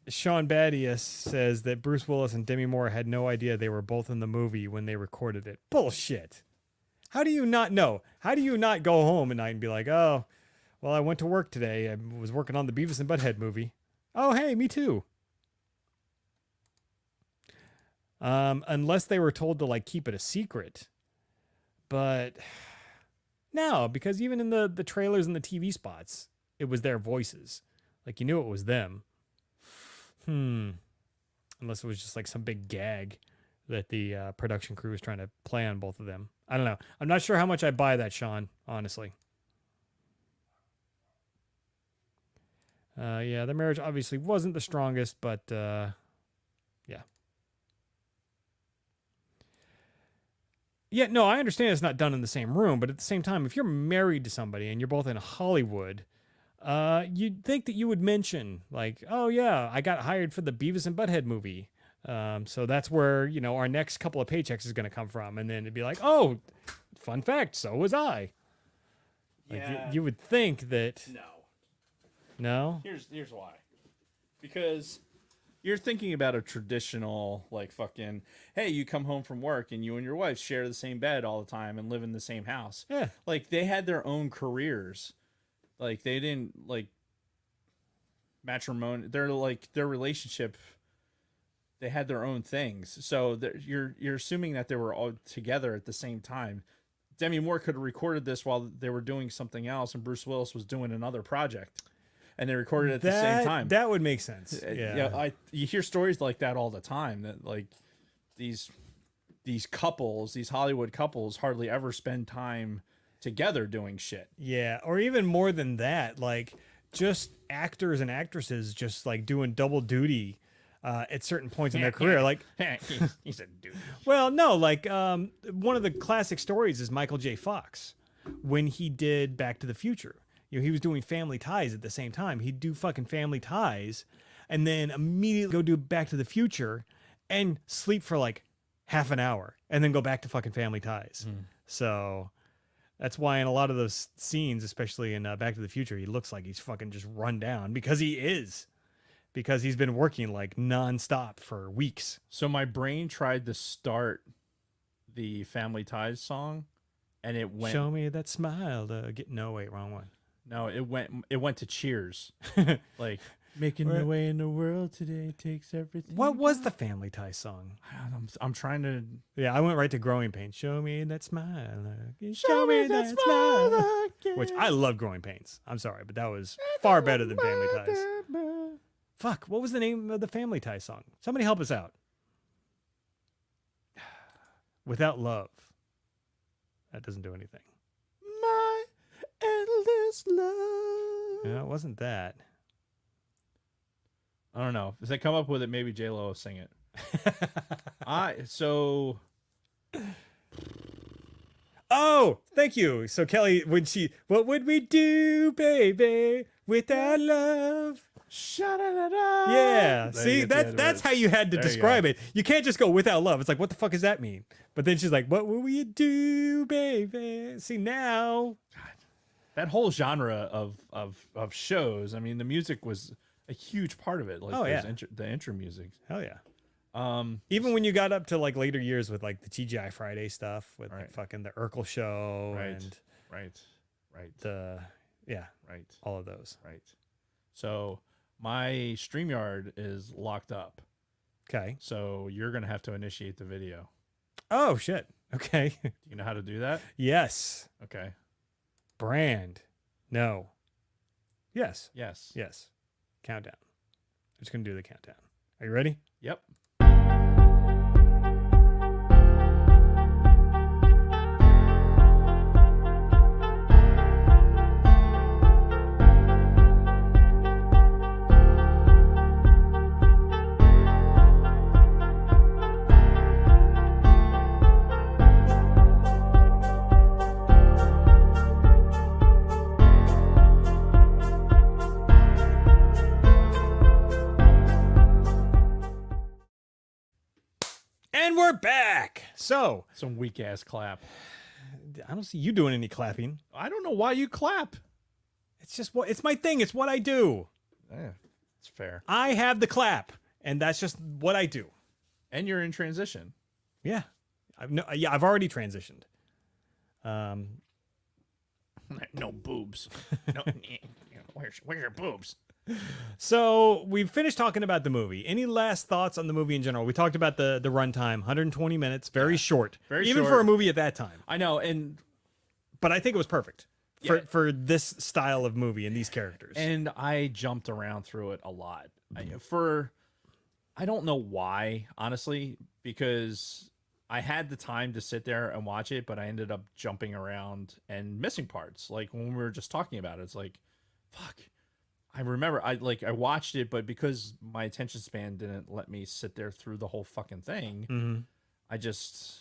Sean Badius says that Bruce Willis and Demi Moore had no idea they were both in the movie when they recorded it. Bullshit. How do you not know? How do you not go home at night and be like, oh, well, I went to work today. I was working on the Beavis and Butthead movie. Oh, hey, me too. Unless they were told to keep it a secret. But no, because even in the trailers and the TV spots, it was their voices. You knew it was them. Unless it was just some big gag that the production crew was trying to play on both of them. I don't know. I'm not sure how much I buy that, Sean, honestly. Yeah, their marriage obviously wasn't the strongest, but yeah. Yeah, no, I understand it's not done in the same room, but at the same time, if you're married to somebody and you're both in Hollywood, you'd think that you would mention, oh yeah, I got hired for the Beavis and Butthead movie. So that's where, our next couple of paychecks is going to come from. And then it'd be like, oh, fun fact, so was I. Yeah. You would think that... No? Here's why. Because you're thinking about a traditional, fucking, hey, you come home from work and you and your wife share the same bed all the time and live in the same house. Yeah. They had their own careers. They didn't, matrimony. They're, their relationship, they had their own things. So you're assuming that they were all together at the same time. Demi Moore could have recorded this while they were doing something else and Bruce Willis was doing another project. And they recorded it at the same time. That would make sense. Yeah. You hear stories like that all the time. That these couples, these Hollywood couples, hardly ever spend time together doing shit. Yeah, or even more than that, just actors and actresses just doing double duty at certain points in their career. He's a dude. Well, no, one of the classic stories is Michael J. Fox when he did Back to the Future. he was doing Family Ties at the same time. He'd do fucking Family Ties and then immediately go do Back to the Future and sleep for like half an hour and then go back to fucking Family Ties. So that's why in a lot of those scenes, especially in Back to the Future, he looks like he's fucking just run down because he is. Because he's been working like nonstop for weeks. So my brain tried to start the Family Ties song, and it went. Show me that smile. No, wait, wrong one. No, it went to Cheers. Like making Right. your way in the world today takes everything. What was the Family Ties song? I'm trying to. Yeah, I went right to Growing Pains. Show me that smile. Show me that smile. Which I love Growing Pains. I'm sorry, but that was far better than Family Ties. Fuck, what was the name of the Family Ties song? Somebody help us out. Without Love. That doesn't do anything. My endless love. No, it wasn't that. I don't know. If they come up with it, maybe J-Lo will sing it. So Oh, thank you. So Kelly, what would we do, baby, without love? Sha-da-da-da. Yeah. There See, you get the that's how you had to There you describe go. it. You can't just go without love. It's like, what the fuck does that mean? But then she's like, what will we do, baby? See, now. That whole genre of shows. I mean, the music was a huge part of it. Like Oh, yeah. the intro music. Hell yeah. Even when you got up to like later years with like the TGI Friday stuff with like Right. fucking the Urkel show Right. and Right. the, yeah, Right. all of those. Right. So my StreamYard is locked up. Okay. So you're gonna have to initiate the video. Oh, shit. Okay. Do you know how to do that? Yes. Okay. Brand. No. Yes. Yes. Yes. Countdown. I'm just going to do the countdown. Are you ready? Yep. And we're back. So, Some weak ass clap. I don't see you doing any clapping. I don't know why you clap. It's just it's my thing. It's what I do. Yeah, it's fair. I have the clap, and that's just what I do. And you're in transition. Yeah. I've already transitioned. No boobs. No, where's your boobs? So we've finished talking about the movie. Any last thoughts on the movie in general? We talked about the runtime, 120 minutes, very short, very even short. for a movie at that time. I know, and But I think it was perfect Yeah. for this style of movie and these characters. I jumped around through it a lot. I don't know why, honestly, because I had the time to sit there and watch it, but I ended up jumping around and missing parts. Like when we were just talking about it, it's like, fuck. I remember I watched it, but because my attention span didn't let me sit there through the whole fucking thing, Mhm. I just,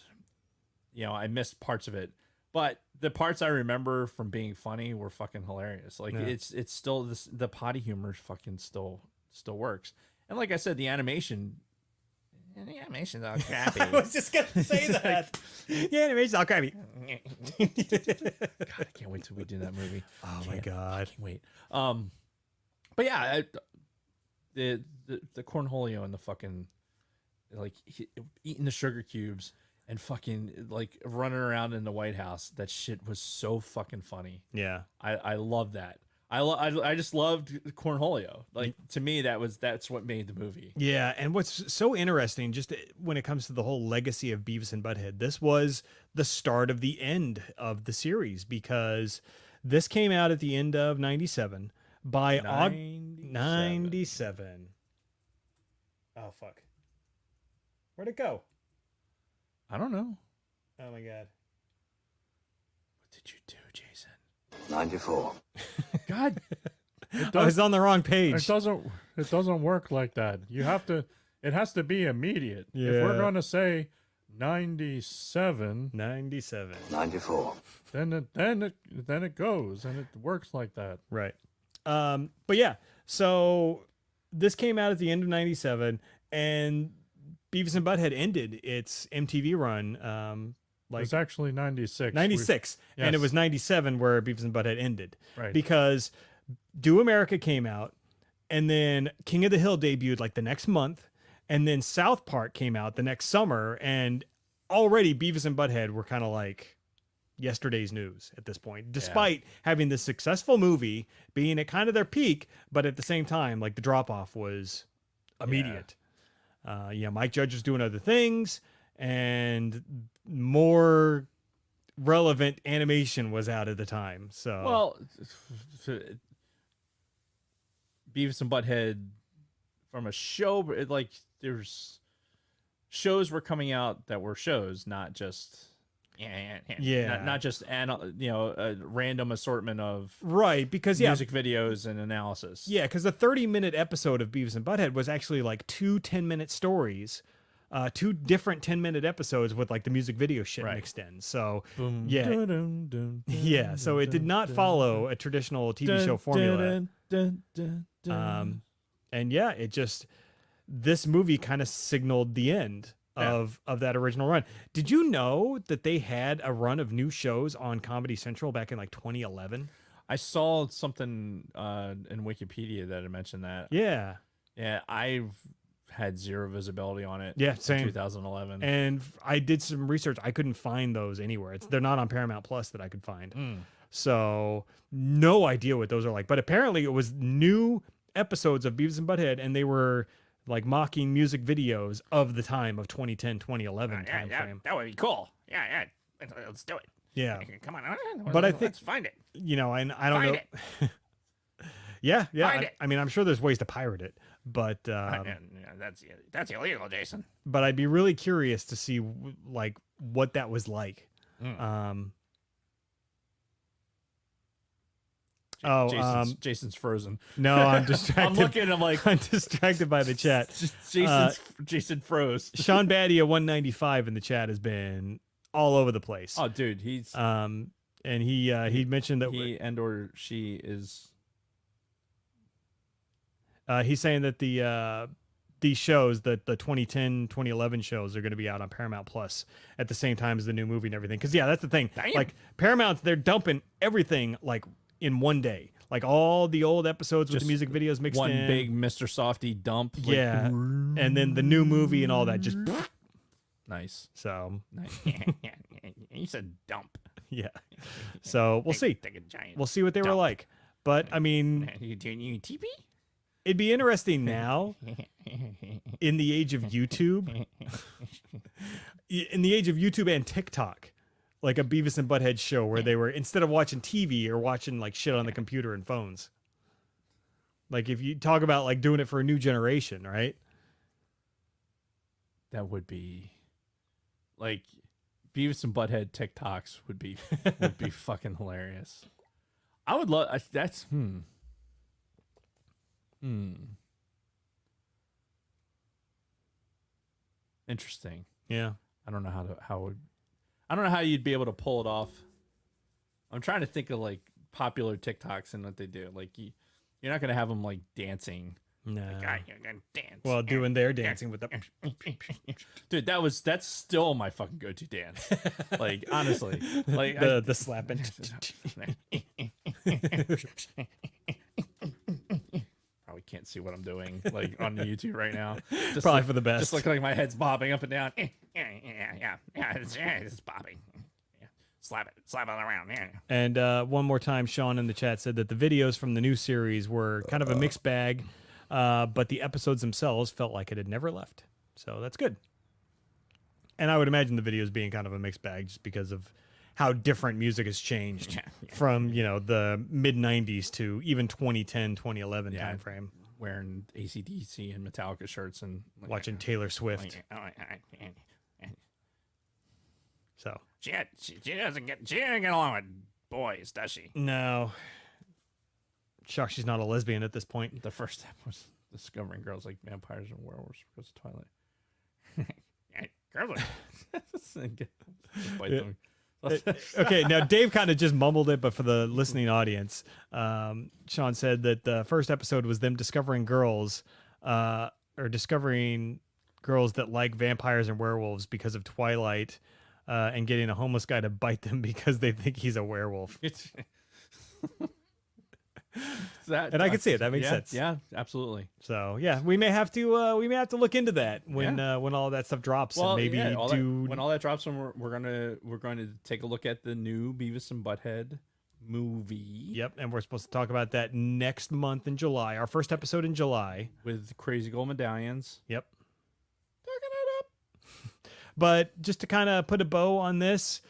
I missed parts of it. But the parts I remember from being funny were fucking hilarious. Like Yeah. it's still the potty humor fucking still works. And like I said, the animation's all crappy. I was just gonna say that. Yeah, animation's all crappy. God, I can't wait till we do that movie. Oh my god. Can't wait. But yeah, the cornholio and the fucking eating the sugar cubes and fucking like running around in the White House. That shit was so fucking funny. Yeah. I love that. I just loved cornholio. Like to me, that's what made the movie. Yeah, and what's so interesting, just when it comes to the whole legacy of Beavis and Butthead, this was the start of the end of the series because this came out at the end of 97. By 97. Oh, fuck. Where'd it go? I don't know. Oh, my God. What did you do, Jason? 94. God, I was on the wrong page. it doesn't work like that. You have to. It has to be immediate. If Yeah. we're gonna say 97. 97. 94. Then it goes and it works like that. Right. But yeah, so this came out at the end of 97 and Beavis and Butthead ended its MTV run. It was actually 96. 96. And it Yes. was 97 where Beavis and Butthead ended. Right. Because Do America came out and then King of the Hill debuted like the next month. And then South Park came out the next summer. And already Beavis and Butthead were kind of like yesterday's news at this point, despite having this successful movie being at kind of their peak. But at the same time, like the drop off was immediate. Mike Judge was doing other things and more relevant animation was out at the time. So, Well, Beavis and Butthead from a show, like there's shows were coming out that were shows, not just not just a random assortment of right, because music videos and analysis. Yeah, because a 30-minute episode of Beavis and Butthead was actually like 2 10-minute stories, 2 different 10-minute episodes with like the music video shit mixed in. So so it did not follow a traditional TV show formula. And yeah, it just this movie kind of signaled the end of that original run. Did you know that they had a run of new shows on Comedy Central back in like 2011? I saw something in Wikipedia that had mentioned that. Yeah. Yeah, I've had zero visibility on it. Yeah, same. In 2011. And I did some research. I couldn't find those anywhere. They're not on Paramount Plus that I could find. So no idea what those are like. But apparently it was new episodes of Beavis and Butthead, and they were like mocking music videos of the time of 2010, 2011 time frame. That would be cool. Yeah. Let's do it. Yeah. Come on. But I think, let's find it. I don't Find know. Yeah. Find it. I mean, I'm sure there's ways to pirate it, but That's illegal, Jason. but I'd be really curious to see like what that was like. Jason's frozen. No, I'm distracted. I'm looking. I'm like, I'm distracted by the chat. Jason froze. Sean Badia 195 in the chat has been all over the place. Oh, dude, he's And he mentioned that he and or she is. he's saying that these shows, the 2010, 2011 shows, are going to be out on Paramount Plus at the same time as the new movie and everything. Because that's the thing. Damn. Like Paramount, they're dumping everything like in one day. Like all the old episodes with the music videos mixed one in. big Mr. Softy dump. Yeah. And then the new movie and all that just Nice. so Nice. You said dump. yeah. So we'll see. Take a giant. We'll see what they were like. But I mean, You TP? it'd be interesting now in the age of YouTube. In the age of YouTube and TikTok. Like a Beavis and Butthead show where they were, instead of watching TV or watching like shit on the computer and phones. Like if you talk about like doing it for a new generation, right? That would be like Beavis and Butthead TikToks would be fucking hilarious. I would love that's interesting. Yeah. I don't know I don't know how you'd be able to pull it off. I'm trying to think of like popular TikToks and what they do. Like you're not gonna have them like dancing. No. God, you're gonna dance. Well, doing their dancing with the Dude, that's still my fucking go-to dance. Like honestly, like the slapping. probably can't see what I'm doing like on the YouTube right now. Just Probably like, for the best. Just look like my head's bobbing up and down. It's bobbing. Yeah. Slap it around. Yeah. And one more time, Sean in the chat said that the videos from the new series were kind of a mixed bag, but the episodes themselves felt like it had never left. So that's good. And I would imagine the videos being kind of a mixed bag just because of how different music has changed from, the mid-90s to even 2010, 2011 time frame. Wearing AC/DC and Metallica shirts and Watching Taylor Swift. So She doesn't get along with boys, does she? no. Shocked she's not a lesbian at this point. the first step was discovering girls like vampires and werewolves goes to Twilight. Grizzly. Bite Yeah. them. Okay, now Dave kind of just mumbled it, but for the listening audience, Sean said that the first episode was them discovering girls that like vampires and werewolves because of Twilight, and getting a homeless guy to bite them because they think he's a werewolf. It's that, And I can see it. That makes yeah, sense. Yeah, absolutely. So yeah, we may have to look into that when all that stuff drops, and maybe when all that drops, we're going to take a look at the new Beavis and Butthead movie. Yep, and we're supposed to talk about that next month in July. Our first episode in July with Crazy Gold Medallions. Yep. But just to kind of put a bow on this,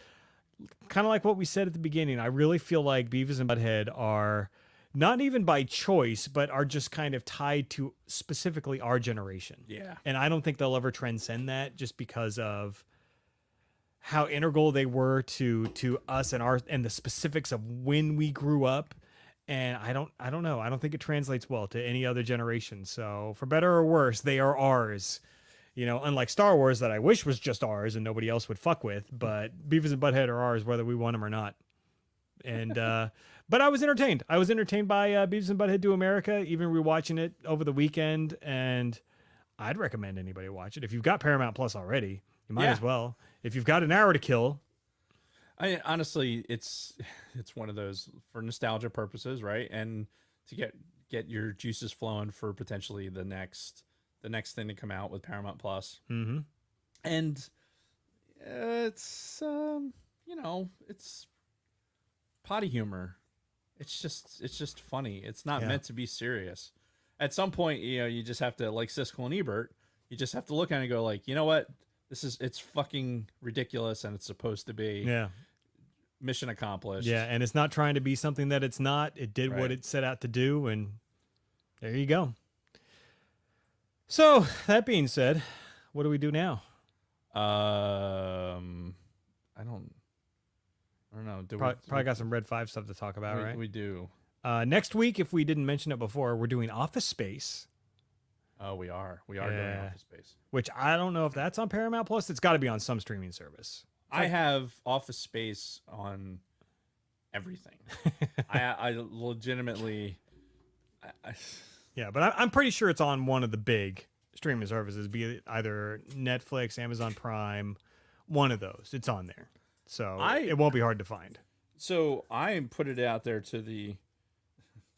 kind of like what we said at the beginning, I really feel like Beavis and Butthead are not even by choice, but are just kind of tied to specifically our generation. Yeah. And I don't think they'll ever transcend that just because of how integral they were to us and the specifics of when we grew up. And I don't know. I don't think it translates well to any other generation. So for better or worse, they are ours. You know, unlike Star Wars that I wish was just ours and nobody else would fuck with, but Beavis and Butthead are ours whether we want them or not. And but I was entertained. I was entertained by Beavis and Butthead Do America, even rewatching it over the weekend, and I'd recommend anybody watch it. If you've got Paramount Plus already, you might as well. If you've got an hour to kill. I honestly, it's one of those for nostalgia purposes, right? And to get your juices flowing for potentially the next thing to come out with Paramount Plus. Mm-hmm. And it's it's potty humor. It's just funny. It's not meant to be serious. At some point, you just have to, like Siskel and Ebert, you just have to look at it and go like, you know what? It's fucking ridiculous and it's supposed to be. Yeah. Mission accomplished. Yeah, and it's not trying to be something that it's not. It did what it set out to do, and there you go. So, that being said, what do we do now? I don't know. Probably got some Red 5 stuff to talk about, right? We do. Next week, if we didn't mention it before, we're doing Office Space. Oh, we are. We are doing Office Space. Which I don't know if that's on Paramount Plus. It's got to be on some streaming service. I have Office Space on everything. I legitimately... Yeah, but I'm pretty sure it's on one of the big streaming services, be it either Netflix, Amazon Prime, one of those. It's on there. So it won't be hard to find. So I put it out there to the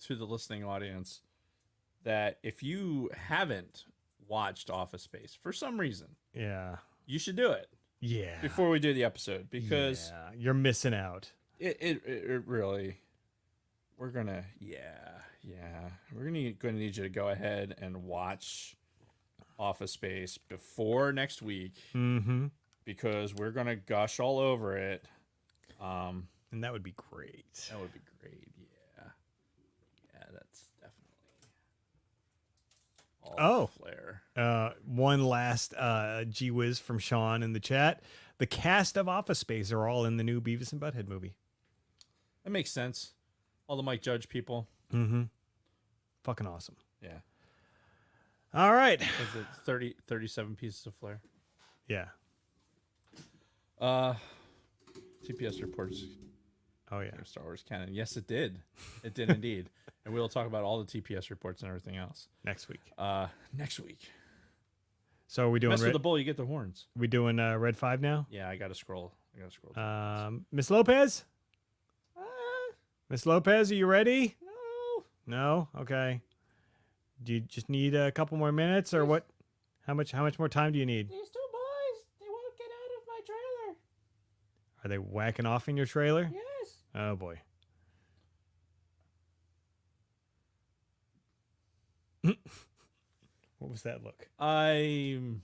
listening audience that if you haven't watched Office Space for some reason, you should do it. Yeah. Before we do the episode, because you're missing out. It really, we're gonna need you to go ahead and watch Office Space before next week. Mm-hmm. Because we're gonna gush all over it. And that would be great. That would be great. Yeah, that's definitely all flair. One last gee whiz from Sean in the chat. The cast of Office Space are all in the new Beavis and Butthead movie. That makes sense. All the Mike Judge people. Mm-hmm. Fucking awesome. Yeah. All right. Is it 37 pieces of flair? Yeah. TPS reports. Oh yeah. Star Wars canon. Yes, it did. It did indeed. And we'll talk about all the TPS reports and everything else next week. Next week. So are we doing mess with the bull, you get the horns. We doing Red 5 now? Yeah, I gotta scroll. Miss Lopez? Miss Lopez, are you ready? No? Okay. Do you just need a couple more minutes or what? How much more time do you need? These two boys, they won't get out of my trailer. Are they whacking off in your trailer? Yes. Oh boy. What was that look? I'm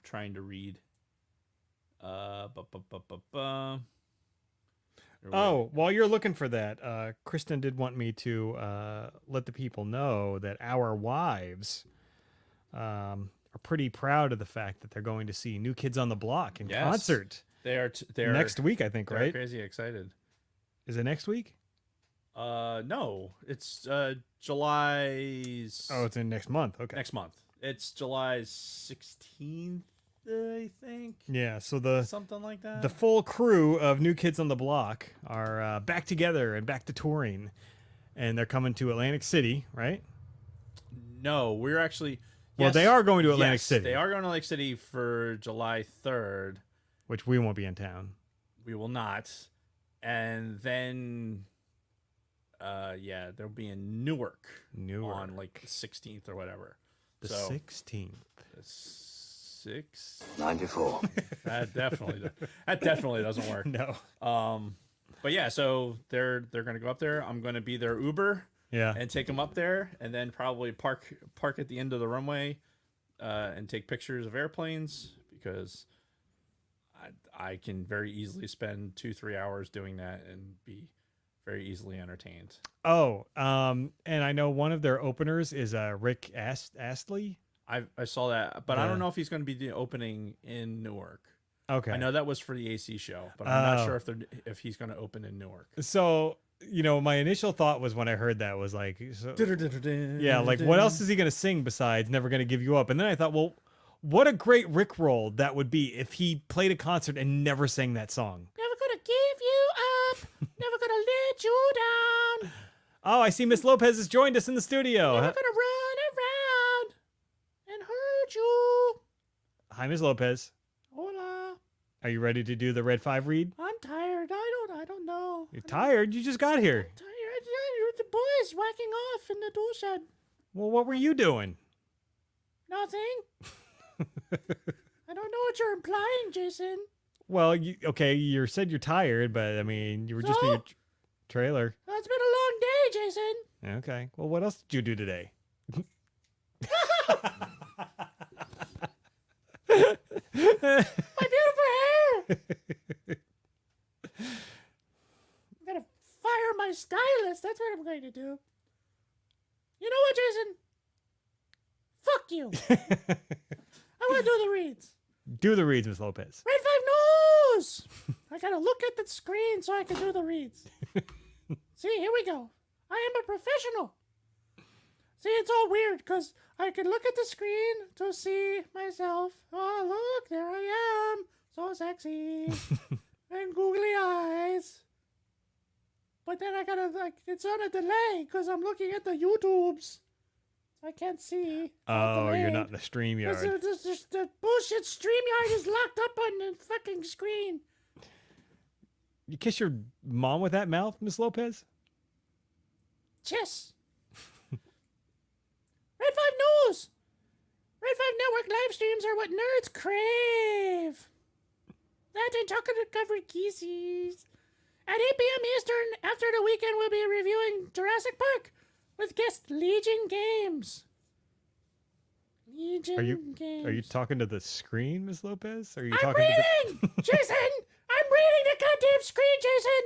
trying to read. While you're looking for that, Kristen did want me to let the people know that our wives are pretty proud of the fact that they're going to see New Kids on the Block in concert. They're next week, I think, right? Crazy excited. Is it next week? No, it's July's. Oh, it's in next month. Okay, next month. It's July 16th. I think. Yeah, so the Something like that. the full crew of New Kids on the Block are back together and back to touring, and they're coming to Atlantic City, right? No, we're actually. Well, yes, they are going to Atlantic yes, City. They are going to Atlantic City for July 3rd. Which we won't be in town. We will not. And then, yeah, they'll be in Newark on like the 16th or whatever. The So, 16th. 94. That definitely doesn't work. No. But yeah, so they're going to go up there. I'm going to be their Uber. Yeah. And take them up there, and then probably park at the end of the runway, and take pictures of airplanes, because I can very easily spend 2-3 hours doing that and be very easily entertained. Oh, and I know one of their openers is Rick Astley. I saw that, but I don't know if he's going to be the opening in Newark. Okay. I know that was for the AC show, but I'm not sure if he's going to open in Newark. So, my initial thought was when I heard that was like, yeah, like what else is he going to sing besides Never Gonna Give You Up? And then I thought, well, what a great Rickroll that would be if he played a concert and never sang that song. Never gonna give you up. Never gonna let you down. Oh, I see Miss Lopez has joined us in the studio. Never gonna run around and hurt you. Hi, Miss Lopez. Hola. Are you ready to do the Red 5 read? I'm tired. I don't know. You're tired? You just got here. Tired. The boys whacking off in the tool shed. Well, what were you doing? Nothing. I don't know what you're implying, Jason. Well, you said you're tired, but I mean, you were just in So? your trailer. It's been a long day, Jason. Okay. Well, what else did you do today? My beautiful hair. I'm gonna fire my stylist. That's what I'm going to do. You know what, Jason? Fuck you. I want to do the reads. Do the reads, Miss Lopez. Red 5 News. I gotta look at the screen so I can do the reads. See, here we go. I am a professional. See, it's all weird because I can look at the screen to see myself. Oh, look, there I am. So sexy. And googly eyes. But then I gotta, it's on a delay because I'm looking at the YouTubes. I can't see. Oh, you're not in the StreamYard. The bullshit StreamYard is locked up on the fucking screen. You kiss your mom with that mouth, Miss Lopez? Chess. Red 5 News. Red 5 Network live streams are what nerds crave. That and talking to covered geezies. At 8 p.m. Eastern, after the weekend, we'll be reviewing Jurassic Park with guest Legion Games. Games. Are you talking to the screen, Miss Lopez? Are you I'm talking reading! Jason! I'm reading the goddamn screen, Jason!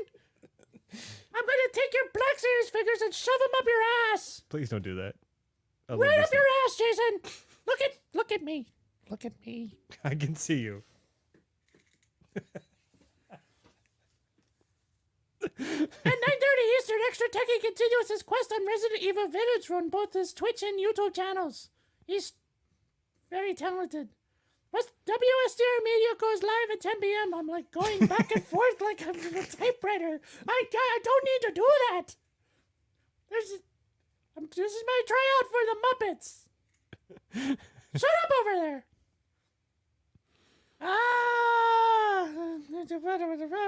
I'm gonna take your Black Series figures and shove them up your ass! Please don't do that. I love Right this up your ass, Jason! Look at me. Look at me. thing. I can see you. At 9:30 Eastern, Extra Techie continues his quest on Resident Evil Village on both his Twitch and YouTube channels. He's very talented. WSDR Media goes live at 10 p.m. I'm like going back and forth like I'm a typewriter. I don't need to do that. This is my tryout for the Muppets. Shut up over there.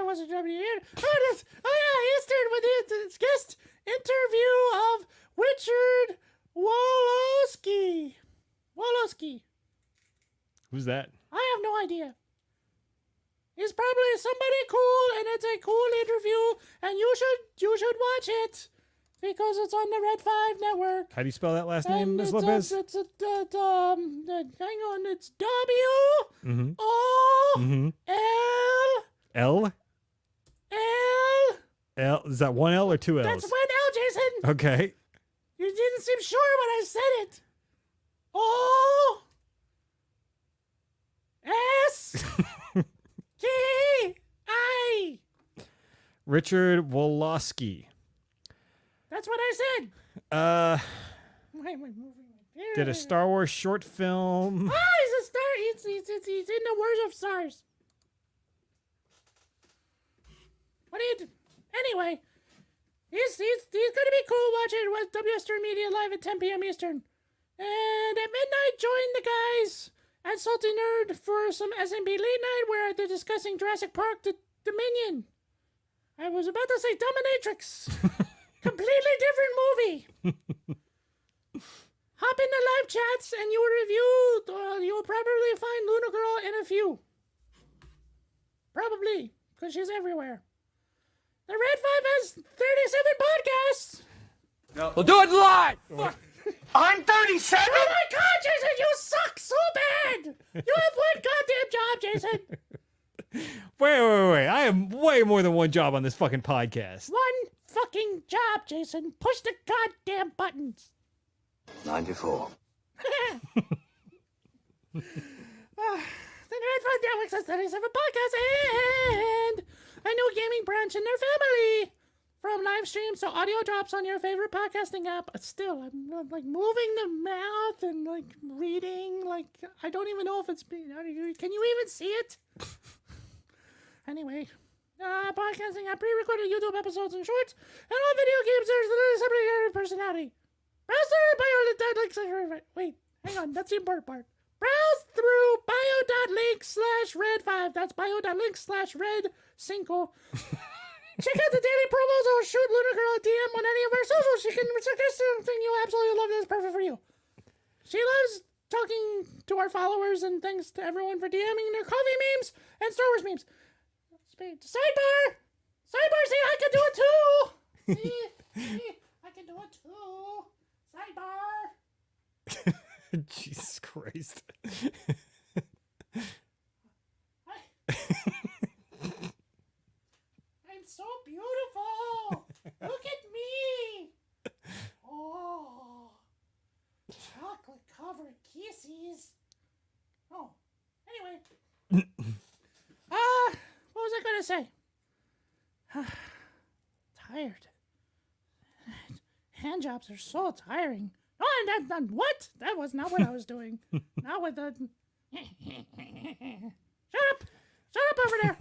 Was it W? Oh yeah, Eastern with his guest interview of Richard Wolowski. Who's that? I have no idea. He's probably somebody cool, and it's a cool interview, and you should watch it because it's on the Red 5 network. How do you spell that last name, And Miss it's Lopez? hang on, it's W O L L? L. L? Is that one L or two L's? That's one L, Jason. Okay. You didn't seem sure when I said it. O S K I. Richard Wolowski. That's what I said. Why am I moving? Did a Star Wars short film. Ah, he's a star. He's in the Wars of Stars. What do you do? Anyway, he's gonna be cool watching WS Stern Media live at 10 p.m. Eastern. And at midnight, join the guys at Salty Nerd for some SMB late night where they're discussing Jurassic Park Dominion. I was about to say Dominatrix. Completely different movie. Hop in the live chats and you will review. You'll probably find Luna Girl in a few. Probably, because she's everywhere. The Red 5 has 37 podcasts. We'll do it live! I'm 37? Oh my god, Jason, you suck so bad! You have one goddamn job, Jason. Wait. I have way more than one job on this fucking podcast. One fucking job, Jason. Push the goddamn buttons. 94. The Nerd Fun Network has 37 podcasts and a new gaming branch in their family. From live streams to audio drops on your favorite podcasting app. But still, I'm like moving the mouth and like reading. Like, I don't even know if it's being. Can you even see it? Anyway, podcasting app, pre-recorded YouTube episodes and shorts, and all video games. There's a separate personality. Browse through bio.link/red. Wait, hang on, that's the important part. Browse through bio.link/red5. That's bio.link/red5. Check out the daily promos or shoot Luna Girl a DM on any of our socials. She can suggest something you absolutely love that's perfect for you. She loves talking to our followers, and thanks to everyone for DMing their coffee memes and Star Wars memes. Sidebar! See, I can do it too! See, I can do it too! Sidebar! Jesus Christ. I'm so beautiful! Look at me! Oh, chocolate-covered kisses. Oh, anyway. What was I gonna say? Tired. Hand jobs are so tiring. Oh, and that what? That was not what I was doing. Not with the. Shut up over there.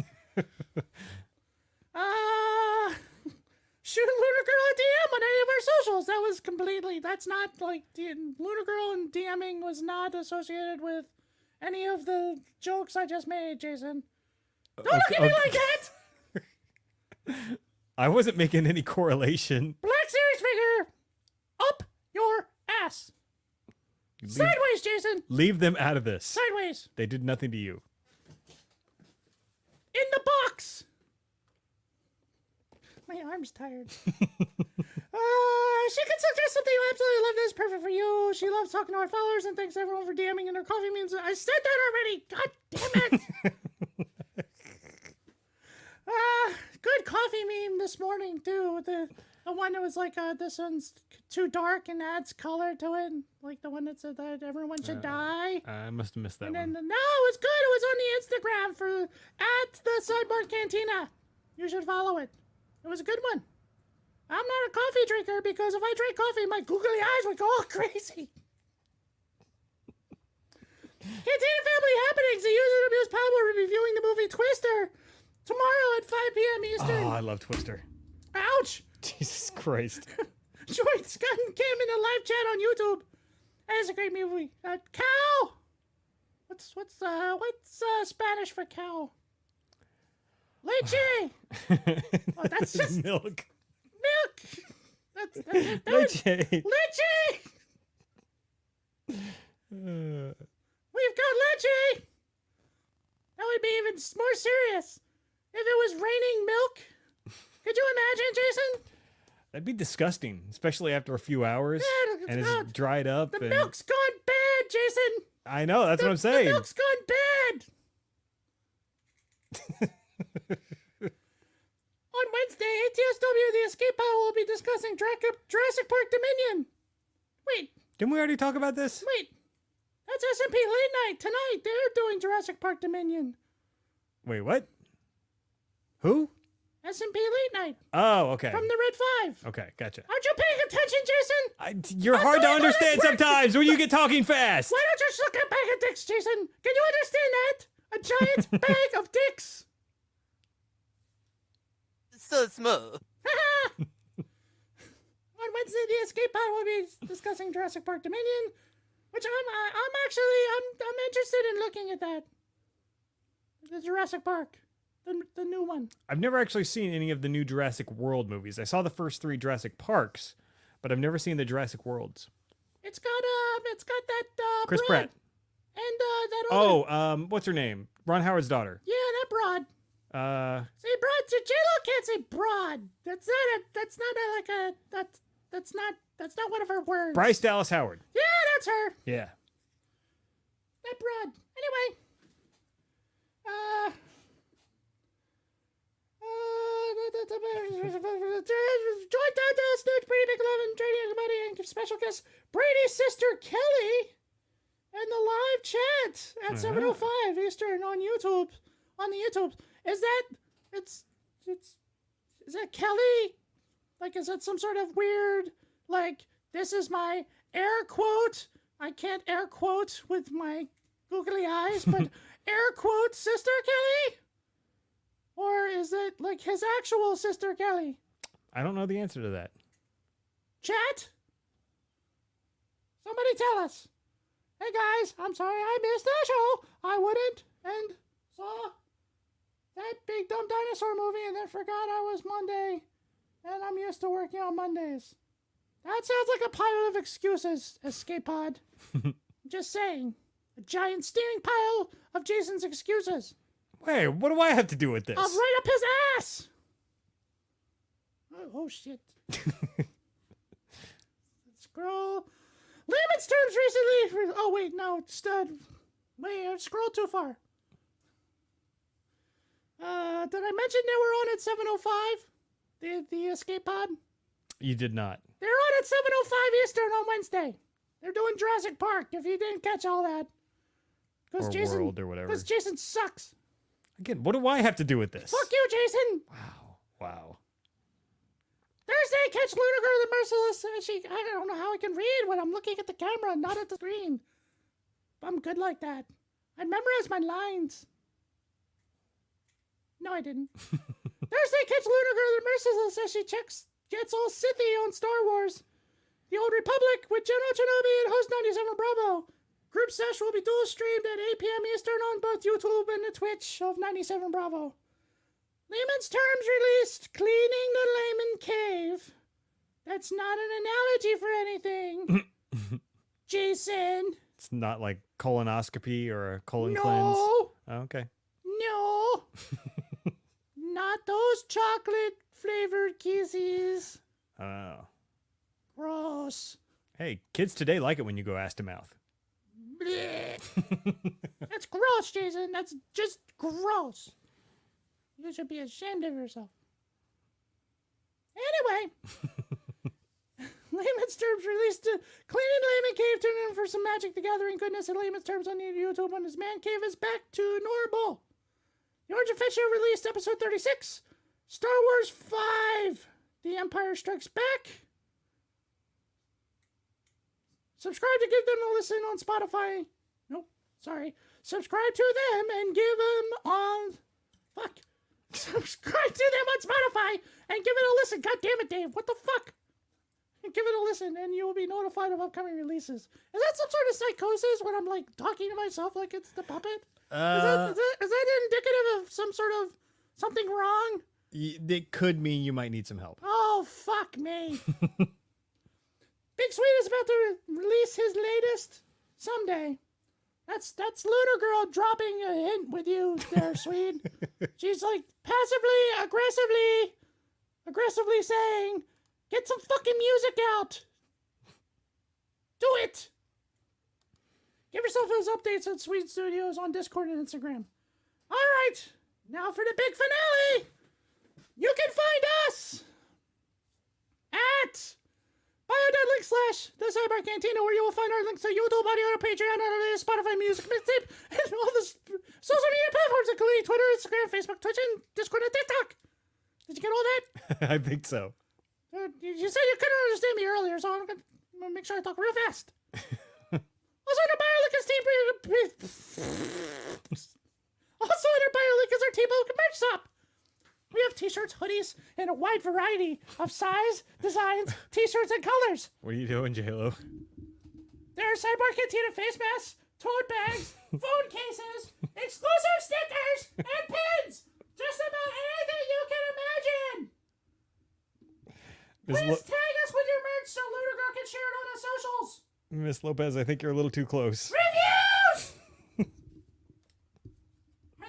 Shoot Lunar Girl a DM on any of our socials. That was completely. That's not like Lunar Girl and DMing was not associated with any of the jokes I just made, Jason. Don't look at me like that! I wasn't making any correlation. Black Series figure! Up your ass! Sideways, Jason! Leave them out of this. Sideways! They did nothing to you. In the box! My arm's tired. She can suggest something you absolutely love that is perfect for you. She loves talking to our followers and thanks everyone for DMing and her coffee memes. I said that already! God damn it! Good coffee meme this morning too. The one that was like, this one's too dark and adds color to it. Like the one that said that everyone should die. I must have missed that And one. then, no, it was good. It was on the Instagram for at the Sidebar Cantina. You should follow it. It was a good one. I'm not a coffee drinker because if I drank coffee, my googly eyes would go all crazy. Cantina Family Happenings. The User Abuse Pod will be reviewing the movie Twister tomorrow at 5 p.m. Eastern. Oh, I love Twister. Ouch! Jesus Christ. Join Scott and Kim in a live chat on YouTube. That is a great movie. Cow. What's Spanish for cow? Leche. Oh, that's just milk. milk. Leche. Leche. We've got leche. That would be even more serious if it was raining milk. Could you imagine, Jason? That'd be disgusting, especially after a few hours. Yeah, and it's dried up. The and milk's gone bad, Jason. I know, that's what I'm saying. The milk's gone bad. On Wednesday, ATSW The Escape Pod will be discussing Jurassic Park Dominion. Wait. Didn't we already talk about this? Wait. That's SMP Late Night tonight. They're doing Jurassic Park Dominion. Wait, what? Who? S&P Late Night Oh, okay. from the Red 5. Okay, gotcha. Aren't you paying attention, Jason? You're hard to doing what understand is working. sometimes when you get talking fast. Why don't you just look at bag of dicks, Jason? Can you understand that? A giant bag of dicks. So small. On Wednesday, the Escape Pod will be discussing Jurassic Park Dominion, which I'm interested in looking at that. The Jurassic Park, the new one. I've never actually seen any of the new Jurassic World movies. I saw the first 3 Jurassic Parks, but I've never seen the Jurassic Worlds. It's got that Chris Pratt. and that other. Oh, what's her name? Ron Howard's daughter. Yeah, that broad. Say broad. J-Lo can't say broad. That's not one of her words. Bryce Dallas Howard. Yeah, that's her. Yeah. That broad. Anyway. Joined Dallas Nude, Brady McLovin, Trading Buddy, and special guest Brady's sister Kelly, and the live chat at 7:05 Eastern on YouTube. On the YouTube, is that Kelly? Like, is that some sort of weird, like, this is my air quote? I can't air quote with my googly eyes, but air quote sister Kelly? Or is it like his actual sister Kelly? I don't know the answer to that. Chat? Somebody tell us. Hey guys, I'm sorry I missed the show. I wouldn't and saw that big dumb dinosaur movie and then forgot I was Monday. And I'm used to working on Mondays. That sounds like a pile of excuses, Escape Pod. Just saying. A giant steaming pile of Jason's excuses. Wait, what do I have to do with this? Right up his ass! Oh shit. Scroll. Layman's terms recently. Oh, wait, no. Stud. Wait, I scrolled too far. Did I mention they were on at 7:05? The Escape Pod? You did not. They're on at 7:05 Eastern on Wednesday. They're doing Jurassic Park, if you didn't catch all that. Or Jason, World or whatever. Because Jason sucks. Again, what do I have to do with this? Fuck you, Jason. Wow. Thursday, catch Lunar Girl the Merciless. I don't know how I can read when I'm looking at the camera and not at the screen. I'm good like that. I memorized my lines. No, I didn't. Thursday, catch Lunar Girl the Merciless as she gets all Sithy on Star Wars. The Old Republic with General Shinobi and host 97 Bravo. Group sesh will be dual streamed at 8 p.m. Eastern on both YouTube and the Twitch of 97 Bravo. Layman's terms released, cleaning the Layman cave. That's not an analogy for anything. Jason. It's not like colonoscopy or a colon cleanse. No. Oh, okay. No. Not those chocolate flavored kisses. Oh. Gross. Hey, kids today like it when you go ass to mouth. Blech. That's gross, Jason. That's just gross. You should be ashamed of yourself. Anyway, Layman's Terms released a Cleaning Layman Cave tune in for some Magic the Gathering goodness and Layman's Terms on YouTube when his man cave is back to normal. The Orange and Fish Show released episode 36. Star Wars 5. The Empire Strikes Back. Subscribe to give them a listen on Spotify. Nope, sorry. Subscribe to them and give them on... Fuck. Subscribe to them on Spotify and give it a listen. God damn it, Dave. What the fuck? And give it a listen and you will be notified of upcoming releases. Is that some sort of psychosis when I'm like talking to myself like it's the puppet? Is that indicative of some sort of something wrong? It could mean you might need some help. Oh, fuck me. Big Sweet is about to release his latest someday. That's Lunar Girl dropping a hint with you there, Swede. She's like passively, aggressively saying, get some fucking music out. Do it. Give yourself those updates at Swede Studios on Discord and Instagram. All right, now for the big finale. You can find us at bio.link/the Sidebar Cantina, where you will find our links to YouTube, audio, Patreon, and Spotify music mixtape, and all the social media platforms, including Twitter, Instagram, Facebook, Twitch, and Discord and TikTok. Did you get all that? I think so. You said you couldn't understand me earlier, so I'm gonna make sure I talk real fast. Also, in our BioLink is our T-Bone merch shop. We have t-shirts, hoodies, and a wide variety of size, designs, t-shirts, and colors. What are you doing, J-Lo? There are Sidebar Cantina face masks, tote bags, phone cases, exclusive stickers, and pins. Just about anything you can imagine. Please tag us with your merch so Lunar Girl can share it on the socials. Miss Lopez, I think you're a little too close. Reviews! Are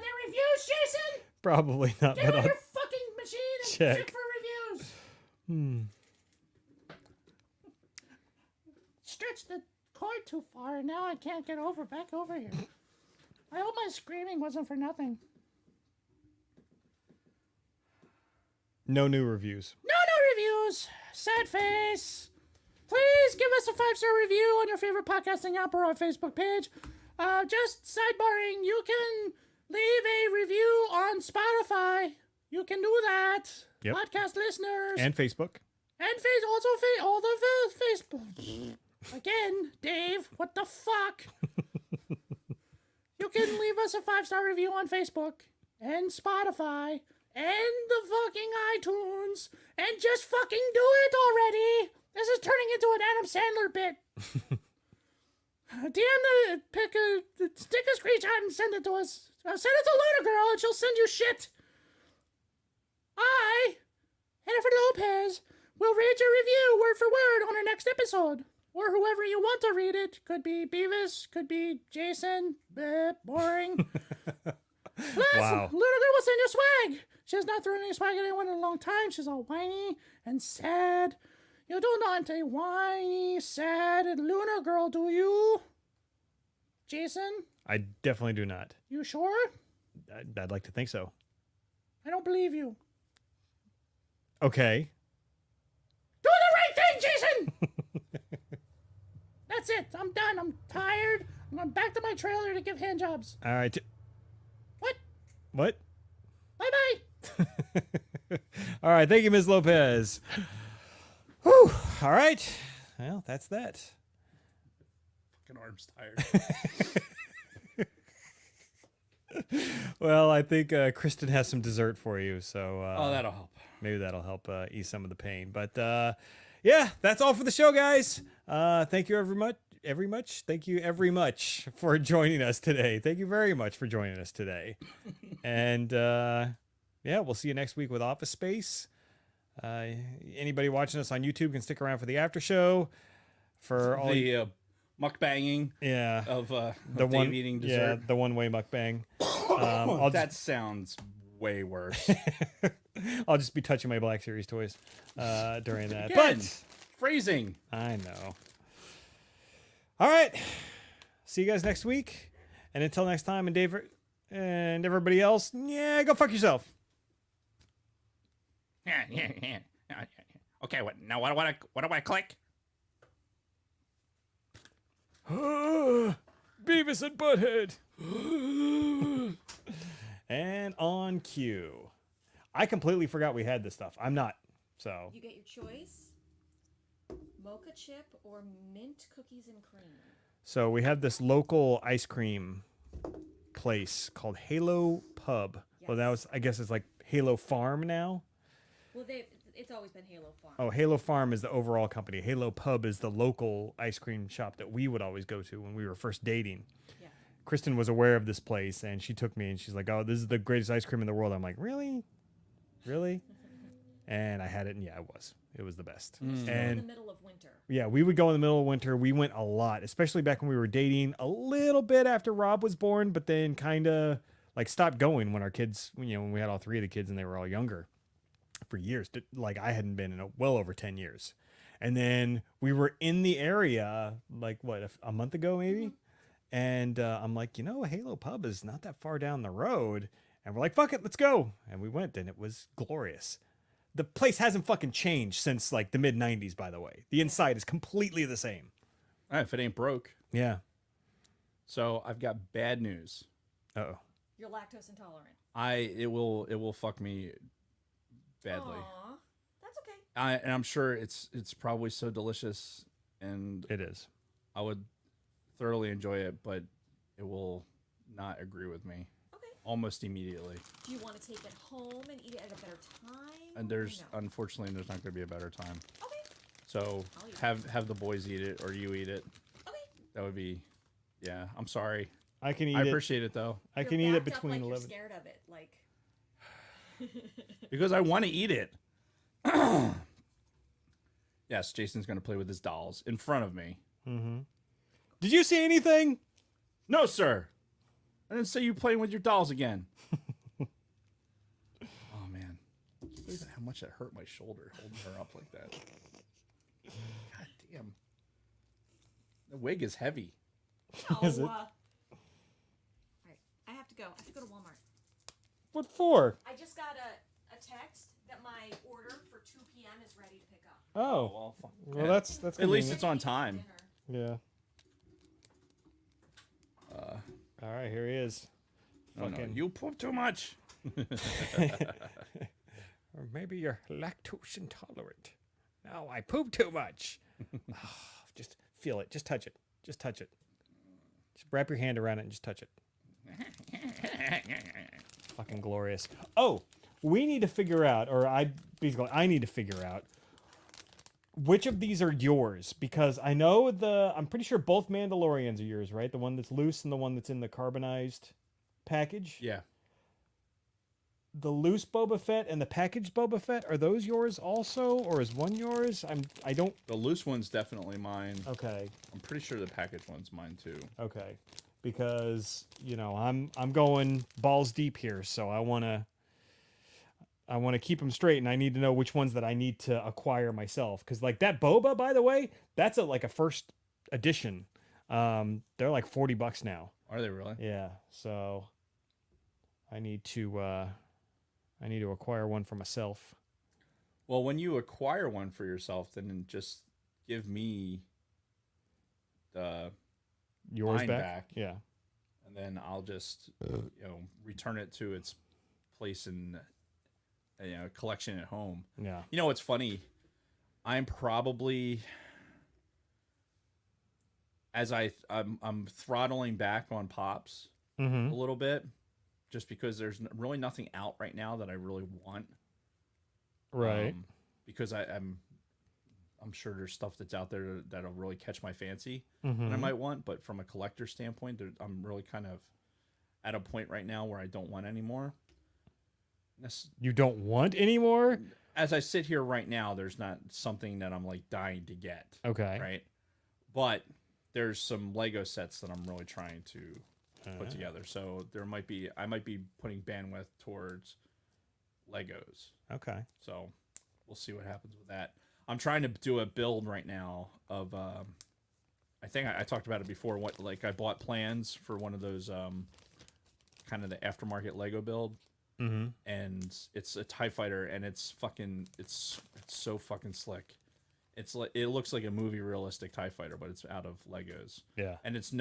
there reviews, Jason? Probably not, Get but on I'll your fucking machine and check. check for reviews. Stretched the cord too far, and now I can't get back over here. I hope my screaming wasn't for nothing. No new reviews. No reviews. Sad face. Please give us a 5-star review on your favorite podcasting app or our Facebook page. Just sidbarring, you can leave a review on Spotify. You can do that. Yep. Podcast listeners. And Facebook. And all the Facebook. Again, Dave, what the fuck? You can leave us a 5-star review on Facebook and Spotify and the fucking iTunes and just fucking do it already. This is turning into an Adam Sandler bit. Stick a screenshot and send it to us. Send it to Lunar Girl and she'll send you shit. I, Jennifer Lopez, will read your review word for word on our next episode. Or whoever you want to read it. Could be Beavis, could be Jason. Boring. Plus, Wow. Lunar Girl will send you swag. She has not thrown any swag at anyone in a long time. She's all whiny and sad. You do not a whiny, sad Lunar Girl, do you? Jason? I definitely do not. You sure? I'd like to think so. I don't believe you. Okay. Do the right thing, Jason! That's it. I'm done. I'm tired. I'm going back to my trailer to give handjobs. All right. What? What? Bye-bye. All right. Thank you, Ms. Lopez. Whew. All right. Well, that's that. Fucking arm's tired. Well, I think Kristen has some dessert for you, so Oh, that'll help. maybe that'll help ease some of the pain. But yeah, that's all for the show, guys. Thank you very much. Thank you very much for joining us today. Thank you very much for joining us today. And yeah, we'll see you next week with Office Space. Anybody watching us on YouTube can stick around for the after show. For all The mukbanging yeah, of the Dave one eating yeah, dessert. the one-way mukbang. That sounds way worse. I'll just be touching my Black Series toys during that. Again, But phrasing. I know. All right. See you guys next week. And until next time, and Dave and everybody else, yeah, go fuck yourself. Yeah. Okay, what now? What do I click? Beavis and Butthead. And on cue. I completely forgot we had this stuff. I'm not. So You get your choice: mocha chip or mint cookies and cream. So we have this local ice cream place called Halo Pub. Well, now I guess it's like Halo Farm now. Well, it's always been Halo Farm. Oh, Halo Farm is the overall company. Halo Pub is the local ice cream shop that we would always go to when we were first dating. Yeah. Kristen was aware of this place, and she took me, and she's like, "Oh, this is the greatest ice cream in the world." I'm like, "Really? Really?" And I had it, and yeah, it was the best. In the And middle of winter. yeah, we would go in the middle of winter. We went a lot, especially back when we were dating. A little bit after Rob was born, but then kind of like stopped going when our kids, when we had all three of the kids and they were all younger. For years, like I hadn't been in well over 10 years. And then we were in the area like a month ago maybe. And I'm like, Halo Pub is not that far down the road. And we're like, fuck it, let's go. And we went, and it was glorious. The place hasn't fucking changed since like the mid 90s, by the way. The inside is completely the same. If it ain't broke. Yeah. So I've got bad news. Uh-oh. You're lactose intolerant. It will fuck me badly. Aw, that's okay. And I'm sure it's probably so delicious, and It is. I would thoroughly enjoy it, but it will not agree with me Okay. almost immediately. Do you want to take it home and eat it at a better time? And No. unfortunately there's not going to be a better time. Okay. So I'll eat it. have the boys eat it or you eat it. Okay. That would be, yeah. I'm sorry. I can eat I it. appreciate it though, I You're can eat it backed up between like 11. You're scared of it, like. because I want to eat it. Yes, Jason's going to play with his dolls in front of me. Did you see anything? No, sir. I didn't say you playing with your dolls again. Oh man, I can't believe how much that hurt my shoulder holding her up like that. God damn. The wig is heavy. Is it? All right, I have to go. I have to go to Walmart. What for? I just got a text that my order for 2 p.m. is ready to pick up. Oh, well, fuck. well, that's At least convenient. it's on time. Dinner. Yeah. All right, here he is. Oh, no, Fucking- you poop too much. Or maybe you're lactose intolerant. No, I poop too much. Just feel it. Just touch it. Just touch it. Just wrap your hand around it and just touch it. Fucking glorious. Oh, we need to figure out, or I need to figure out which of these are yours, because I know I'm pretty sure both Mandalorians are yours, right? The one that's loose and the one that's in the carbonized package. Yeah. The loose Boba Fett and the packaged Boba Fett, are those yours also, or is one yours? I don't. The loose one's definitely mine. Okay, I'm pretty sure the packaged one's mine too. okay, because I'm going balls deep here, so I want to keep them straight, and I need to know which ones that I need to acquire myself. Because like that Boba, by the way, that's like a first edition. They're like $40 now. Are they really? Yeah, so I need to acquire one for myself. Well, when you acquire one for yourself, then just give me Yours mine back? back. Yeah. and then I'll just return it to its place in collection at home. Yeah. You know what's funny? I'm probably I'm throttling back on Pops a little bit, just because there's really nothing out right now that I really want. Right. Because I'm sure there's stuff that's out there that'll really catch my fancy Mm-hmm. and I might want, but from a collector standpoint, I'm really kind of at a point right now where I don't want anymore. You don't want any more? As I sit here right now, there's not something that I'm like dying to get. Okay. Right. But there's some Lego sets that I'm really trying to put together. So I might be putting bandwidth towards Legos. Okay. So we'll see what happens with that. I'm trying to do a build right now of, I think I talked about it before. I bought plans for one of those, kind of the aftermarket Lego build. Mm-hmm. And it's a TIE fighter, and it's so fucking slick. It looks like a movie realistic TIE fighter, but it's out of Legos. Yeah. And it's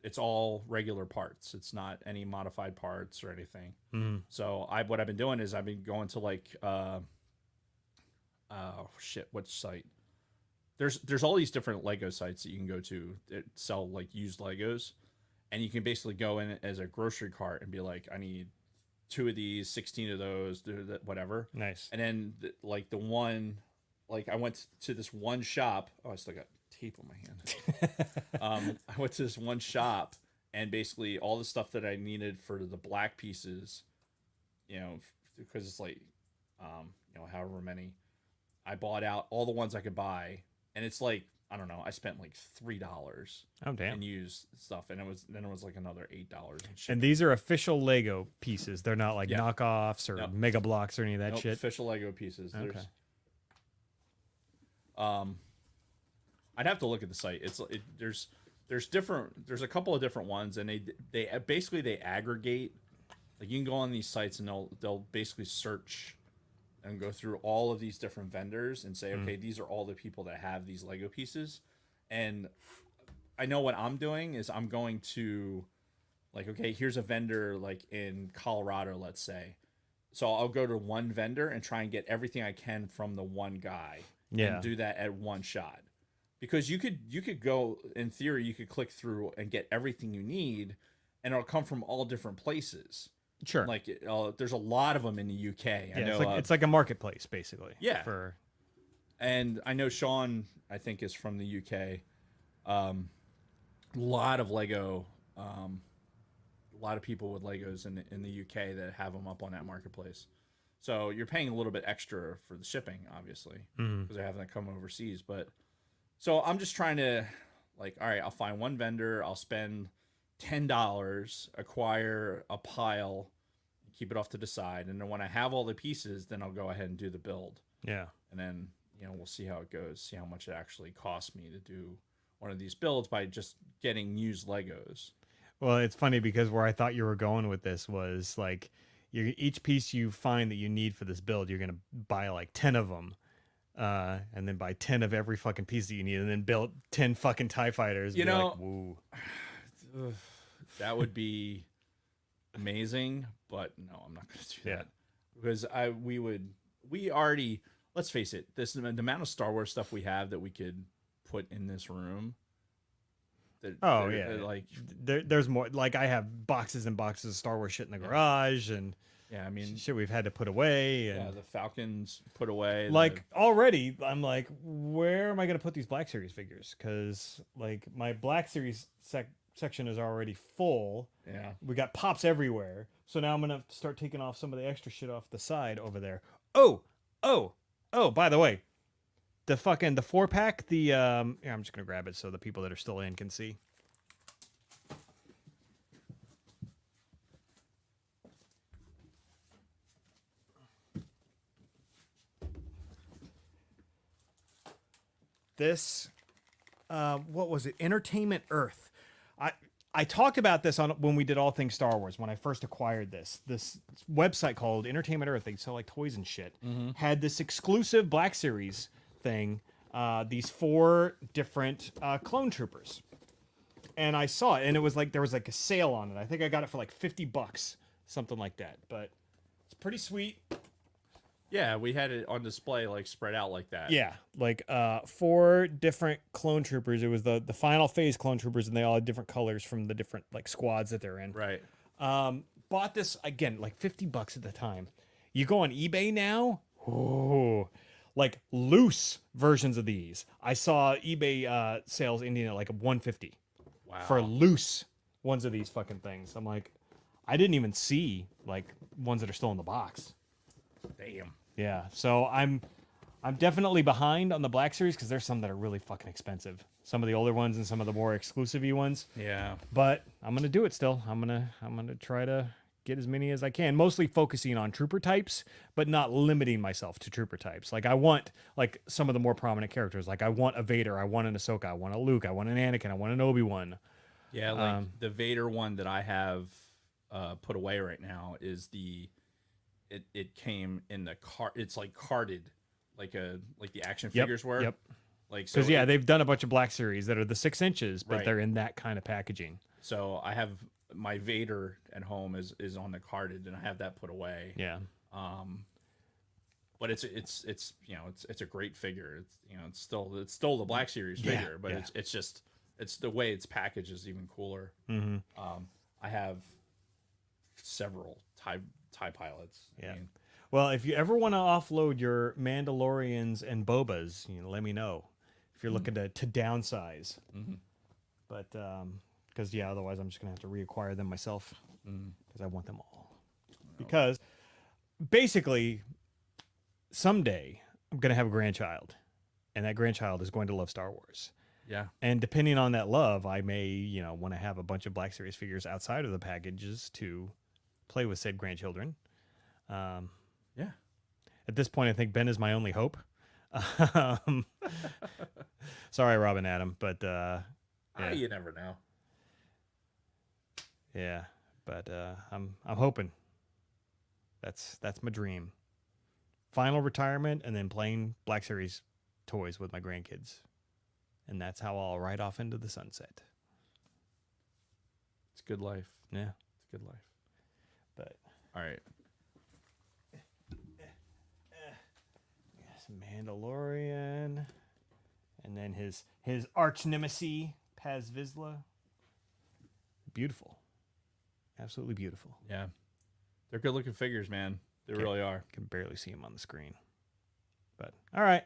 it's all regular parts. It's not any modified parts or anything. Mm-hmm. So what I've been doing is I've been going to which site? There's all these different Lego sites that you can go to that sell like used Legos, and you can basically go in as a grocery cart and be like, I need 2 of these, 16 of those, whatever. Nice. And then I went to this one shop. Oh, I still got tape on my hand. I went to this one shop, and basically all the stuff that I needed for the black pieces, because it's like, however many, I bought out all the ones I could buy, and it's like, I don't know, I spent like $3 Oh, damn. and used stuff, and it was like another $8 and shit. And these are official Lego pieces. They're not like Yeah. knockoffs or Nope. Mega Blocks or any of that Nope, shit. official Lego pieces. Okay. I'd have to look at the site. There's a couple of different ones, and they basically aggregate. Like, you can go on these sites and they'll basically search and go through all of these different vendors and say, okay, these are all the people that have these Lego pieces. And I know what I'm doing is I'm going to, like, okay, here's a vendor like in Colorado, let's say, so I'll go to one vendor and try and get everything I can from the one guy. Yeah. And do that at one shot. Because you could go, in theory, you could click through and get everything you need, and it'll come from all different places. Sure. Like there's a lot of them in the UK. I know, it's like a marketplace basically. Yeah. For and I know Sean, I think, is from the UK. A lot of Lego, a lot of people with Legos in the UK that have them up on that marketplace. So you're paying a little bit extra for the shipping, obviously, because they're having that come overseas. But so I'm just trying to, like, all right, I'll find one vendor, I'll spend $10, acquire a pile, keep it off to the side, and then when I have all the pieces, then I'll go ahead and do the build. Yeah. And then, we'll see how it goes, see how much it actually costs me to do one of these builds by just getting used Legos. Well, it's funny because where I thought you were going with this was like each piece you find that you need for this build, you're going to buy like 10 of them. And then buy 10 of every fucking piece that you need, and then build 10 fucking TIE fighters. You know, like, woo. That would be amazing, but no, I'm not going to do that. Because we already, let's face it, the amount of Star Wars stuff we have that we could put in this room. Like there's more. Like I have boxes and boxes of Star Wars shit in the garage, and I mean, shit we've had to put away. And the Falcons put away. Like already, I'm like, where am I gonna put these Black Series figures? Because like my Black Series section is already full. Yeah, we got pops everywhere. So now I'm gonna have to start taking off some of the extra shit off the side over there. Oh, by the way, the 4-pack, I'm just gonna grab it so the people that are still in can see. This what was it? Entertainment Earth. I talked about this when we did All Things Star Wars when I first acquired this website called Entertainment Earth. They sell like toys and shit. Had this exclusive Black Series thing, these 4 different clone troopers, and I saw it, and it was like there was like a sale on it. I think I got it for like $50, something like that. But it's pretty sweet. Yeah, we had it on display, like spread out like that. Yeah, like 4 different clone troopers. It was the final phase clone troopers, and they all had different colors from the different like squads that they're in. Right. Bought this again, like $50 at the time. You go on eBay now, like loose versions of these. I saw eBay sales ending at like a $150. Wow. For loose ones of these fucking things. I'm like, I didn't even see like ones that are still in the box. Damn. Yeah, so I'm definitely behind on the Black Series because there's some that are really fucking expensive. Some of the older ones and some of the more exclusive-y ones. Yeah. But I'm gonna do it still. I'm gonna try to get as many as I can, mostly focusing on trooper types, but not limiting myself to trooper types. Like I want like some of the more prominent characters. Like I want a Vader, I want an Ahsoka, I want a Luke, I want an Anakin, I want an Obi-Wan. Yeah, like the Vader one that I have put away right now is it came in the cart. It's like carded, like the action figures were. Yep. Like so, because they've done a bunch of Black Series that are the 6 inches, but Right. they're in that kind of packaging. So I have my Vader at home is on the carded, and I have that put away. Yeah. But it's a great figure. It's still the Black Series figure, but it's the way it's packaged is even cooler. Mm-hmm. I have several TIE pilots. Yeah. Well, if you ever want to offload your Mandalorians and Bobas, let me know. If you're looking to downsize. Mm-hmm. But because otherwise I'm just gonna have to reacquire them myself because I want them all. Because basically, someday I'm gonna have a grandchild, and that grandchild is going to love Star Wars. Yeah. And depending on that love, I may want to have a bunch of Black Series figures outside of the packages to play with said grandchildren. Yeah. At this point, I think Ben is my only hope. Sorry, Robin Adam, but yeah. You never know. Yeah, but I'm hoping. That's my dream. Final retirement, and then playing Black Series toys with my grandkids, and that's how I'll ride off into the sunset. It's a good life. Yeah, It's a good life. but All right. Mandalorian, and then his arch nemesis Paz Vizsla. Beautiful, absolutely beautiful. Yeah, they're good looking figures, man. They really are. Can barely see him on the screen. But all right,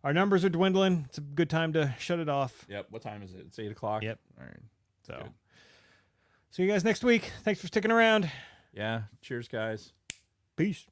our numbers are dwindling. It's a good time to shut it off. Yep. What time is it? It's 8 o'clock. Yep. All right. So, Good. see you guys next week. Thanks for sticking around. Yeah. Cheers, guys. Peace.